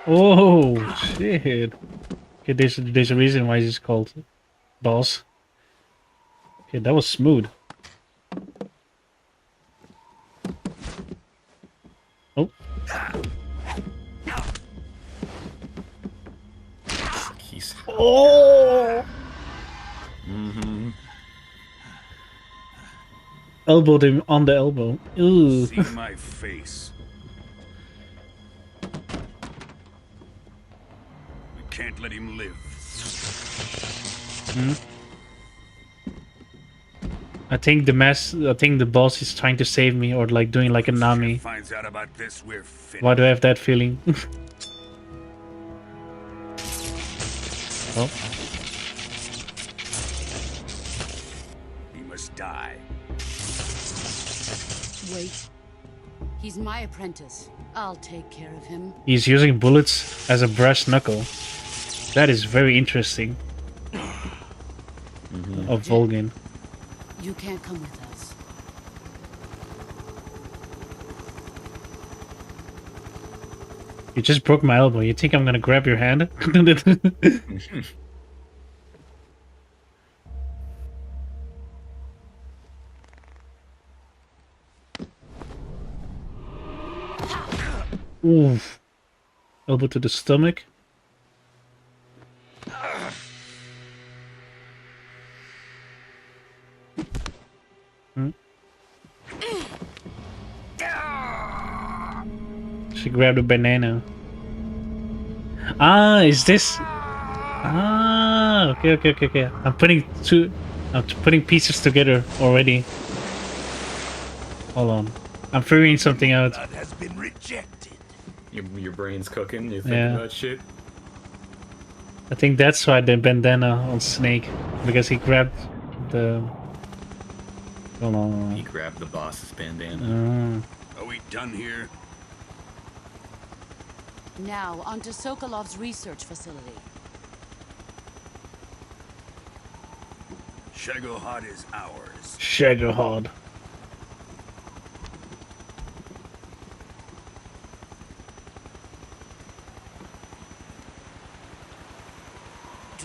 Oh shit. Okay, there's a reason why he's called boss. Okay, that was smooth. Oh. He's Oh. Mm-hmm. Elbowed him on the elbow. Ooh. See my face. We can't let him live. Hmm? I think the boss is trying to save me, or like doing like a Nami. Finds out about this, we're finished. Why do I have that feeling? Oh. He must die. Wait. He's my apprentice. I'll take care of him. He's using bullets as a brass knuckle. That is very interesting. Of Volgin. You can't come with us. You just broke my elbow. You think I'm gonna grab your hand? Oof. Elbow to the stomach. Hmm? She grabbed a banana. Ah, is this? Ah, okay. I'm putting pieces together already. Hold on. I'm figuring something out. That has been rejected. Your brain's cooking. You're thinking about shit. I think that's why the bandana on Snake, because he grabbed the. Hold on. He grabbed the boss's bandana. Are we done here? Now, onto Sokolov's research facility. Shagohod is ours. Shagohod.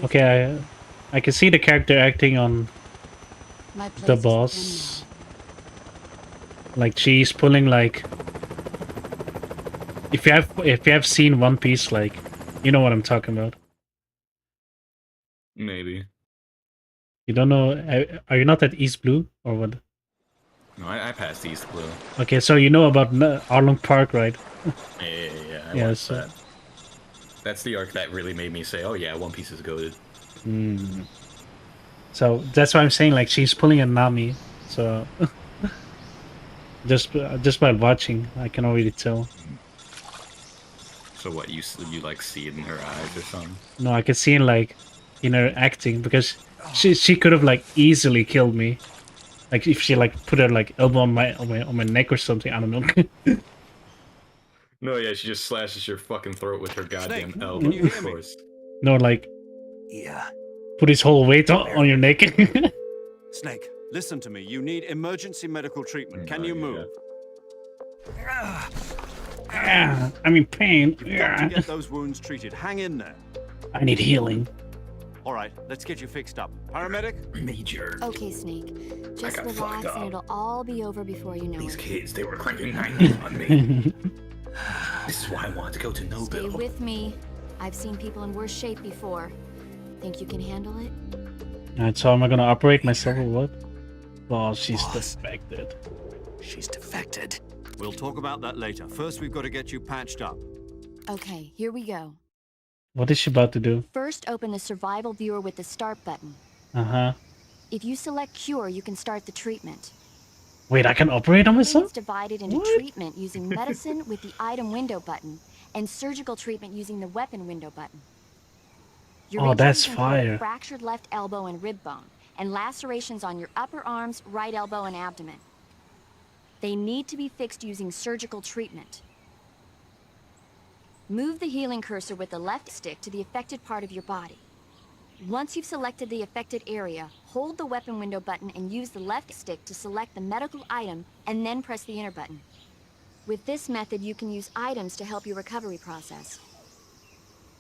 Okay, I can see the character acting on the boss. Like she's pulling like. If you have seen One Piece, like, you know what I'm talking about. Maybe. You don't know? Are you not at East Blue or what? No, I passed East Blue. Okay, so you know about Arlong Park, right? Yeah. I Yeah, watched so that. That's the arc that really made me say, "Oh yeah, One Piece is goated." So that's why I'm saying, like, she's pulling a Nami. So just by watching, I can already tell. So what you like see it in her eyes or something? No, I can see in her acting, because she could have like easily killed me, like if she like put her like elbow on my neck or something. I don't know. No, yeah, she just slashes your fucking throat with her goddamn Snake, elbow. can you hear Of me? course. No, like, Yeah. put his whole weight on your neck. Snake, listen to me. You need emergency medical treatment. Can you move? I'm in pain. You've got to get those wounds treated. Hang in there. I need healing. All right, let's get you fixed up. Paramedic? Major. Okay, Snake. Just got relax fucked and up. it'll all be over before you know These it. kids, they were cranking 90 on me. This is why I wanted to go to Stay Nobel. with me. I've seen people in worse shape before. Think you can handle it? Alright, so am I gonna operate myself or what? Oh, she's defected. She's defected. We'll talk about that later. First, we've got to get you patched up. Okay, here we go. What is she about to do? First, open the survival viewer with the start button. Uh-huh. If you select cure, you can start the treatment. Wait, I can operate on It's myself? divided into treatment using medicine with the item window button and surgical treatment using the weapon window button. Your Oh, that's injuries include fire. a fractured left elbow and rib bone, and lacerations on your upper arms, right elbow, and abdomen. They need to be fixed using surgical treatment. Move the healing cursor with the left stick to the affected part of your body. Once you've selected the affected area, hold the weapon window button and use the left stick to select the medical item, and then press the enter button. With this method, you can use items to help your recovery process.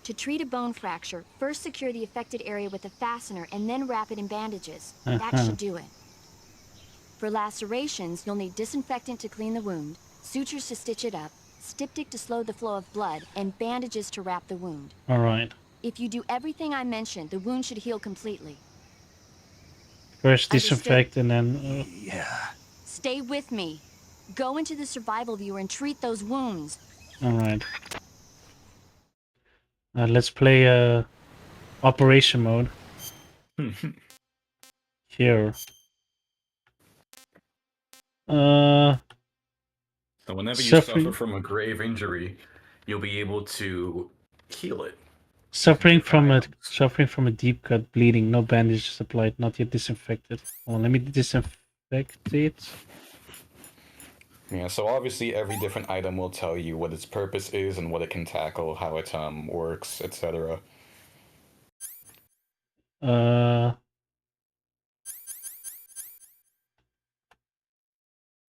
To treat a bone fracture, first secure the affected area with a fastener and then wrap it in bandages. That should do it. For lacerations, you'll need disinfectant to clean the wound, sutures to stitch it up, styptic to slow the flow of blood, and bandages to wrap the wound. Alright. If you do everything I mentioned, the wound should heal completely. First Understood. disinfect and then... Yeah. Stay with me. Go into the survival viewer and treat those wounds. Alright. Let's play operation mode. Here. So whenever you Suffering- suffer from a grave injury, you'll be able to heal it. Suffering from a deep cut, bleeding, no bandages applied, not yet disinfected. Oh, let me disinfect it. Yeah, so obviously every different item will tell you what its purpose is and what it can tackle, how it works, etc.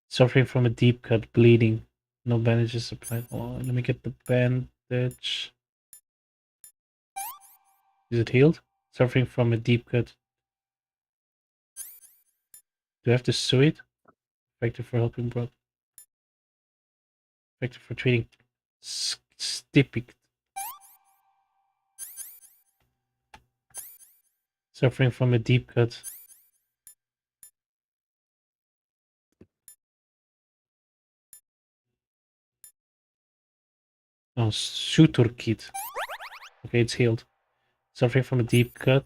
Suffering from a deep cut, bleeding, no bandages applied. Oh, let me get the bandage. Is it healed? Suffering from a deep cut. Do I have to sew it? Effective for helping blood. Effective for treating stipic. Suffering from a deep cut. Oh, suture kit. Okay, it's healed. Suffering from a deep cut.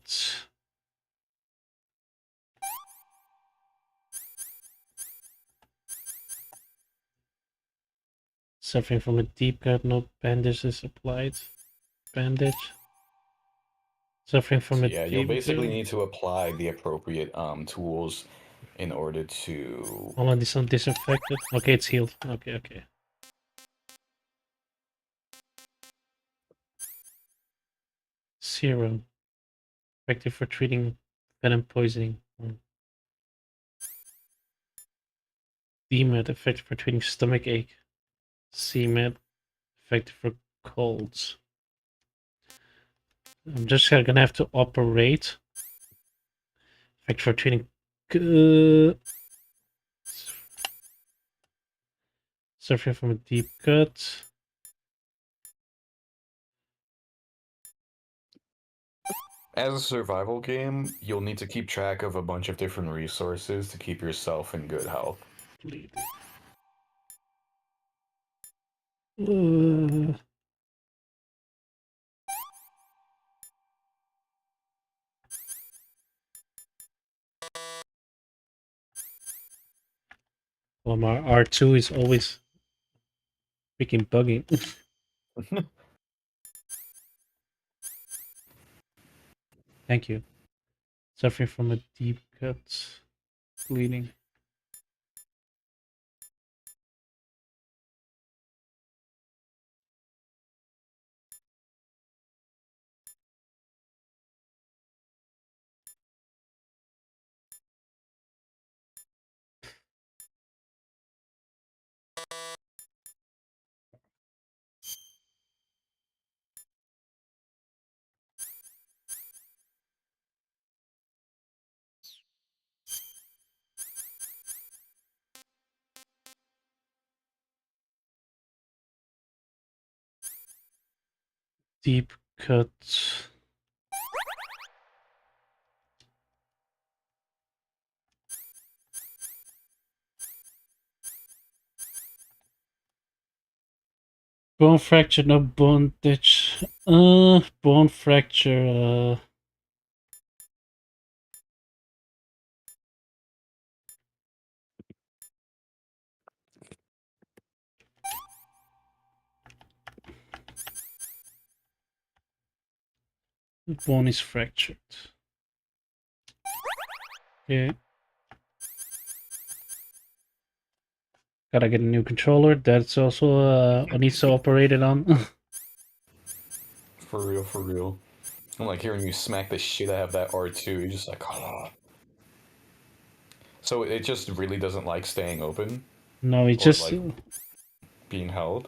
Suffering from a deep cut, no bandages applied. Bandage. Suffering from a Yeah, you'll deep basically cut. need to apply the appropriate tools in order to... All of this on disinfected. Okay, it's healed. Okay, okay. Serum. Effective for treating venom poisoning. DMED, effective for treating stomach ache. CMED, effective for colds. I'm just gonna have to operate. Effective for treating... suffering from a deep cut. As a survival game, you'll need to keep track of a bunch of different resources to keep yourself in good health. Well, my R2 is always freaking bugging. Thank you. Suffering from a deep cut. Bleeding. Deep cut. Bone fracture, no bondage. Bone fracture. Bone is fractured. Okay. Gotta get a new controller. That's also needs to operate it on. For real, for real. I'm like hearing you smack the shit out of that R2, you're just like, oh. So it just really doesn't like staying open? No, it or just... like being held?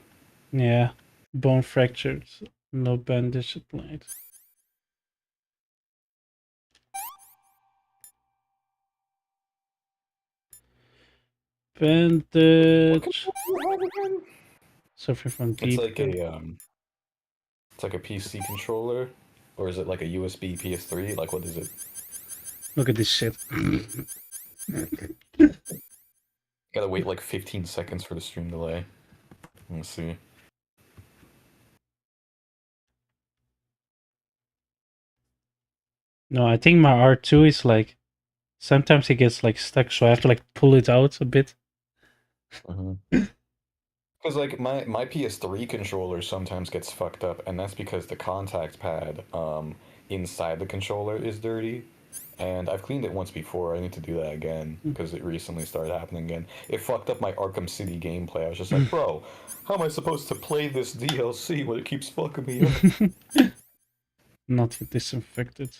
Yeah. Bone fractured. No bandage applied. Bandage. Suffering from deep... It's like a PC controller? Or is it like a USB PS3? Like, what is it? Look at this shit. Gotta wait like 15 seconds for the stream delay. Let's see. No, I think my R2 is like... Sometimes it gets like stuck, so I have to like pull it out a bit. Because like my PS3 controller sometimes gets fucked up, and that's because the contact pad inside the controller is dirty. And I've cleaned it once before. I need to do that again because it recently started happening again. It fucked up my Arkham City gameplay. I was just like, bro, how am I supposed to play this DLC when it keeps fucking me up? Not yet disinfected.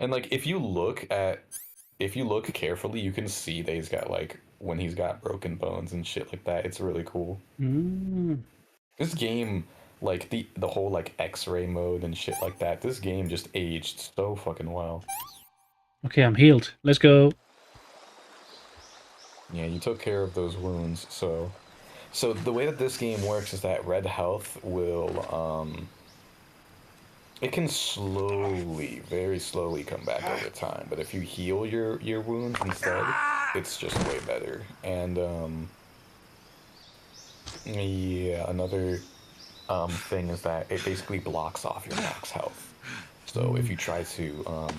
And like if you look carefully, you can see that he's got like when he's got broken bones and shit like that. It's really cool. This game, like the whole like X-ray mode and shit like that, this game just aged so fucking well. Okay, I'm healed. Let's go. Yeah, you took care of those wounds, so the way that this game works is that red health will It can slowly, very slowly come back over time, but if you heal your wounds instead, it's just way better. And yeah, another thing is that it basically blocks off your max health. So if you try to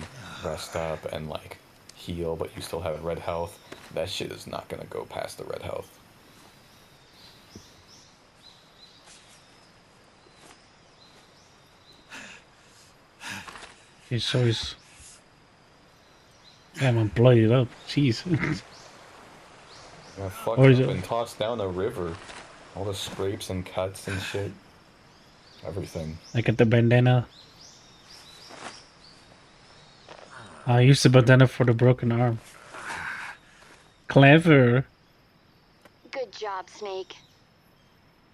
rest up and like heal, but you still have red health, that shit is not gonna go past the red health. It's always. Yeah, man, bloody it up. Jeez. Yeah, fucked Or up is it- and tossed down a river. All the scrapes and cuts and shit. Everything. I got the bandana. I used the bandana for the broken arm. Clever. Good job, Snake.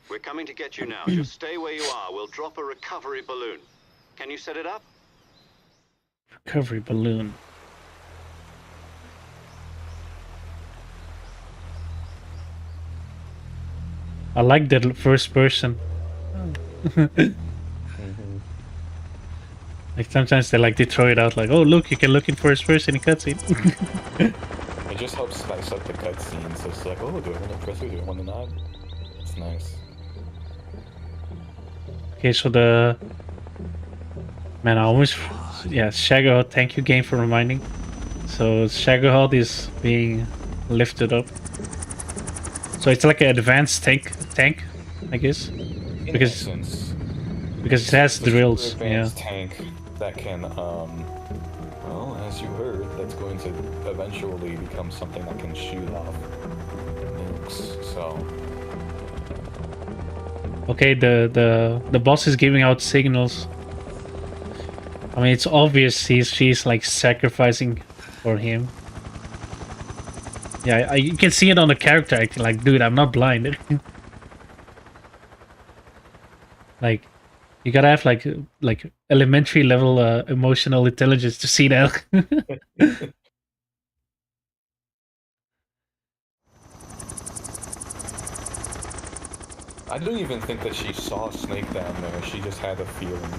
We're coming to get you now. Just stay where you are. We'll drop a recovery balloon. Can you set it up? Recovery balloon. I like that first person. Like sometimes they throw it out like, oh look, you can look in first person in cutscene. It just helps spice up the cutscenes. So it's like, oh, do I want to press it? Do I want to not? It's nice. Okay, so the man, I almost Shaggerhod. Thank you, game, for reminding. So Shaggerhod is being lifted up. So it's like an advanced tank, I guess, because it has drills. Yeah. Tank that can, well, as you heard, that's going to eventually become something that can shoot off nukes. So. Okay, the boss is giving out signals. I mean, it's obvious she's like sacrificing for him. Yeah, you can see it on the character acting. Like, dude, I'm not blind. Like, you gotta have like elementary level emotional intelligence to see that. I don't even think that she saw Snake down there. She just had a feeling.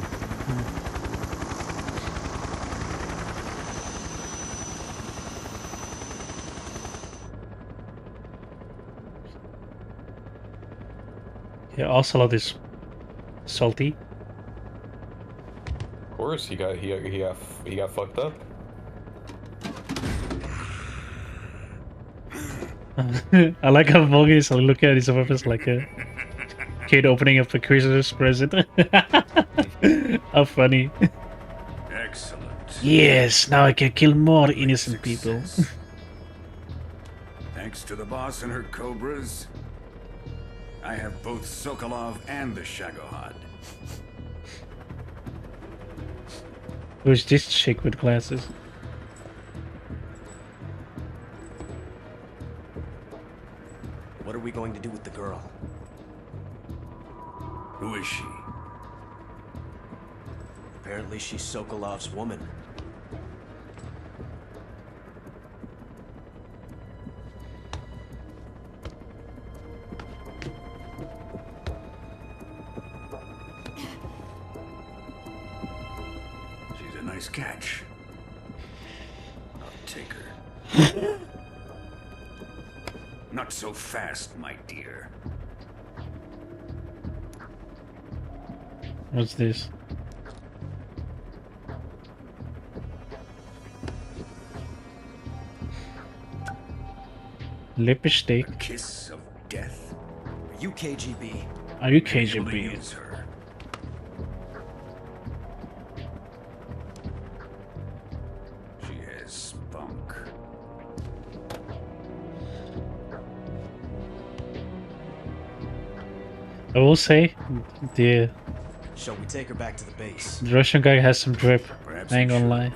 Yeah, Ocelot is salty. Of course, he got fucked up. I like how Volga is looking at his weapons like a kid opening up a Christmas present. How funny. Excellent. Yes, now I can kill more innocent people. Thanks to the boss and her cobras, I have both Sokolov and the Shaggerhod. Who's this chick with glasses? What are we going to do with the girl? Who is she? Apparently she's Sokolov's woman. She's a nice catch. I'll take her. Not so fast, my dear. What's this? Lipstick. A kiss of death. Are you KGB? Are you Able to KGB? use her. She has spunk. I will say, the Shall we take her back to the base? Russian guy has some drip. Perhaps I ain't gonna lie.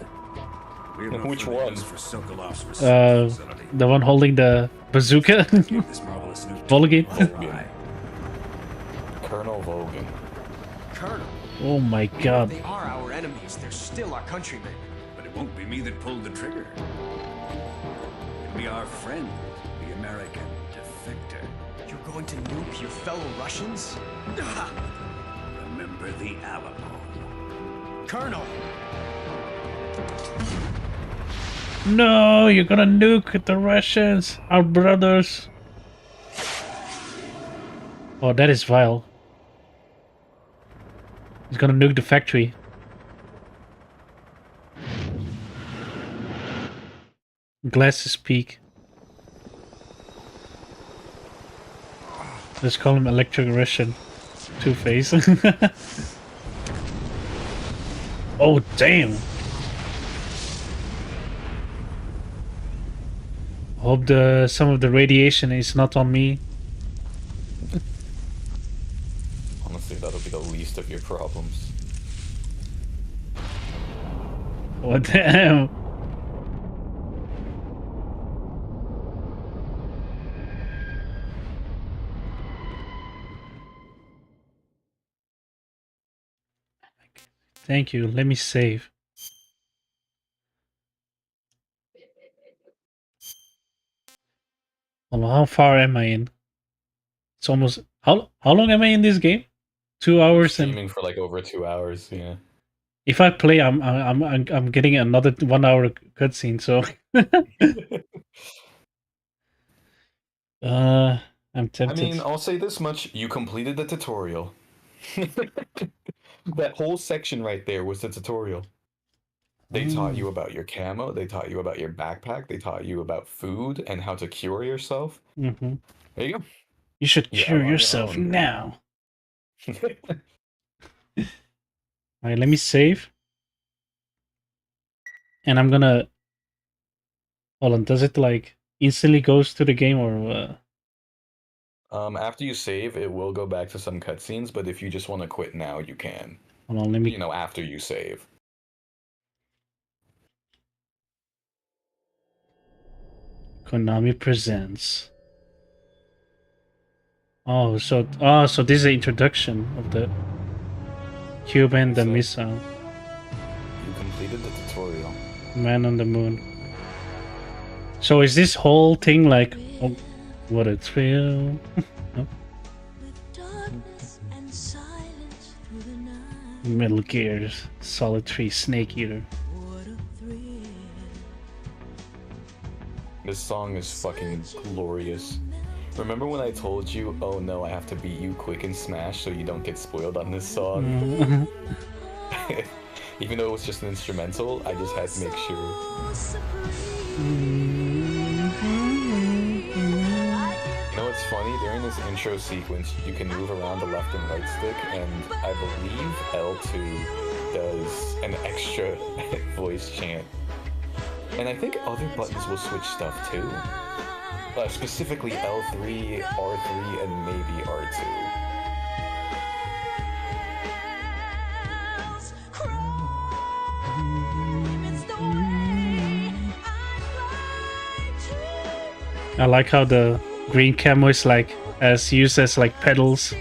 We have no Which further one? use for Sokolov's research facility. The one holding the bazooka. Give this marvelous new Volgin. Vogan. Colonel Vogan. Colonel, Oh my god. they are our enemies. They're still our countrymen. But it won't be me that pulled the trigger. It'll be our friend, the American defector. You're going to nuke your fellow Russians? Remember the Alamo. Colonel! No, you're gonna nuke the Russians, our brothers. Oh, that is vile. He's gonna nuke the factory. Glasses peak. Let's call him Electric Russian. Two-Face. Oh, damn. Hope some of the radiation is not on me. Honestly, that'll be the least of your problems. Oh, damn. Thank you. Let me save. Hold on, how far am I in? It's almost how long am I in this game? 2 hours and Streaming for like over 2 hours. Yeah. if I play, I'm getting another 1 hour cutscene. So I'm tempted. I mean, I'll say this much: you completed the tutorial. That whole section right there was the tutorial. They taught you about your camo, they taught you about your backpack, they taught you about food and how to cure yourself. Mm-hmm. There you go. You should cure yourself now. Alright, let me save. And I'm gonna... Hold on, does it like instantly goes to the game or... After you save, it will go back to some cutscenes, but if you just want to quit now, you can. Hold on, let me... You know, after you save. Konami presents. Oh, so so this is the introduction of the cube and the missile. You completed the tutorial. Man on the moon. So is this whole thing like, oh, what a thrill? Nope. Metal Gear Solid 3 Snake Eater. This song is fucking glorious. Remember when I told you, oh no, I have to beat you quick in Smash so you don't get spoiled on this song? Even though it was just an instrumental, I just had to make sure. You know what's funny? During this intro sequence, you can move around the left and right stick, and I believe L2 does an extra voice chant. And I think other buttons will switch stuff too. Specifically L3, R3, and maybe R2. I like how the green camo is like as used as like pedals.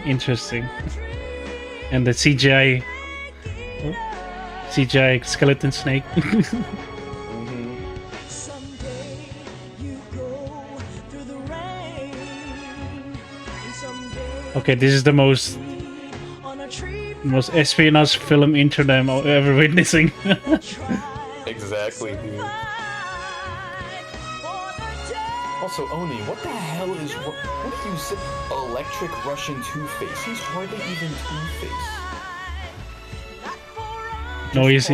Interesting. And the CGI skeleton snake. Okay, this is the most espionage film intro I'm ever witnessing. Exactly, dude. Also, Oni, what the hell is... What do you say? Electric Russian Two-Face? He's hardly even Two-Face. No, he's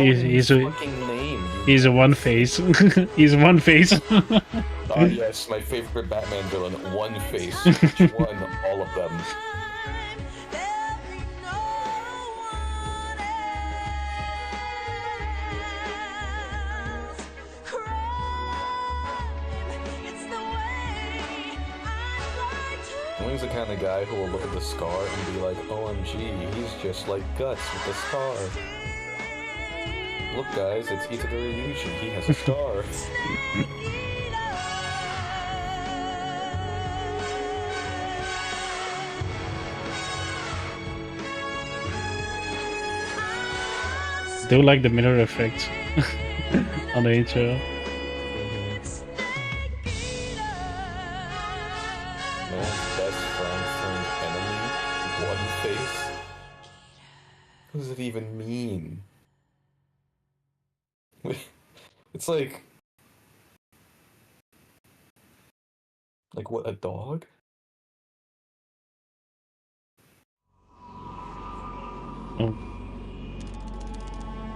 a one face. He's one face. Ah, yes, my favorite Batman villain, One Face. Which one? All of them. He's the kind of guy who will look at the scar and be like, OMG, he's just like Guts with the scar. Look guys, it's Itadori Yuji, he has a scar. Do like the mirror effect on the intro. What does it even mean? It's like what, a dog? Oh.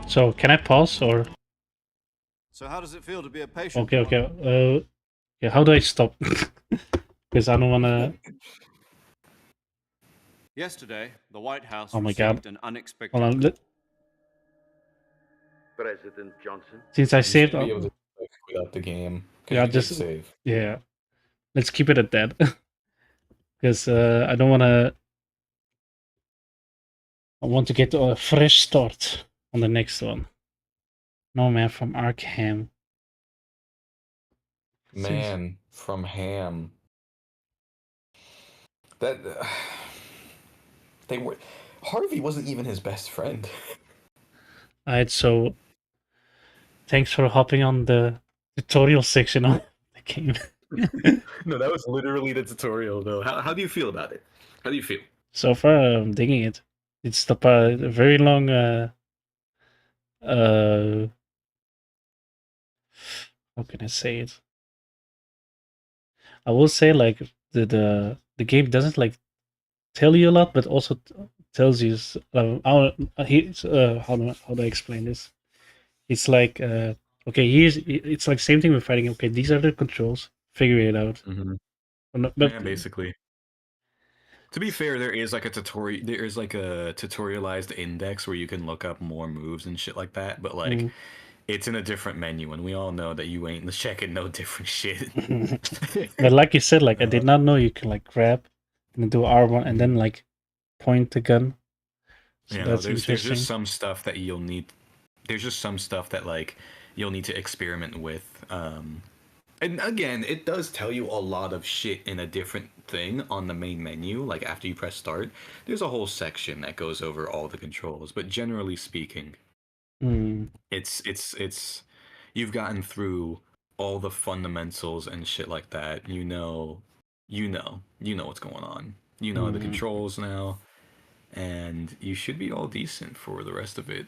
So can I pause or? So how does it feel to be a patient? Okay. Yeah, how do I stop? Because I don't wanna. Yesterday, the White House Oh my received god. an unexpected. Hold on. President Johnson. Since I You saved. should be able to quit out the game because Yeah, you did just save. yeah. Let's keep it at that. Because I don't wanna. I want to get a fresh start on the next one. No man from Arkham. Man from Ham. That they were. Harvey wasn't even his best friend. Alright, so thanks for hopping on the tutorial section of the game. No, that was literally the tutorial, though. How do you feel about it? How do you feel? So far, I'm digging it. It's the very long. How can I say it? I will say like the game doesn't like tell you a lot, but also tells you. How do I explain this? It's like okay, it's like same thing with fighting. Okay, these are the controls. Figure it out. But Yeah, basically. To be fair, there is like a tutorial. There is like a tutorialized index where you can look up more moves and shit like that. But like, it's in a different menu, and we all know that you ain't checking no different shit. But like you said, like I did not know you can like grab and do R1 and then like point the gun. So Yeah, that's there's interesting. just some stuff that you'll need. There's just some stuff that like you'll need to experiment with. And again, it does tell you a lot of shit in a different thing on the main menu. Like after you press start, there's a whole section that goes over all the controls. But generally speaking, it's you've gotten through all the fundamentals and shit like that. You know what's going on. You know the controls now, and you should be all decent for the rest of it.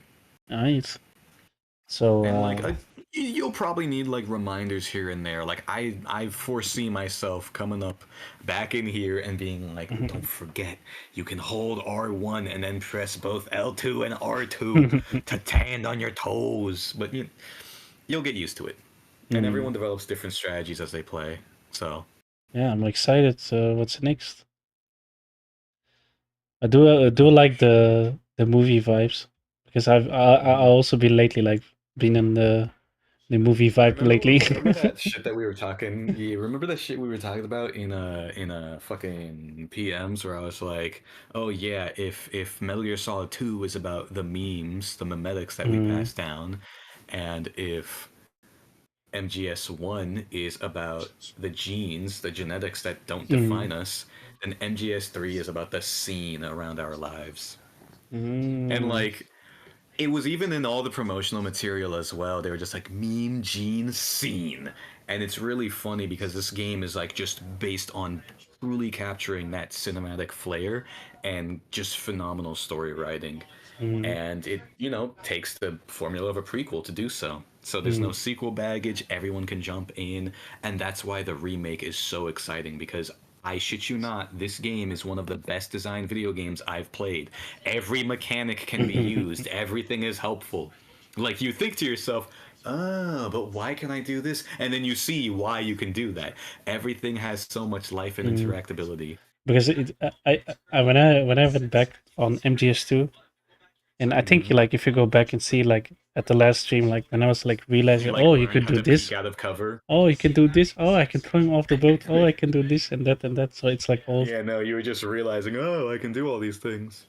Nice. So and like you'll probably need like reminders here and there. Like I foresee myself coming up back in here and being like, don't forget, you can hold R1 and then press both L2 and R2 to stand on your toes. But you'll get used to it. And everyone develops different strategies as they play. So yeah, I'm excited. What's next? I do like the movie vibes because I also been lately like been in the movie vibe lately. Remember that shit that we were talking? Yeah, remember that shit we were talking about in a fucking PMs where I was like, oh yeah, if Metal Gear Solid 2 is about the memes, the memetics that we pass down, and if MGS1 is about the genes, the genetics that don't define us, then MGS3 is about the scene around our lives. And like, it was even in all the promotional material as well. They were just like meme gene scene. And it's really funny because this game is like just based on truly capturing that cinematic flair and just phenomenal story writing. And it, takes the formula of a prequel to do so. So there's no sequel baggage, everyone can jump in, and that's why the remake is so exciting because I shit you not, this game is one of the best designed video games I've played. Every mechanic can be used, everything is helpful. Like, you think to yourself, but why can I do this? And then you see why you can do that. Everything has so much life and interactability. Because when I went back on MGS2, and I think like if you go back and see like at the last stream, like when I was like realizing, Like, you could do this. Out of cover. Oh, you can do this. Oh, I can throw him off the boat. Oh, I can do this and that and that. So it's like all. Yeah, no, you were just realizing, I can do all these things.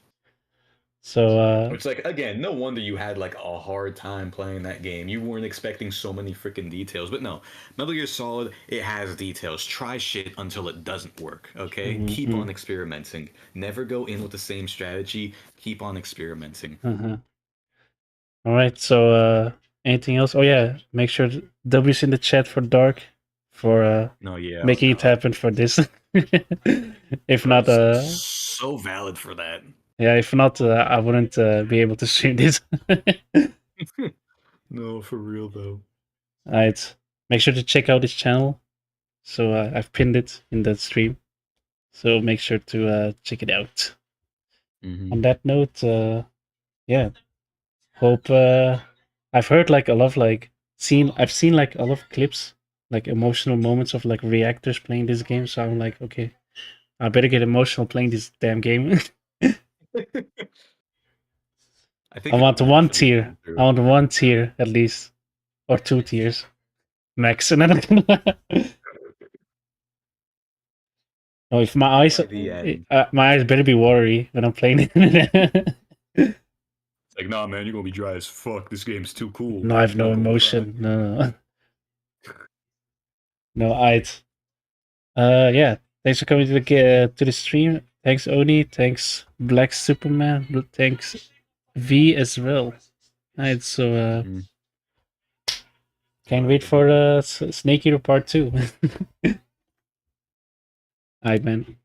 So it's like, again, no wonder you had like a hard time playing that game. You weren't expecting so many freaking details. But no, Metal Gear Solid, it has details. Try shit until it doesn't work, okay? Keep on experimenting. Never go in with the same strategy. Keep on experimenting. All right, so anything else? Oh yeah, make sure W's in the chat for Dark for making it happen for this. If not, so valid for that. Yeah, if not, I wouldn't be able to stream this. No, for real though. Alright, make sure to check out his channel. So I've pinned it in the stream. So make sure to check it out. On that note, yeah. Hope I've heard like a lot of like I've seen like a lot of clips, like emotional moments of like reactors playing this game. So I'm like, okay, I better get emotional playing this damn game. I want one tier. I want one tier at least, or 2 tiers, max. And then no, if my eyes, my eyes better be watery when I'm playing it. It's like, nah, man, you're gonna be dry as fuck. This game's too cool. No, I have no emotion. No. No, yeah. Thanks for coming to the stream. Thanks Oni. Thanks Black Superman. Thanks V as well. Alright, so can't wait for Snake Eater Part 2. Alright, man.